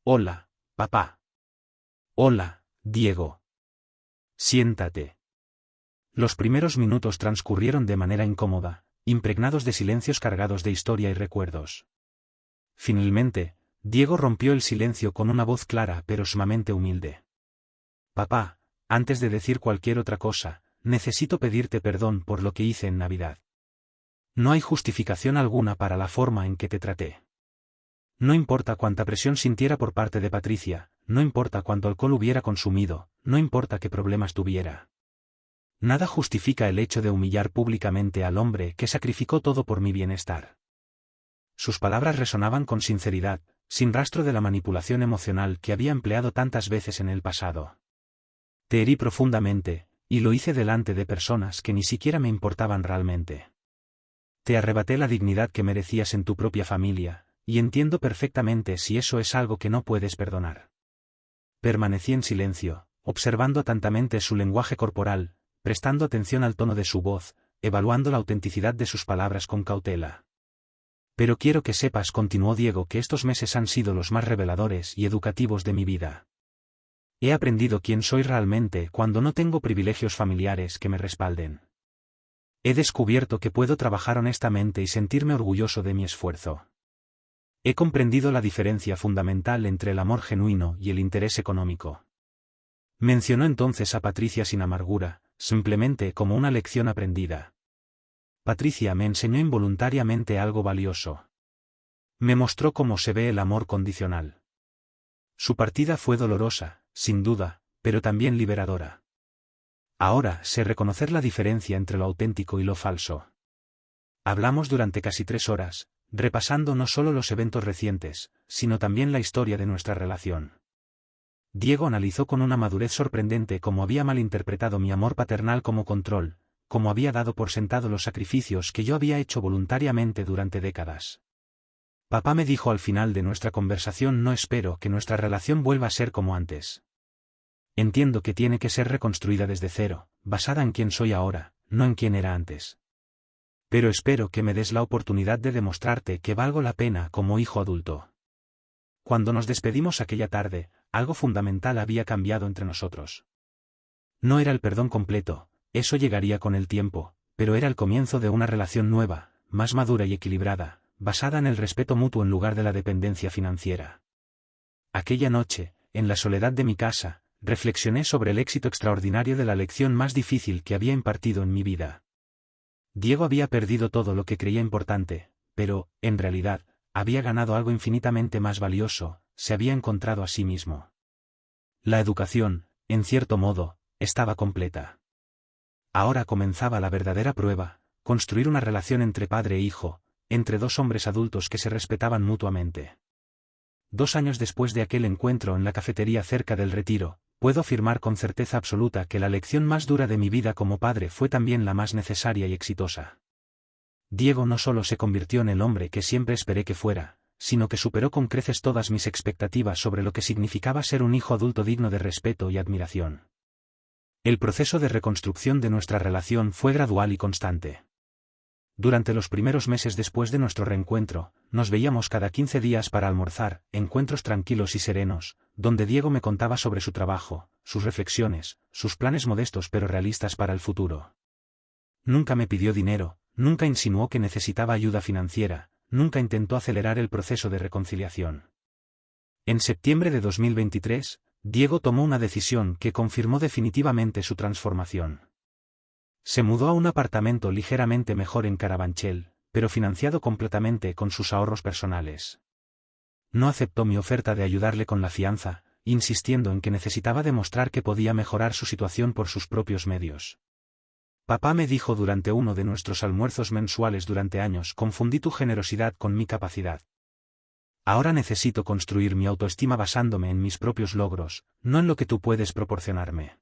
«Hola, papá». «Hola, Diego. Siéntate». Los primeros minutos transcurrieron de manera incómoda, impregnados de silencios cargados de historia y recuerdos. Finalmente, Diego rompió el silencio con una voz clara pero sumamente humilde. «Papá, antes de decir cualquier otra cosa, necesito pedirte perdón por lo que hice en Navidad. No hay justificación alguna para la forma en que te traté. No importa cuánta presión sintiera por parte de Patricia, no importa cuánto alcohol hubiera consumido, no importa qué problemas tuviera. Nada justifica el hecho de humillar públicamente al hombre que sacrificó todo por mi bienestar». Sus palabras resonaban con sinceridad, sin rastro de la manipulación emocional que había empleado tantas veces en el pasado. «Te herí profundamente, y lo hice delante de personas que ni siquiera me importaban realmente. Te arrebaté la dignidad que merecías en tu propia familia, y entiendo perfectamente si eso es algo que no puedes perdonar». Permanecí en silencio, observando atentamente su lenguaje corporal, prestando atención al tono de su voz, evaluando la autenticidad de sus palabras con cautela. «Pero quiero que sepas», continuó Diego, «que estos meses han sido los más reveladores y educativos de mi vida. He aprendido quién soy realmente cuando no tengo privilegios familiares que me respalden. He descubierto que puedo trabajar honestamente y sentirme orgulloso de mi esfuerzo. He comprendido la diferencia fundamental entre el amor genuino y el interés económico». Mencionó entonces a Patricia sin amargura, simplemente como una lección aprendida. «Patricia me enseñó involuntariamente algo valioso. Me mostró cómo se ve el amor condicional. Su partida fue dolorosa, sin duda, pero también liberadora. Ahora sé reconocer la diferencia entre lo auténtico y lo falso». Hablamos durante casi 3 horas, repasando no solo los eventos recientes, sino también la historia de nuestra relación. Diego analizó con una madurez sorprendente cómo había malinterpretado mi amor paternal como control, cómo había dado por sentado los sacrificios que yo había hecho voluntariamente durante décadas. Papá me dijo al final de nuestra conversación: no espero que nuestra relación vuelva a ser como antes. Entiendo que tiene que ser reconstruida desde cero, basada en quién soy ahora, no en quién era antes. Pero espero que me des la oportunidad de demostrarte que valgo la pena como hijo adulto. Cuando nos despedimos aquella tarde, algo fundamental había cambiado entre nosotros. No era el perdón completo, eso llegaría con el tiempo, pero era el comienzo de una relación nueva, más madura y equilibrada, basada en el respeto mutuo en lugar de la dependencia financiera. Aquella noche, en la soledad de mi casa, reflexioné sobre el éxito extraordinario de la lección más difícil que había impartido en mi vida. Diego había perdido todo lo que creía importante, pero, en realidad, había ganado algo infinitamente más valioso: se había encontrado a sí mismo. La educación, en cierto modo, estaba completa. Ahora comenzaba la verdadera prueba: construir una relación entre padre e hijo, entre dos hombres adultos que se respetaban mutuamente. 2 años después de aquel encuentro en la cafetería cerca del Retiro, puedo afirmar con certeza absoluta que la lección más dura de mi vida como padre fue también la más necesaria y exitosa. Diego no solo se convirtió en el hombre que siempre esperé que fuera, sino que superó con creces todas mis expectativas sobre lo que significaba ser un hijo adulto digno de respeto y admiración. El proceso de reconstrucción de nuestra relación fue gradual y constante. Durante los primeros meses después de nuestro reencuentro, nos veíamos cada 15 días para almorzar, encuentros tranquilos y serenos, donde Diego me contaba sobre su trabajo, sus reflexiones, sus planes modestos pero realistas para el futuro. Nunca me pidió dinero, nunca insinuó que necesitaba ayuda financiera, nunca intentó acelerar el proceso de reconciliación. En septiembre de 2023, Diego tomó una decisión que confirmó definitivamente su transformación. Se mudó a un apartamento ligeramente mejor en Carabanchel, pero financiado completamente con sus ahorros personales. No aceptó mi oferta de ayudarle con la fianza, insistiendo en que necesitaba demostrar que podía mejorar su situación por sus propios medios. Papá me dijo durante uno de nuestros almuerzos mensuales durante años: confundí tu generosidad con mi capacidad. Ahora necesito construir mi autoestima basándome en mis propios logros, no en lo que tú puedes proporcionarme.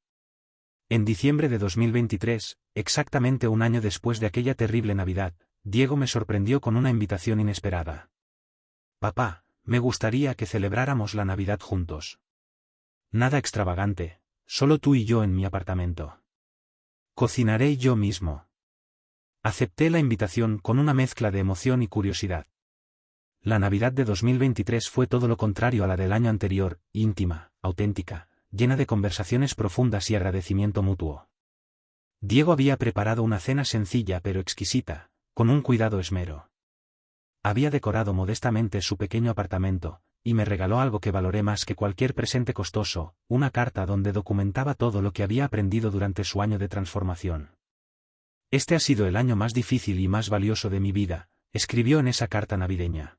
En diciembre de 2023, exactamente un año después de aquella terrible Navidad, Diego me sorprendió con una invitación inesperada. Papá, me gustaría que celebráramos la Navidad juntos. Nada extravagante, solo tú y yo en mi apartamento. Cocinaré yo mismo. Acepté la invitación con una mezcla de emoción y curiosidad. La Navidad de 2023 fue todo lo contrario a la del año anterior: íntima, auténtica, llena de conversaciones profundas y agradecimiento mutuo. Diego había preparado una cena sencilla pero exquisita, con un cuidado esmero. Había decorado modestamente su pequeño apartamento, y me regaló algo que valoré más que cualquier presente costoso: una carta donde documentaba todo lo que había aprendido durante su año de transformación. Este ha sido el año más difícil y más valioso de mi vida, escribió en esa carta navideña.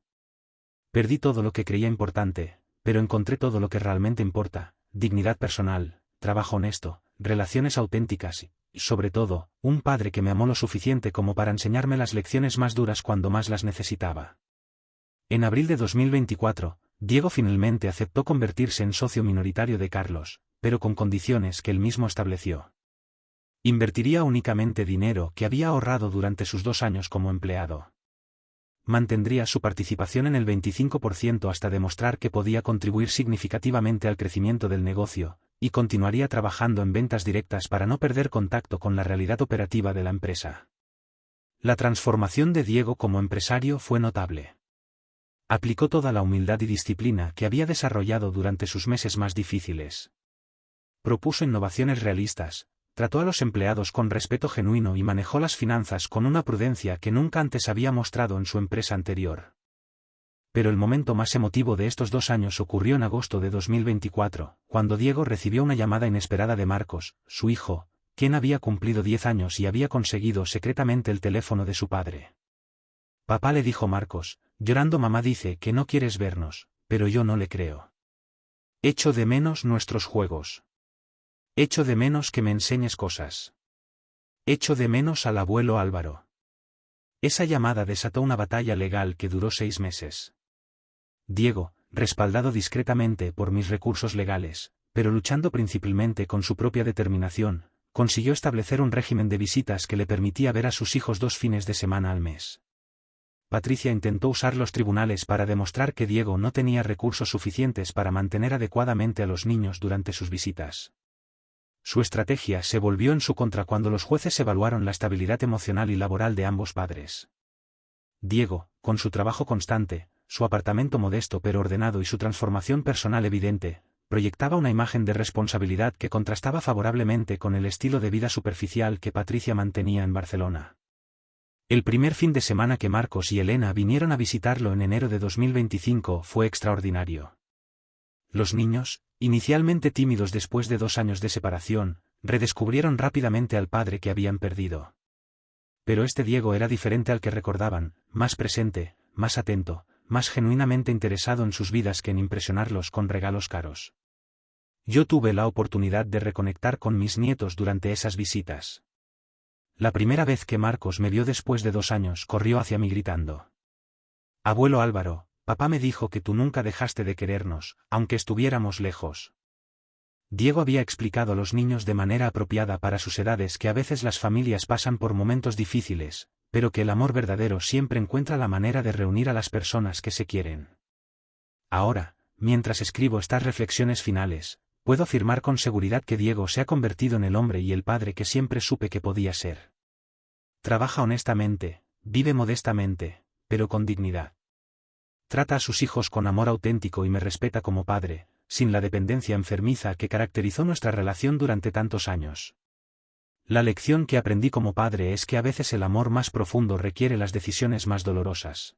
Perdí todo lo que creía importante, pero encontré todo lo que realmente importa: dignidad personal, trabajo honesto, relaciones auténticas y, sobre todo, un padre que me amó lo suficiente como para enseñarme las lecciones más duras cuando más las necesitaba. En abril de 2024, Diego finalmente aceptó convertirse en socio minoritario de Carlos, pero con condiciones que él mismo estableció. Invertiría únicamente dinero que había ahorrado durante sus 2 años como empleado. Mantendría su participación en el 25% hasta demostrar que podía contribuir significativamente al crecimiento del negocio, y continuaría trabajando en ventas directas para no perder contacto con la realidad operativa de la empresa. La transformación de Diego como empresario fue notable. Aplicó toda la humildad y disciplina que había desarrollado durante sus meses más difíciles. Propuso innovaciones realistas, trató a los empleados con respeto genuino y manejó las finanzas con una prudencia que nunca antes había mostrado en su empresa anterior. Pero el momento más emotivo de estos 2 años ocurrió en agosto de 2024, cuando Diego recibió una llamada inesperada de Marcos, su hijo, quien había cumplido 10 años y había conseguido secretamente el teléfono de su padre. Papá, le dijo Marcos, llorando: mamá dice que no quieres vernos, pero yo no le creo. Echo de menos nuestros juegos. Echo de menos que me enseñes cosas. Echo de menos al abuelo Álvaro. Esa llamada desató una batalla legal que duró 6 meses. Diego, respaldado discretamente por mis recursos legales, pero luchando principalmente con su propia determinación, consiguió establecer un régimen de visitas que le permitía ver a sus hijos 2 fines de semana al mes. Patricia intentó usar los tribunales para demostrar que Diego no tenía recursos suficientes para mantener adecuadamente a los niños durante sus visitas. Su estrategia se volvió en su contra cuando los jueces evaluaron la estabilidad emocional y laboral de ambos padres. Diego, con su trabajo constante, su apartamento modesto pero ordenado y su transformación personal evidente, proyectaba una imagen de responsabilidad que contrastaba favorablemente con el estilo de vida superficial que Patricia mantenía en Barcelona. El primer fin de semana que Marcos y Elena vinieron a visitarlo en enero de 2025 fue extraordinario. Los niños, inicialmente tímidos después de 2 años de separación, redescubrieron rápidamente al padre que habían perdido. Pero este Diego era diferente al que recordaban, más presente, más atento, más genuinamente interesado en sus vidas que en impresionarlos con regalos caros. Yo tuve la oportunidad de reconectar con mis nietos durante esas visitas. La primera vez que Marcos me vio después de 2 años corrió hacia mí gritando: «Abuelo Álvaro, papá me dijo que tú nunca dejaste de querernos, aunque estuviéramos lejos». Diego había explicado a los niños de manera apropiada para sus edades que a veces las familias pasan por momentos difíciles, pero que el amor verdadero siempre encuentra la manera de reunir a las personas que se quieren. Ahora, mientras escribo estas reflexiones finales, puedo afirmar con seguridad que Diego se ha convertido en el hombre y el padre que siempre supe que podía ser. Trabaja honestamente, vive modestamente, pero con dignidad. Trata a sus hijos con amor auténtico y me respeta como padre, sin la dependencia enfermiza que caracterizó nuestra relación durante tantos años. La lección que aprendí como padre es que a veces el amor más profundo requiere las decisiones más dolorosas.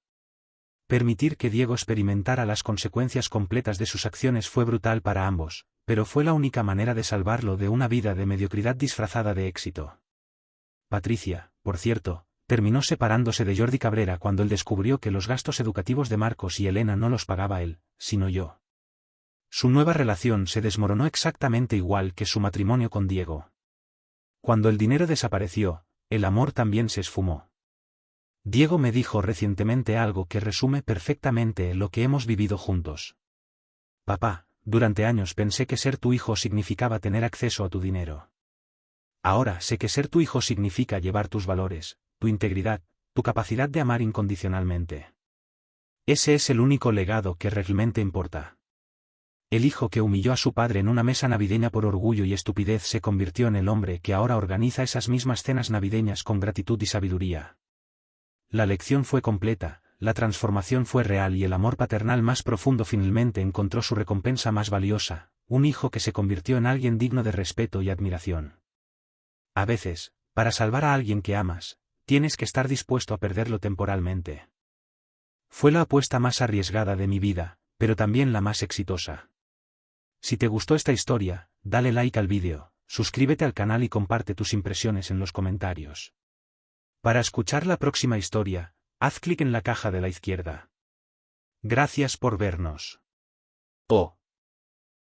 Permitir que Diego experimentara las consecuencias completas de sus acciones fue brutal para ambos, pero fue la única manera de salvarlo de una vida de mediocridad disfrazada de éxito. Patricia, por cierto, terminó separándose de Jordi Cabrera cuando él descubrió que los gastos educativos de Marcos y Elena no los pagaba él, sino yo. Su nueva relación se desmoronó exactamente igual que su matrimonio con Diego. Cuando el dinero desapareció, el amor también se esfumó. Diego me dijo recientemente algo que resume perfectamente lo que hemos vivido juntos. Papá, durante años pensé que ser tu hijo significaba tener acceso a tu dinero. Ahora sé que ser tu hijo significa llevar tus valores, tu integridad, tu capacidad de amar incondicionalmente. Ese es el único legado que realmente importa. El hijo que humilló a su padre en una mesa navideña por orgullo y estupidez se convirtió en el hombre que ahora organiza esas mismas cenas navideñas con gratitud y sabiduría. La lección fue completa, la transformación fue real y el amor paternal más profundo finalmente encontró su recompensa más valiosa, un hijo que se convirtió en alguien digno de respeto y admiración. A veces, para salvar a alguien que amas, tienes que estar dispuesto a perderlo temporalmente. Fue la apuesta más arriesgada de mi vida, pero también la más exitosa. Si te gustó esta historia, dale like al vídeo, suscríbete al canal y comparte tus impresiones en los comentarios. Para escuchar la próxima historia, haz clic en la caja de la izquierda. Gracias por vernos.